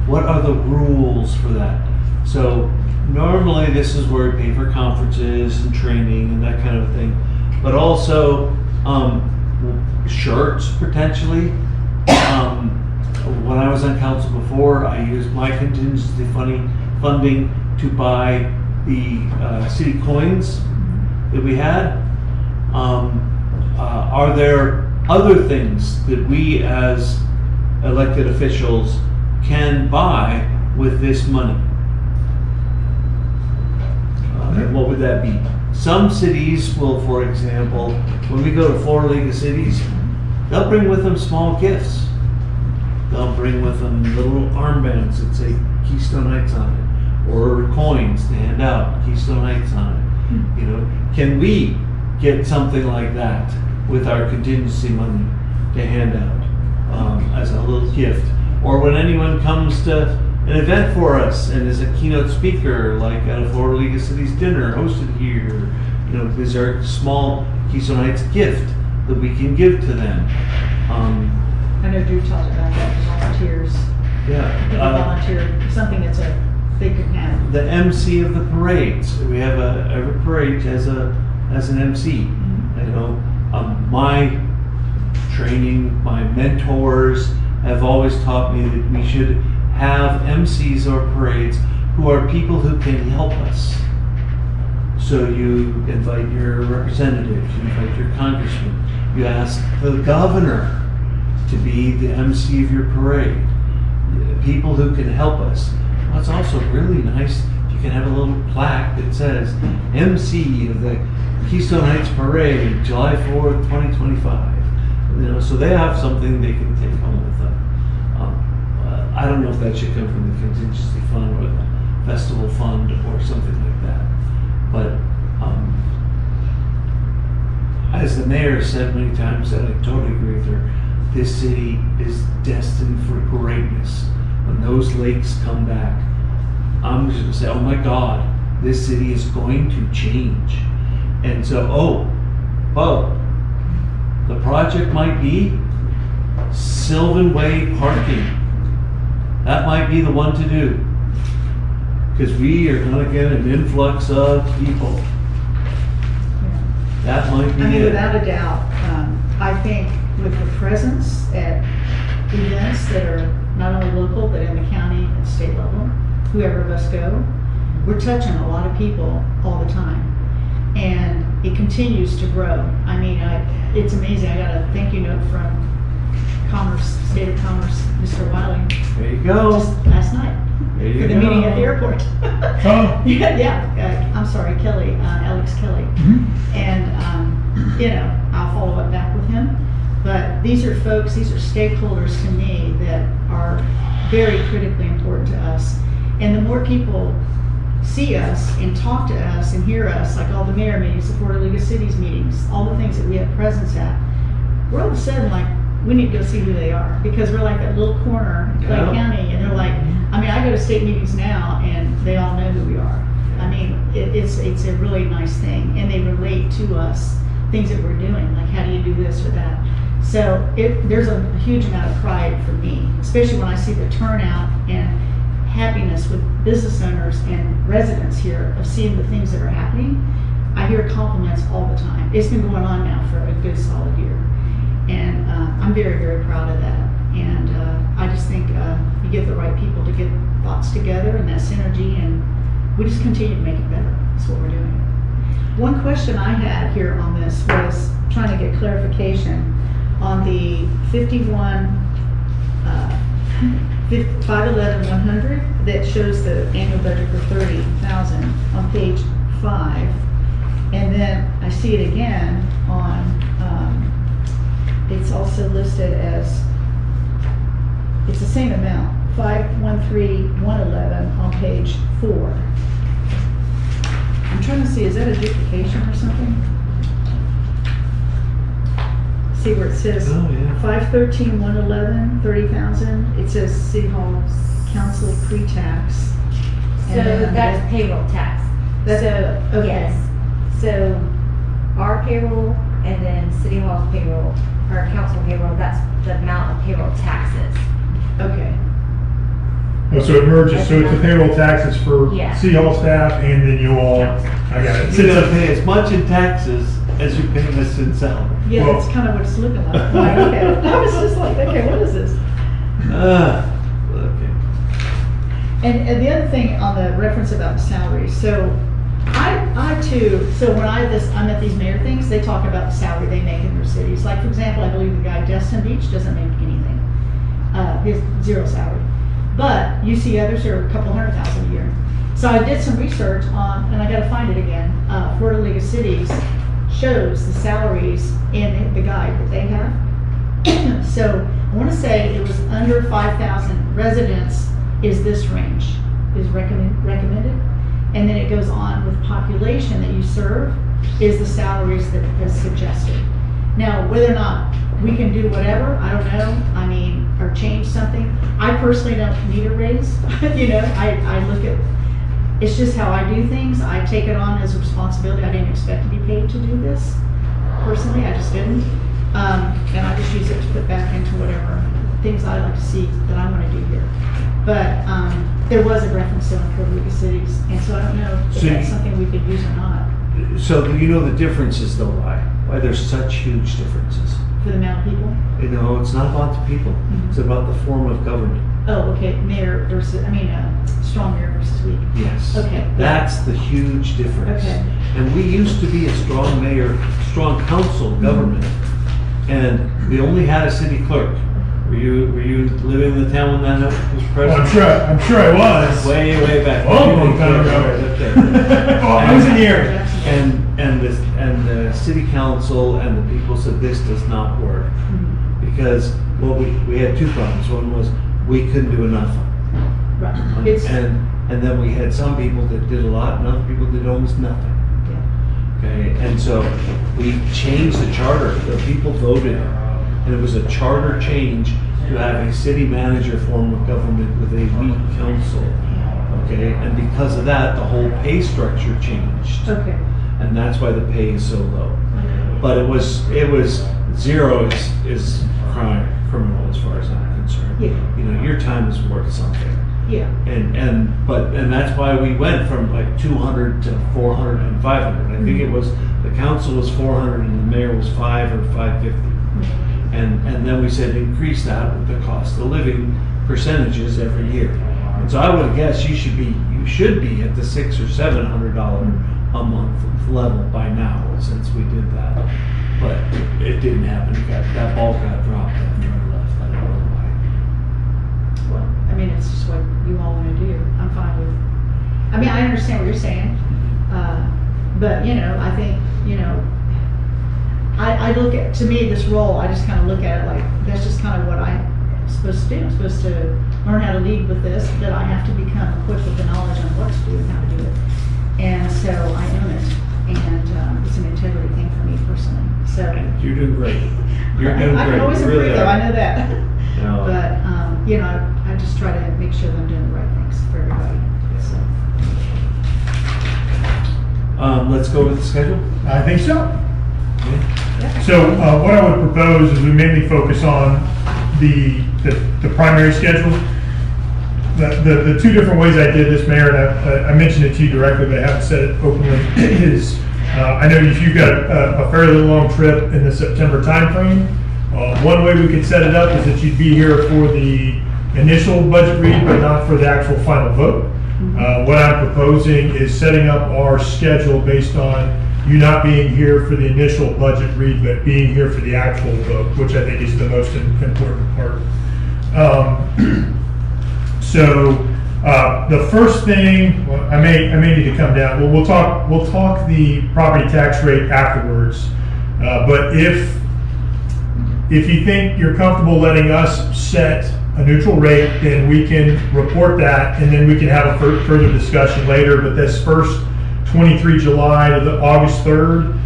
What are the rules for that? So normally this is where we pay for conferences and training and that kind of thing, but also shirts potentially. When I was on council before, I used my contingency funding to buy the city coins that we had. Are there other things that we as elected officials can buy with this money? And what would that be? Some cities will, for example, when we go to Florida League of Cities, they'll bring with them small gifts. They'll bring with them little armbands that say Keystone Heights on it, or coins to hand out, Keystone Heights on it. Can we get something like that with our contingency money to hand out as a little gift? Or when anyone comes to an event for us and is a keynote speaker, like at a Florida League of Cities dinner hosted here, is there a small Keystone Heights gift that we can give to them? I know Drew talked about that, volunteers. People volunteer, something they can have. The MC of the parades. We have every parade has an MC. My training, my mentors have always taught me that we should have MCs or parades who are people who can help us. So you invite your representatives, you invite your congressman, you ask the governor to be the MC of your parade. People who can help us. What's also really nice, you can have a little plaque that says MC of the Keystone Heights Parade, July 4th, 2025. You know, so they have something they can take home with them. I don't know if that should come from the contingency fund or the festival fund or something like that. But as the mayor said many times, and I totally agree with her, this city is destined for greatness. When those lakes come back, I'm just gonna say, oh my God, this city is going to change. And so, the project might be Sylvan Way parking. That might be the one to do. Because we are gonna get an influx of people. That might be I mean, it. without a doubt, I think with the presence at events that are not only local, but in the county and state level, whoever of us go, we're touching a lot of people all the time. And it continues to grow. I mean, it's amazing. I got a thank you note from Commerce, State of Commerce, Mr. Wiley, There you go. just last night. There you For the go. meeting at the airport. Oh. Yeah, I'm sorry, Kelly, Alex Kelly. And, you know, I'll follow up back with him. But these are folks, these are stakeholders to me that are very critically important to us. And the more people see us and talk to us and hear us, like all the mayor meetings, the Florida League of Cities meetings, all the things that we have presence at, we're all of a sudden like, we need to go see who they are, because we're like that little corner in Clay Yeah. County, and they're like, I mean, I go to state meetings now and they all know who we are. I mean, it's a really nice thing, and they relate to us, things that we're doing, like how do you do this or that. So there's a huge amount of pride for me, especially when I see the turnout and happiness with business owners and residents here of seeing the things that are happening. I hear compliments all the time. It's been going on now for a good solid year. And I'm very, very proud of that. And I just think you get the right people to get thoughts together and that synergy, and we just continue to make it better. That's what we're doing. One question I had here on this was trying to get clarification on the 511-100 that shows the annual budget for $30,000 on page 5. And then I see it again on, it's also listed as, it's the same amount, 513-111 on page 4. I'm trying to see, is that a duplication or something? See where it says Oh, yeah. 513-111, 30,000. It says City Hall Council pre-tax. So And then that's payroll tax. That's- So, okay. yes. So our payroll and then City Hall's payroll, or council payroll, that's the amount of payroll taxes. Okay. Oh, so it merges, so it's the payroll taxes for Yeah. City Hall staff, and then you all, Council. I got it. You gotta pay as much in taxes as you pay us in salary. Yeah, Well- that's kind of what it's looking like. Like, okay. I was just like, okay, what is this? Okay. And the other thing on the reference about the salaries, so I too, so when I'm at these mayor things, they talk about the salary they make in their cities. Like, for example, I believe the guy Destin Beach doesn't make anything. His zero salary. But you see others who are a couple $100,000 a year. So I did some research on, and I gotta find it again, Florida League of Cities shows the salaries in the guide that they have. So I wanna say it was under 5,000 residents is this range, is recommended. And then it goes on with population that you serve is the salaries that is suggested. Now, whether or not we can do whatever, I don't know, I mean, or change something. I personally don't need a raise, you know, I look at, it's just how I do things. I take it on as a responsibility. I didn't expect to be paid to do this, personally, I just didn't. And I just use it to put back into whatever things I like to see that I wanna do here. But, there was a reference to the Florida League of Cities, and so I don't know if So that's you- something we could use or not, So you know the differences though, why there's such huge differences? for the amount of people. You know, it's not about the people, it's about the form of government. Oh, okay, mayor versus, strong mayor versus weak. Yes. Okay. That's the huge difference. Okay. And we used to be a strong mayor, strong council government, and we only had a city clerk. Were you living in the town when that was Well, president? I'm sure I was. Way back. Oh, long time ago. Up there. Oh, I was in the area. And the city council and the people said this does not work. Because, well, we had two problems. One was we couldn't do enough. Right. It's, And then we had some people that did a lot and other people did almost nothing. yeah. Okay, and so we changed the charter. The people voted, and it was a charter change to have a city manager form of government with a weak council. Okay, and because of that, the whole pay structure changed. Okay. And that's why the pay is so low. But it was zero is criminal as far as I'm concerned. Yeah. You know, your time is worth something. Yeah. And that's why we went from like 200 to 400 and 500. I think it was, the council was 400 and the mayor was 5 or 550. And then we said increase that with the cost of living percentages every year. And so I would guess you should be at the $600 or $700 a month level by now, since we did that. But it didn't happen. That ball got dropped after I left. I don't know why. Well, it's just what you all want to do. I'm fine with, I understand what you're saying. But, I think, I look at, to me, this role, I just kind of look at it like, that's just kind of what I'm supposed to do. I'm supposed to learn how to lead with this, but I have to become equipped with the knowledge on what to do and how to do it. And so I own it, and it's an integrity thing for me personally, so. You're doing great. You're doing great. I can always You really improve though, are. I know that. No. But, I just try to make sure that I'm doing the right things for everybody, so. Let's go with the schedule. I think so. Yeah. So what I would propose is we mainly focus on the primary schedule. The two different ways I did this, Mayor, and I mentioned it to you directly, but I haven't said it openly, is I know if you've got a fairly long trip in the September timeframe, one way we could set it up is that you'd be here for the initial budget read, but not for the actual final vote. What I'm proposing is setting up our schedule based on you not being here for the initial budget read, but being here for the actual vote, which I think is the most important part. So the first thing, well, I may need to come down. Well, we'll talk the property tax rate afterwards. But if you think you're comfortable letting us set a neutral rate, then we can report that, and then we can have a further discussion later. But this first 23 July to the August 3rd,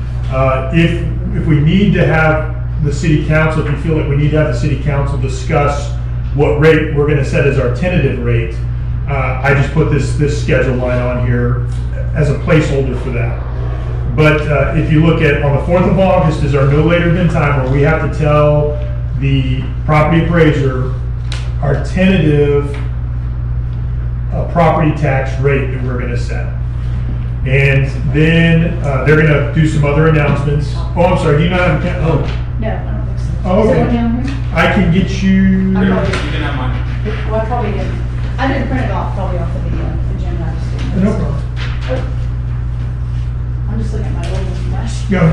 if we need to have the city council, if you feel like we need to have the city council discuss what rate we're going to set as our tentative rate, I just put this schedule line on here as a placeholder for that. But if you look at on the 4th of August is our no later than time, where we have to tell the property appraiser our tentative property tax rate that we're going to set. And then they're going to do some other announcements. Oh, I'm sorry, do you not have a No, I don't think so. Oh, Is it okay. one down here? I can get you. I'm Here, not- you can have mine. Well, I probably didn't. I didn't print it off, probably off of the agenda. I just didn't. No problem. I'm just looking at my old one last. Yeah,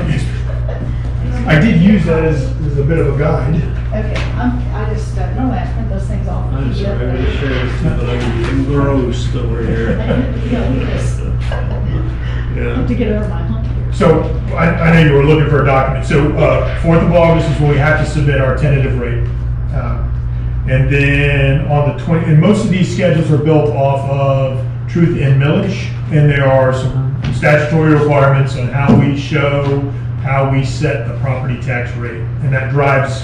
I did use that as a bit of a guide. Okay, I just, normally I print those things off. I'm sorry, I'm gonna share this, but I'm engrossed over here. I have to get over my hump here. So I know you were looking for a document. So 4th of August is when we have to submit our tentative rate. And then on the 20, and most of these schedules are built off of truth in millage, and there are some statutory requirements on how we show, how we set the property tax rate. And that drives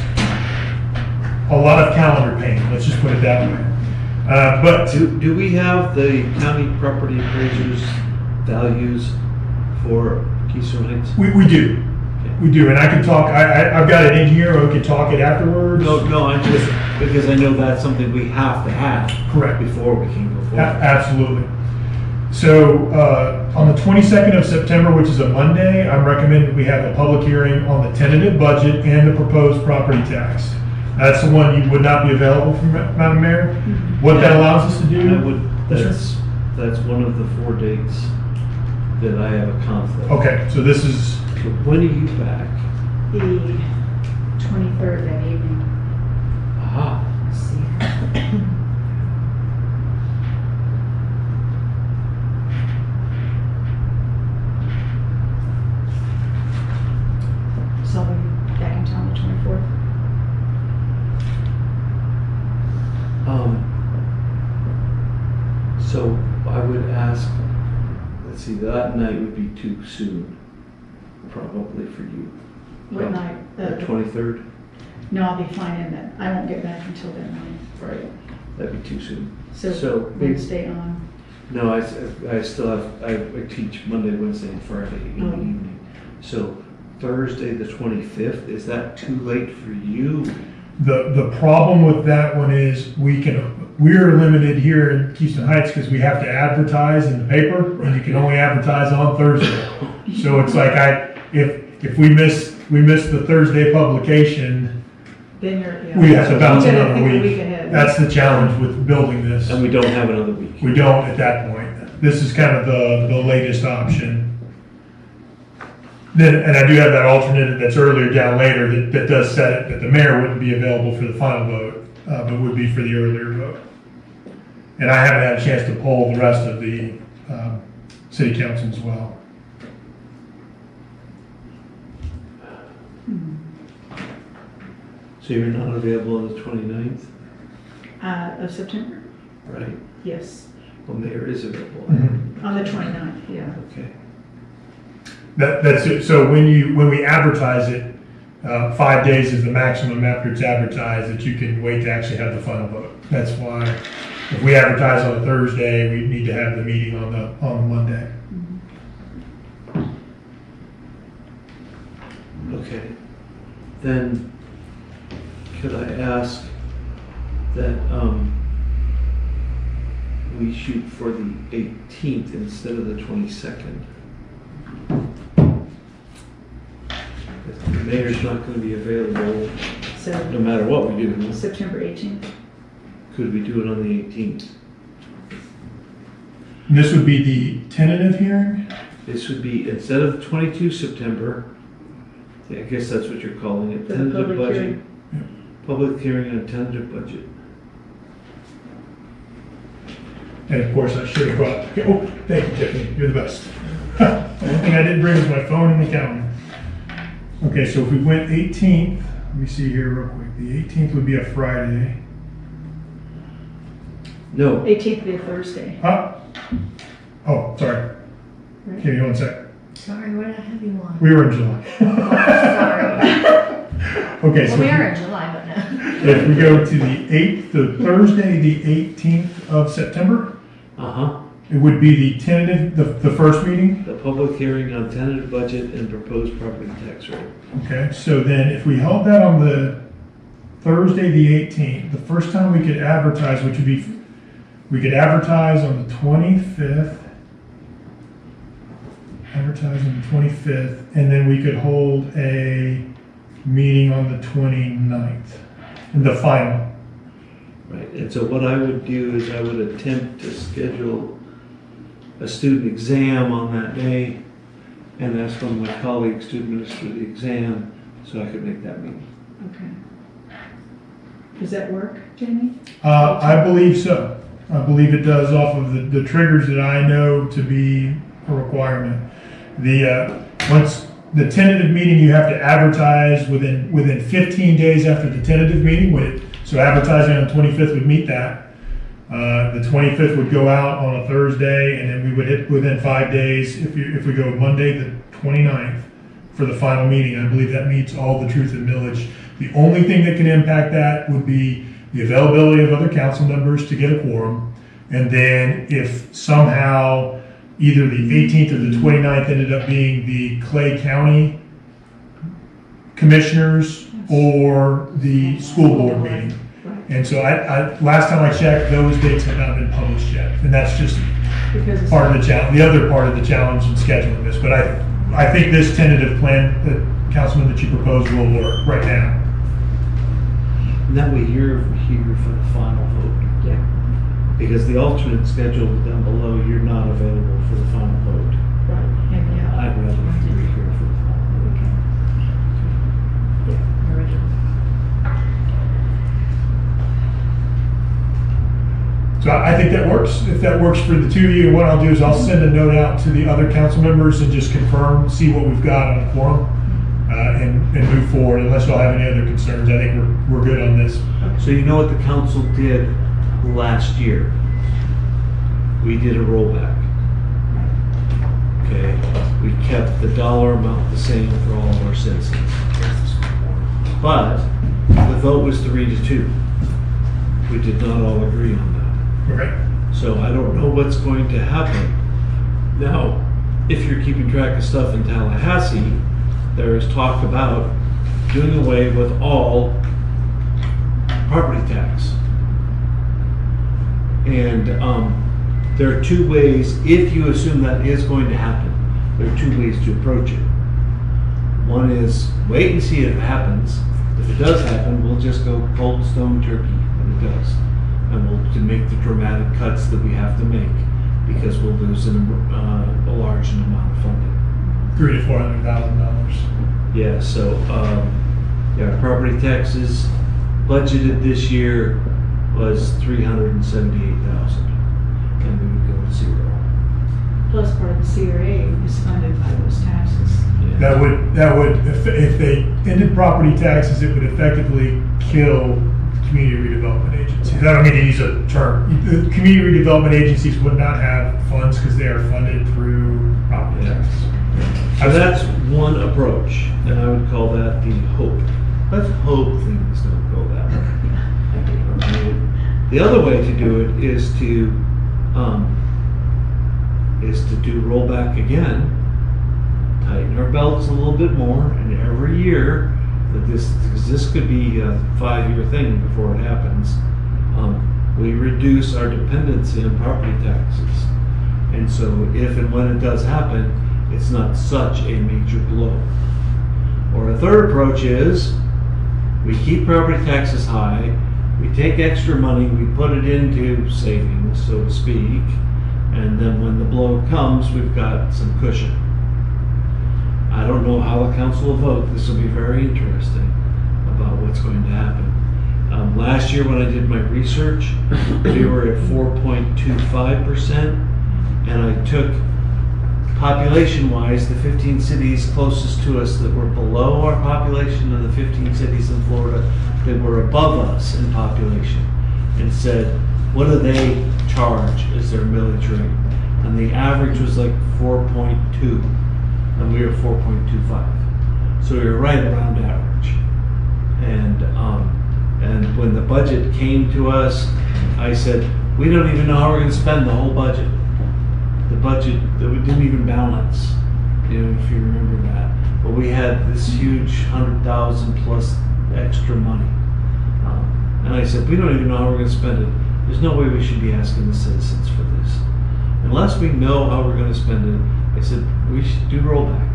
a lot of calendar pain, let's just put it that way. But Do we have the county property appraisers values for Keystone Heights? we do. We do, and I can talk, I've got it in here, or we can talk it afterwards. No, I'm just, because I know that's something we have to have. Correct. Before we can go forward. Absolutely. So on the 22nd of September, which is a Monday, I'm recommending we have a public hearing on the tentative budget and the proposed property tax. That's the one you would not be available for, Madam Mayor. What that allows us to do? I would, that's one of the 4 dates that I have a conflict. Okay, so this is, So when are you back? The 23rd that evening. Aha. Let's see. So I'll be back in town the 24th. So I would ask, let's see, that night would be too soon, probably for you. What night? The 23rd? No, I'll be flying in then. I won't get back until that night. Right. That'd be too soon. So Wednesday on. No, I still have, I teach Monday, Wednesday, and Friday in the Oh. evening. So Thursday, the 25th, is that too late for you? the problem with that one is we're limited here in Keystone Heights because we have to advertise in the paper and you can only advertise on Thursday. So it's like if we miss the Thursday publication, Then you're, yeah. we have to bounce You gotta another think a week. week ahead. That's the challenge with building this. And we don't have another week. We don't at that point. This is kind of the latest option. Then, and I do have that alternate that's earlier down later that does set it, that the mayor wouldn't be available for the final vote, but would be for the earlier vote. And I haven't had a chance to poll the rest of the city council as well. So you're not available on the 29th, Of September? right? Yes. Well, mayor is available. Mhm. On the 29th, yeah. Okay. That's it. So when we advertise it, 5 days is the maximum after it's advertised that you can wait to actually have the final vote. That's why if we advertise on a Thursday, we need to have the meeting on Monday. Okay. Then could I ask that we shoot for the 18th instead of the 22nd? The mayor's not going to be available no So matter what we do. September 18th. Could we do it on the 18th? And this would be the tentative hearing? This would be, instead of 22 September, I guess that's what you're calling it, For the tentative public budget. hearing. Public hearing on tentative budget. And of course, I should have brought, oh, thank you, Tiffany, you're the best. The one thing I didn't bring was my phone and the calendar. Okay, so if we went 18th, let me see here real quick. The 18th would be a Friday. No, 18th would be a Thursday. Oh, sorry. Right. Give me 1 sec. Sorry, what did I have you on? We were in July. Sorry. Okay, so Well, we are if in July, but we- no. if we go to the 8th, the Thursday, the 18th of September, it would be the tentative, the first meeting. the public hearing on tentative budget and proposed property tax rate. Okay, so then if we held that on the Thursday, the 18th, the first time we could advertise, which would be, we could advertise on the 25th, advertise on the 25th, and then we could hold a meeting on the 29th, the final. Right, and so what I would do is I would attempt to schedule a student exam on that day and ask one of my colleagues to administer the exam so I could make that meeting. Okay. Does that work, Jamie? I believe so. I believe it does off of the triggers that I know to be a requirement. Once the tentative meeting, you have to advertise within 15 days after the tentative meeting. So advertising on the 25th would meet that. The 25th would go out on a Thursday, and then we would hit within 5 days, if we go Monday, the 29th, for the final meeting. I believe that meets all the truth and millage. The only thing that can impact that would be the availability of other council members to get a quorum. And then if somehow either the 18th or the 29th ended up being the Clay County commissioners or the school board meeting. And so last time I checked, those dates have not been published yet. And that's just Because it's part of the challenge, the other part of the challenge in scheduling this. But I think this tentative plan that, Councilman, that you proposed will work right now. And that way you're here for the final vote. Yeah. Because the alternate scheduled down below, you're not available for the final vote. Right. And yeah. I'd rather you were here for the final vote. Yeah, original. So I think that works. If that works for the two of you, what I'll do is I'll send a note out to the other council members and just confirm, see what we've got on a quorum, and move forward. Unless y'all have any other concerns, I think we're good on this. So you know what the council did last year? We did a rollback. Okay, we kept the dollar amount the same for all of our citizens. But the vote was 3-2. We did not all agree on that. Okay. So I don't know what's going to happen. Now, if you're keeping track of stuff in Tallahassee, there is talk about doing away with all property tax. And there are two ways, if you assume that is going to happen, there are two ways to approach it. One is wait and see if it happens. If it does happen, we'll just go cold stone turkey when it does. And we'll to make the dramatic cuts that we have to make because we'll lose a large amount of funding. $300,000 to $400,000. Yeah, so, yeah, property taxes budgeted this year was $378,000, and we would go to 0. Plus part of the CRA is funded by those taxes. Yeah. That would if they ended property taxes, it would effectively kill community redevelopment agencies. I don't mean to use a term. The community redevelopment agencies would not have funds because they are funded through property Yeah. taxes. So that's one approach, and I would call that the hope. Let's hope things don't go that way. Okay. The other way to do it is to do rollback again, tighten our belts a little bit more, and every year that because this could be a 5-year thing before it happens, we reduce our dependency on property taxes. And so if and when it does happen, it's not such a major blow. Or a third approach is we keep property taxes high, we take extra money, we put it into savings, so to speak, and then when the blow comes, we've got some cushion. I don't know how the council will vote. This will be very interesting about what's going to happen. Last year when I did my research, we were at 4.25%, and I took population-wise the 15 cities closest to us that were below our population and the 15 cities in Florida that were above us in population and said, what do they charge as their millage rate? And the average was like 4.2, and we were 4.25. So we were right around average. And when the budget came to us, I said, we don't even know how we're going to spend the whole budget. The budget that we didn't even balance, if you remember that. But we had this huge 100,000 plus extra money. And I said, we don't even know how we're going to spend it. There's no way we should be asking the citizens for this. Unless we know how we're going to spend it, I said, we should do rollback.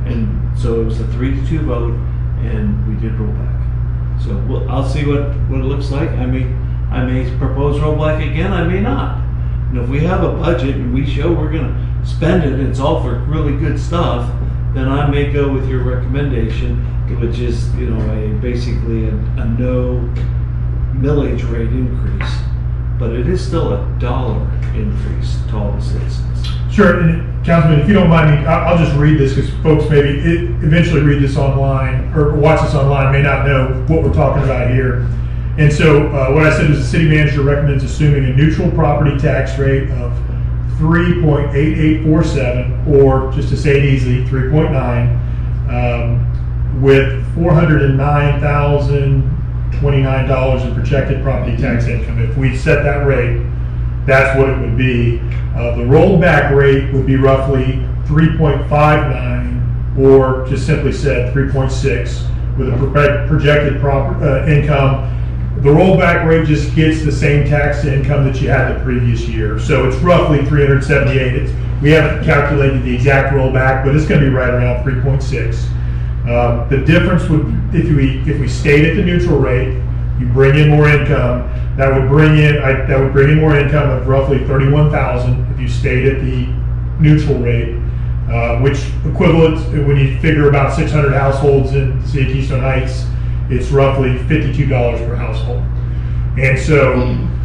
And so it was a 3-2 vote, and we did rollback. So I'll see what it looks like. I may propose rollback again, I may not. And if we have a budget and we show we're going to spend it, and it's all for really good stuff, then I may go with your recommendation, which is, basically a no millage rate increase. But it is still a $1 increase to all the citizens. Sure, and Councilman, if you don't mind me, I'll just read this because folks maybe eventually read this online or watch this online may not know what we're talking about here. And so what I said was the city manager recommends assuming a neutral property tax rate of 3.8847, or just to say it easily, 3.9, with $409,029 in projected property tax income. If we set that rate, that's what it would be. The rollback rate would be roughly 3.59, or just simply said 3.6, with a projected income. The rollback rate just gets the same tax income that you had the previous year. So it's roughly 378. We haven't calculated the exact rollback, but it's going to be right around 3.6. The difference would, if we stayed at the neutral rate, You bring in more income, that would bring in more income of roughly 31,000 if you stayed at the neutral rate, which equivalent, when you figure about 600 households in the city of Keystone Heights, it's roughly $52 per household. And so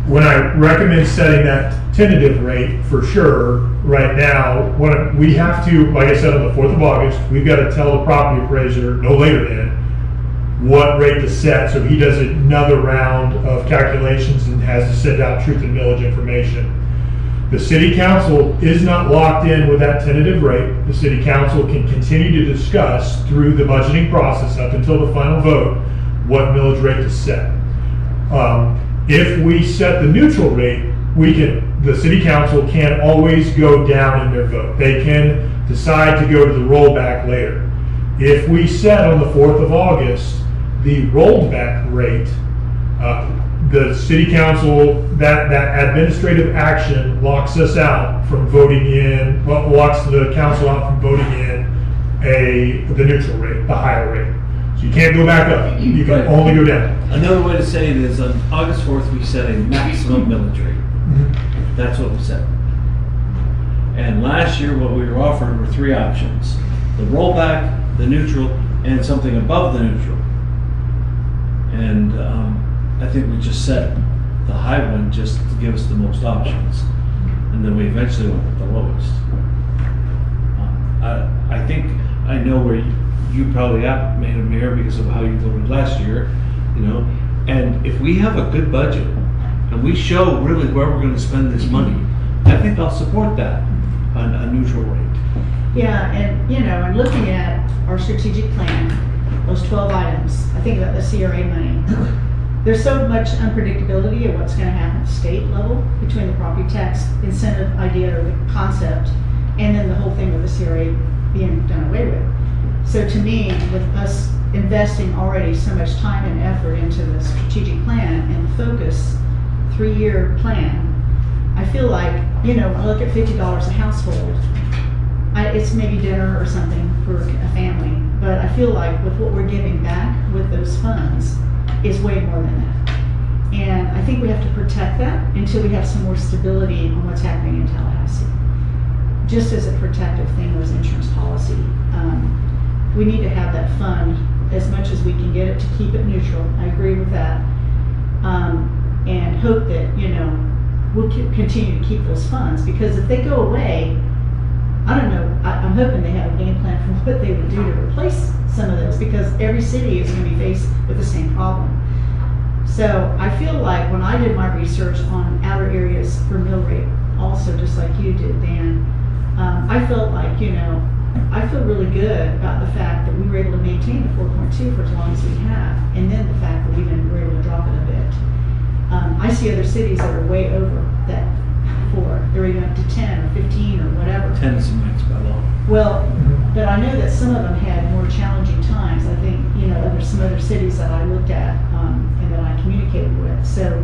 when I recommend setting that tentative rate for sure, right now, what we have to, like I said, on the 4th of August, we've got to tell the property appraiser no later than what rate to set, so he does another round of calculations and has to send out truth and millage information. The city council is not locked in with that tentative rate. The city council can continue to discuss through the budgeting process up until the final vote what millage rate to set. If we set the neutral rate, the city council can always go down in their vote. They can decide to go to the rollback later. If we set on the 4th of August, the rolled back rate, the city council, that administrative action locks us out from voting in, locks the council out from voting in the neutral rate, the higher rate. So you can't go back up, you can Right. only go down. Another way to say it is on August 4th, we set a maximum millage rate. That's what we set. And last year, what we were offered were 3 options: the rollback, the neutral, and something above the neutral. And I think we just set the high one just to give us the most options. And then we eventually went with the lowest. I think I know where you probably made a mirror because of how you voted last year, and if we have a good budget and we show really where we're going to spend this money, I think I'll support that on a neutral rate. Yeah, and looking at our strategic plan, those 12 items, I think about the CRA money. There's so much unpredictability of what's going to happen at the state level between the property tax incentive idea or the concept, and then the whole thing with the CRA being done away with. So to me, with us investing already so much time and effort into the strategic plan and the focus 3-year plan, I feel like, when I look at $50 a household, it's maybe dinner or something for a family, but I feel like with what we're giving back with those funds is way more than that. And I think we have to protect that until we have some more stability on what's happening in Tallahassee. Just as a protective thing was insurance policy. We need to have that fund as much as we can get it to keep it neutral. I agree with that. And hope that, we'll continue to keep those funds, because if they go away, I don't know, I'm hoping they have a game plan for what they would do to replace some of those, because every city is going to be faced with the same problem. So I feel like when I did my research on outer areas for mill rate, also just like you did, Dan, I felt like, I feel really good about the fact that we were able to maintain the 4.2 for as long as we have, and then the fact that we even were able to drop it a bit. I see other cities that are way over that 4. They're even up to 10 or 15 or whatever. 10 is the max by law. Well, but I know that some of them had more challenging times. I think, there's some other cities that I looked at and that I communicated with. So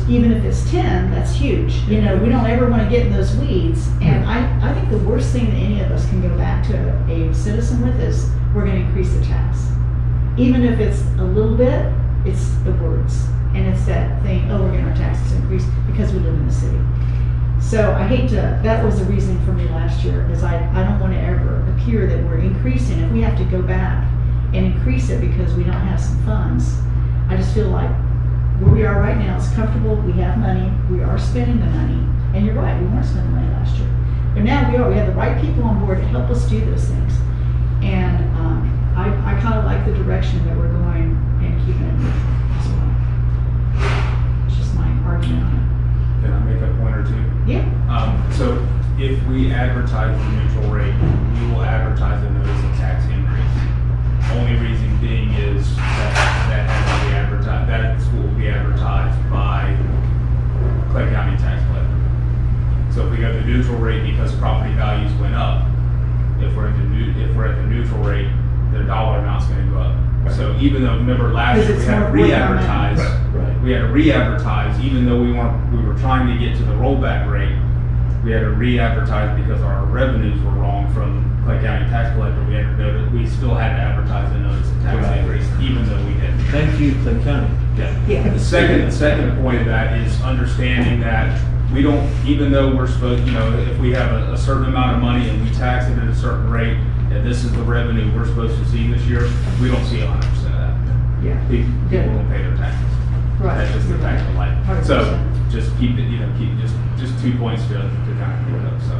even if it's 10, that's huge. We don't ever want to get in those weeds. And I think the worst thing that any of us can go back to a citizen with is we're going to increase the tax. Even if it's a little bit, it's the words. And it's that thing, we're getting our taxes increased because we live in the city. So I hate to, that was the reason for me last year, is I don't want to ever appear that we're increasing. If we have to go back and increase it because we don't have some funds, I just feel like where we are right now is comfortable, we have money, we are spending the money, and you're right, we weren't spending money last year. But now we have the right people on board to help us do those things. And I kind of like the direction that we're going and keeping it neutral as well. It's just my argument on it. Can I make a point or two? Yeah. So if we advertise the neutral rate, we will advertise a notice of tax increase. Only reason being is that has to be advertised. That's what will be advertised by Clay County tax collector. So if we go to the neutral rate because property values went up, if we're at the neutral rate, the dollar amount's going to go up. So even though, remember last year we had to re-advertise, we had to re-advertise, even though we were trying to get to the rollback rate, we had to re-advertise because our revenues were wrong from Clay County tax collector. We still had to advertise a notice of tax increase, even though we didn't. Thank you, Clay County. Yeah. The second point of that is understanding that we don't, even though we're supposed, if we have a certain amount of money and we tax it at a certain rate, and this is the revenue we're supposed to see this year, we don't see 100% of that. Yeah. People don't pay their taxes. Right. That's just the fact of life. So 100%. just keep it, keep just 2 points to kind of keep it up, so.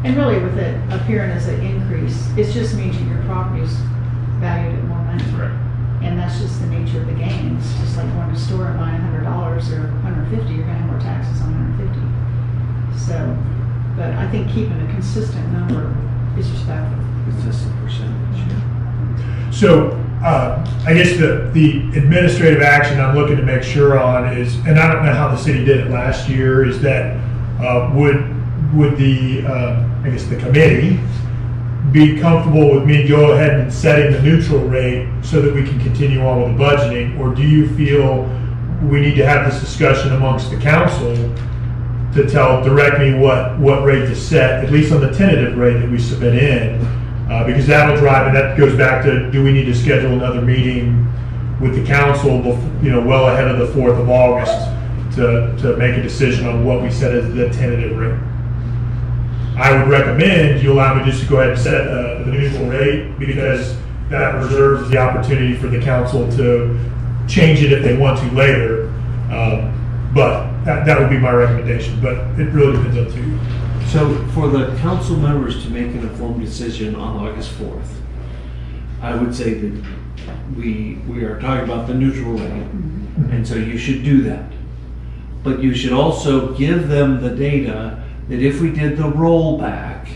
And really with it appearing as an increase, it just means that your property's valued at more money. Correct. And that's just the nature of the game. It's just like going to the store and buying $100 or $150, you're gonna have more taxes on $150. So, but I think keeping a consistent number is respectful. It's just a percentage, yeah. So, I guess the administrative action I'm looking to make sure on is, and I don't know how the city did it last year, is that, would the, I guess the committee be comfortable with me go ahead and setting the neutral rate so that we can continue on with the budgeting? Or do you feel we need to have this discussion amongst the council to direct me what rate to set, at least on the tentative rate that we submit in? Because that'll drive, and that goes back to, do we need to schedule another meeting with the council, well ahead of the 4th of August to make a decision on what we set as the tentative rate? I would recommend you allow me just to go ahead and set the neutral rate, because that reserves the opportunity for the council to change it if they want to later. But that would be my recommendation, but it really depends on you. So for the council members to make an informed decision on August 4th, I would say that we are talking about the neutral rate, and so you should do that. But you should also give them the data that if we did the rollback,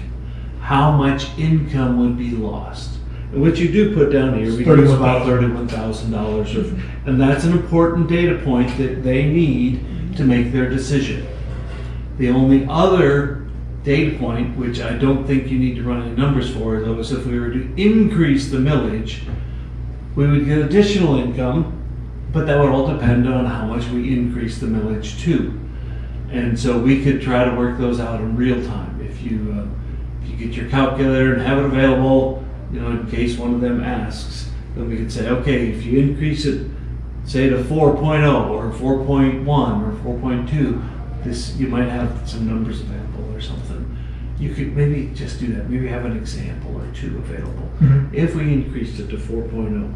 how much income would be lost. And what you do put down here, we use about $31,000, and that's an important data point that they need to make their decision. The only other data point, which I don't think you need to run any numbers for, though, is if we were to increase the millage, we would get additional income, but that would all depend on how much we increase the millage to. And so we could try to work those out in real time. If you get your calculator and have it available, in case one of them asks, then we could say, okay, if you increase it, say to 4.0 or 4.1 or 4.2, this, you might have some numbers available or something. You could maybe just do that. Maybe have an example or two available. Mm-hmm. If we increased it to 4.0,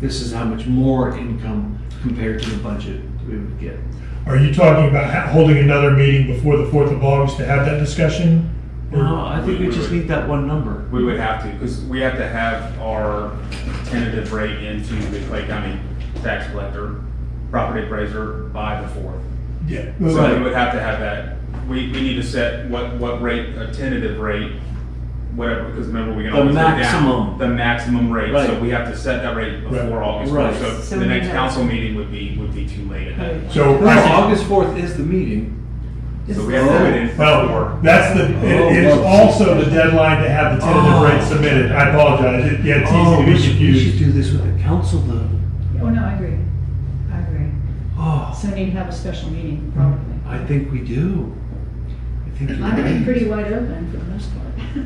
this is how much more income compared to the budget we would get. Are you talking about holding another meeting before the 4th of August to have that discussion? No, I think we just need that one number. We would have to, because we have to have our tentative rate into the Clay County tax collector, property appraiser by the 4th. Yeah. So we would have to have that. We need to set what rate, a tentative rate, whatever, because remember, we can The always go down. maximum. The maximum rate, so Right. we have to set that rate before Right. August Right. 1st. So So the we next have- council meeting would be too late at that point. So, No, August 4th is the meeting. So we have to do it in before. well, that's it is also the deadline to have the tentative rate submitted. I apologize. It's easy to be We should confused. do this with the council though. Oh, no, I agree. Oh, So we need to have a special meeting, probably. I think we do. I think you're I'm right. pretty wide open for the most part.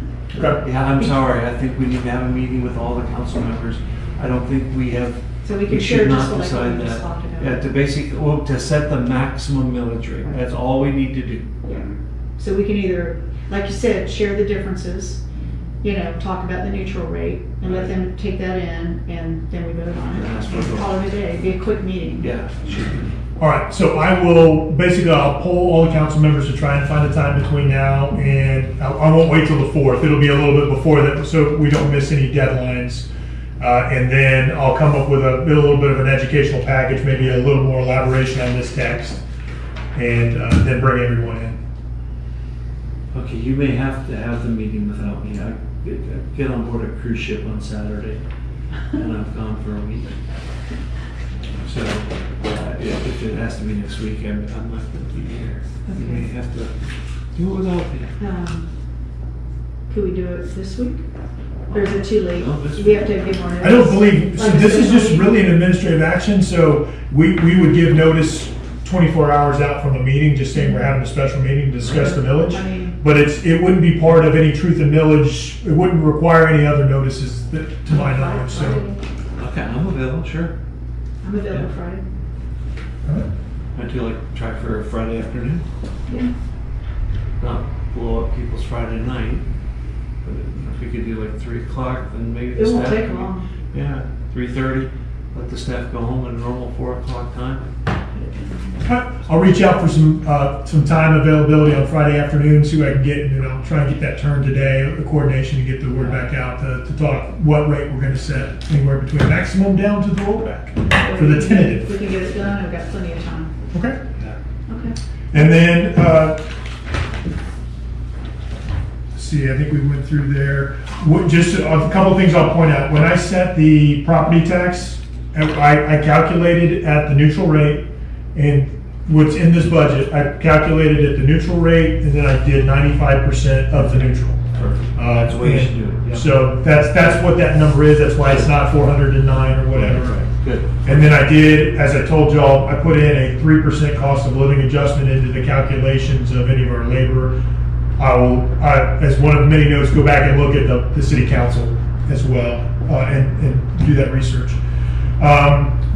Okay. Yeah, I'm sorry. I think we need to have a meeting with all the council members. I don't think we have. So we We can share should just not like decide we just that. talked about. Yeah, to set the maximum millage rate. That's all we need to do. Yeah. So we can either, like you said, share the differences, talk about the neutral rate and let them take that in, and then we vote on it. And ask for a vote. Call it a day, be a quick meeting. Yeah, should be. All right, so I'll poll all the council members to try and find a time between now and, I won't wait till the 4th. It'll be a little bit before that, so we don't miss any deadlines. And then I'll come up with a little bit of an educational package, maybe a little more elaboration on this text, and then bring everyone in. Okay, you may have to have the meeting without me. I get on board a cruise ship on Saturday, and I've gone for a week. So if it has to be next week, I'm not going to be here. You may have to do it without me. Could we do it this week? Or is it too late? No, this We have to give more notice. I don't believe, so Like a this is special just meeting? really an administrative action, so we would give notice 24 hours out from the meeting, just saying we're having a special meeting to discuss the millage. I mean- But it wouldn't be part of any truth and millage, it wouldn't require any other notices to my knowledge, so. Okay, I'm available, sure. I'm available Friday. Alright. I'd do like try for a Friday afternoon, Yeah. not blow up people's Friday night. But if we could do like 3 o'clock, then maybe the It won't staff. take long. Yeah, 3:30, let the staff go home at a normal 4 o'clock time. I'll reach out for some time availability on Friday afternoon, see what I can get, and then I'll try and get that turned today, the coordination, to get the word back out to talk what rate we're gonna set, anywhere between maximum down to the rollback for the If we tentative. can get it done, I've got plenty of time. Okay? Yeah. Okay. And then, let's see, I think we went through there. Just a couple of things I'll point out. When I set the property tax, I calculated at the neutral rate, and what's in this budget, I calculated at the neutral rate, and then I did 95% of the neutral. Perfect. That's the way you should do it. Yeah. So that's what that number is. That's why it's not 409 or whatever. Right, good. And then I did, as I told y'all, I put in a 3% cost of living adjustment into the calculations of any of our labor. I will, as one of the many notes, go back and look at the city council as well, and do that research.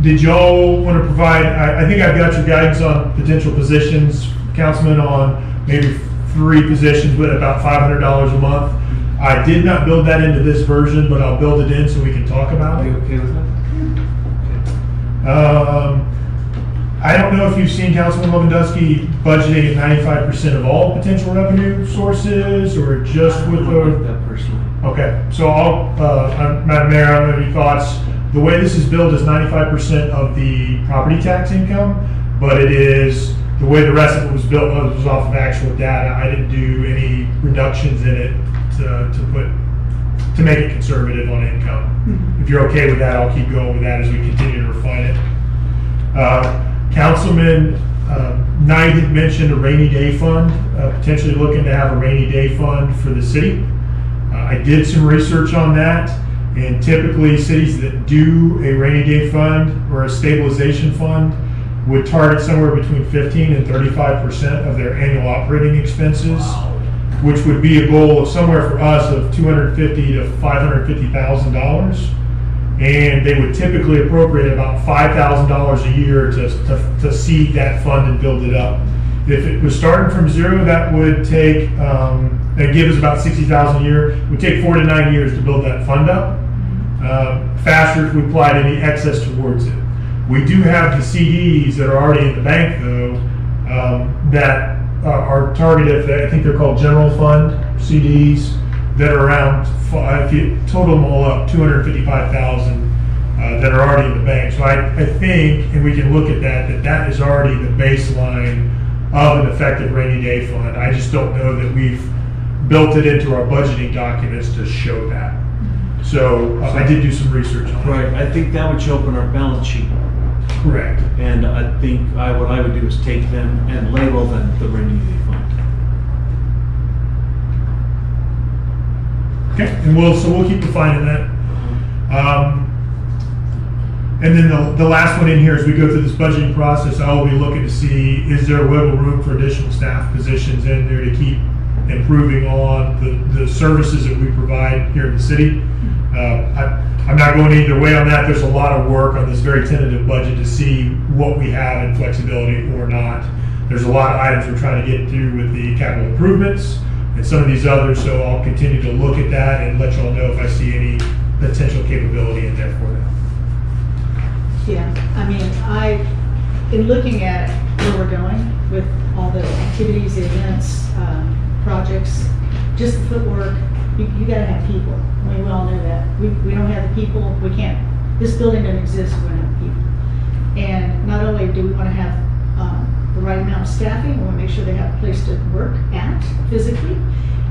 Did y'all want to provide, I think I've got your guidance on potential positions, Councilman, on maybe 3 positions, but about $500 a month. I did not build that into this version, but I'll build it in so we can talk about Are it. you okay with that? I don't know if you've seen Councilman Lewandowski budgeting at 95% of all potential revenue sources, or just with I don't like the. that personally. Okay, so Madam Mayor, I don't know any thoughts. The way this is billed is 95% of the property tax income, but it is, the way the rest of it was built was off of actual data. I didn't do any reductions in it to make it conservative on income. If you're okay with that, I'll keep going with that as we continue to refine it. Councilman Knight had mentioned a rainy day fund, potentially looking to have a rainy day fund for the city. I did some research on that, and typically cities that do a rainy day fund or a stabilization fund would target somewhere between 15 and 35% of their annual operating expenses, which would be a goal of somewhere for us of $250,000 to $550,000. And they would typically appropriate about $5,000 a year to seed that fund and build it up. If it was starting from zero, that would take, that'd give us about $60,000 a year. It would take 4 to 9 years to build that fund up. Faster if we applied any excess towards it. We do have the CDs that are already in the bank, though, that are targeted, I think they're called general fund CDs, that are around, if you total them all up, 255,000 that are already in the bank. So I think, and we can look at that is already the baseline of an effective rainy day fund. I just don't know that we've built it into our budgeting documents to show that. So I did do some research on it. Right, I think that would show up in our balance sheet. Correct. And I think what I would do is take them and label them the rainy day fund. Okay, and we'll keep refining that. And then the last one in here, as we go through this budgeting process, I will be looking to see, is there wiggle room for additional staff positions in there to keep improving on the services that we provide here in the city. I'm not going either way on that. There's a lot of work on this very tentative budget to see what we have in flexibility or not. There's a lot of items we're trying to get through with the capital improvements and some of these others, so I'll continue to look at that and let y'all know if I see any potential capability in there for that. Yeah, I mean, in looking at where we're going with all the activities, events, projects, just the footwork, you gotta have people. I mean, we all know that. We don't have the people, we can't, this building doesn't exist if we don't have people. And not only do we wanna have the right amount of staffing, we wanna make sure they have a place to work at physically.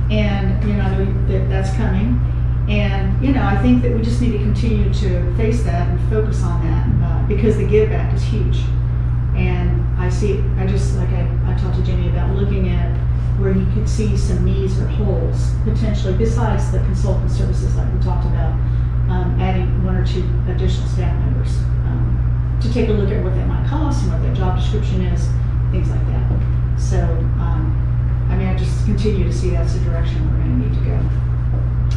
And, I know that's coming. And, I think that we just need to continue to face that and focus on that, because the give back is huge. And I talked to Jenny about looking at where you could see some needs or holes, potentially, besides the consultant services like we talked about, adding 1 or 2 additional staff members, to take a look at what that might cost and what that job description is, things like that. So, I just continue to see that's the direction we're going to need to go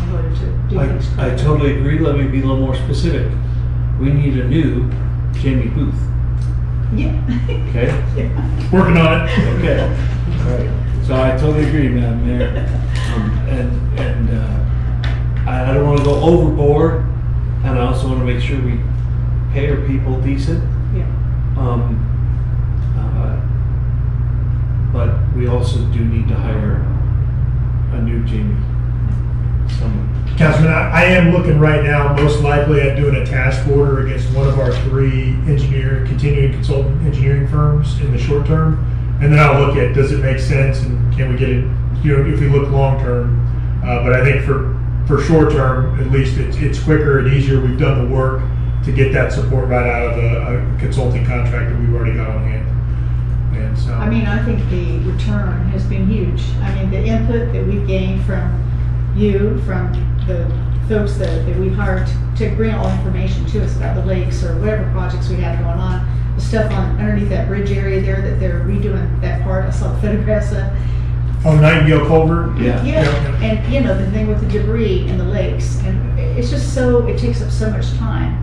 in order to do things I correctly. totally agree. Let me be a little more specific. We need a new Jamie Booth. Yeah. Okay? Yeah. Working on it. Okay, all right. So I totally agree, Madam Mayor. I don't want to go overboard, and I also want to make sure we pay our people decent. Yeah. But we also do need to hire a new Jamie. Someone. Councilman, I am looking right now, most likely at doing a task order against one of our 3 continuing consultant engineering firms in the short term. And then I'll look at, does it make sense and can we get it, if we look long term. But I think for short term, at least it's quicker and easier. We've done the work to get that support right out of a consulting contract that we've already got on hand. And so. I mean, I think the return has been huge. I mean, the input that we've gained from you, from the folks that we hired to bring all information to us about the lakes or whatever projects we have going on, the stuff on underneath that bridge area there that they're redoing that part. I saw the photographs of. Oh, Nightingale Culvert? Yeah. Yeah, and you know, the thing with the debris in the lakes, and it's just so, it takes up so much time.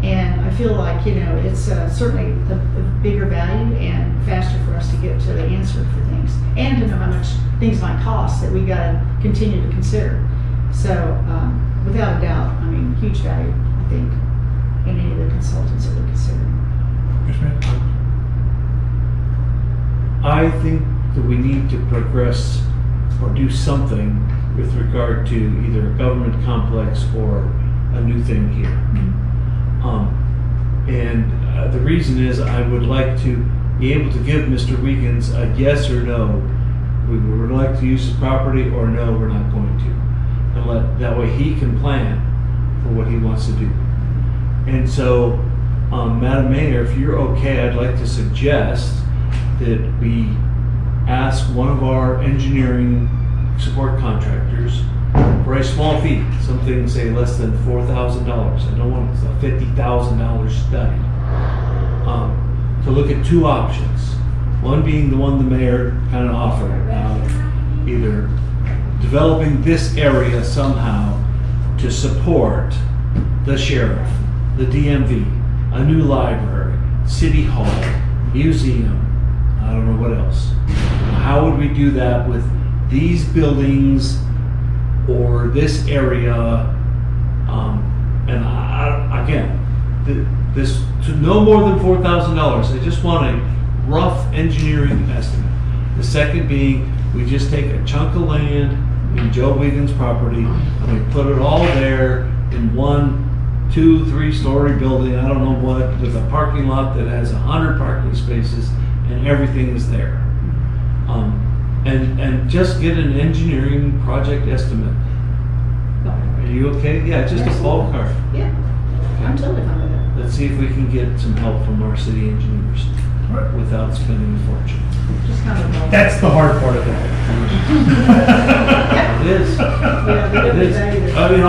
And I feel like, you know, it's certainly a bigger value and faster for us to get to the answer for things. And to know how much things might cost that we gotta continue to consider. So, without a doubt, I mean, huge value, I think, in any of the consultants that we're considering. Yes, ma'am. I think that we need to progress or do something with regard to either a government complex or a new thing here. The reason is I would like to be able to give Mr. Wiegans a yes or no. We would like to use his property, or no, we're not going to. And that way he can plan for what he wants to do. And so, Madam Mayor, if you're okay, I'd like to suggest that we ask one of our engineering support contractors for a small fee, something say less than $4,000. I don't want a $50,000 study. To look at 2 options. One being the one the mayor kind of offered, either developing this area somehow to support the sheriff, the DMV, a new library, city hall, museum, I don't know what else. How would we do that with these buildings or this area? This to no more than $4,000. I just want a rough engineering estimate. The second being, we just take a chunk of land in Joe Wiegans' property and we put it all there in 1, 2, 3-story building, I don't know what, with a parking lot that has 100 parking spaces and everything is there. And just get an engineering project estimate. Are you okay? Yeah, just a ballpark. Yeah, I'm totally fine with that. Let's see if we can get some help from our city engineers without spending a fortune. Just kind of. That's the hard part of that. It is. Yeah, It is. I mean,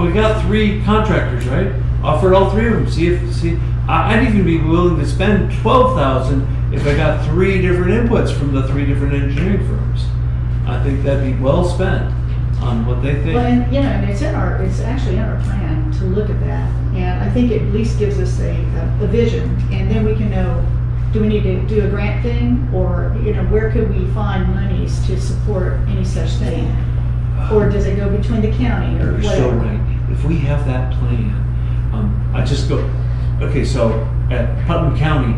we got 3 contractors, right? Offered all 3 of them. See, I'd even be willing to spend $12,000 if I got 3 different inputs from the 3 different engineering firms. I think that'd be well spent on what they think. Well, and, you know, and it's actually in our plan to look at that. And I think it at least gives us a vision, and then we can know, do we need to do a grant thing, or, you know, where could we find monies to support any such thing? Or does it go between the county or You're whatever? so right. If we have that plan, I just go, okay, so at Putnam County,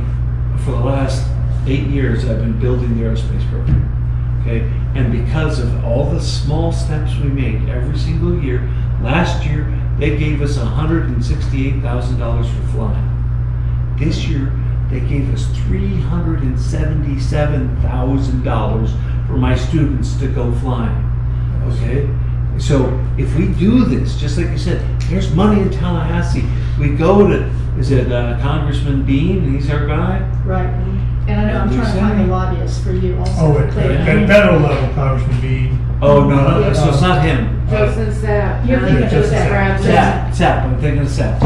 for the last 8 years, I've been building the aerospace program. Okay, and because of all the small steps we made every single year, last year they gave us $168,000 for flying. This year they gave us $377,000 for my students to go flying. Okay, so if we do this, just like you said, there's money in Tallahassee. We go to, is it Congressman Bean? He's our guy. Right. And I know I'm trying to find the lobbyists for you also. Oh, for at Clayton. federal level, Congressman Bean. Oh no, so it's not him. Joseph Sapp. You're thinking of Just that. Sapp. I'm thinking of Sapp.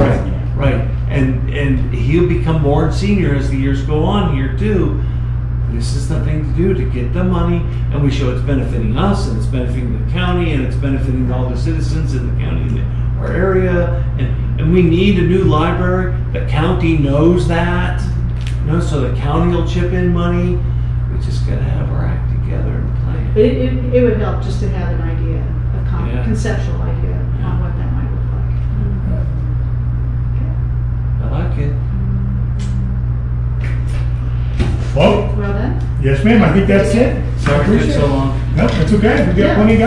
Right. And he'll become more senior as the years go on here too. This is the thing to do, to get the money, and we show it's benefiting us, and it's benefiting the county, and it's benefiting all the citizens in the county, in our area, and we need a new library. The county knows that. No, so the county will chip in money, we just gotta have our act together and plan. It would help just to have an idea, a Yeah. conceptual idea on what that might look like. I like it. Well, Well then, yes, ma'am, I think that's it. Sorry it took so long. No, that's okay, we got Yeah. plenty of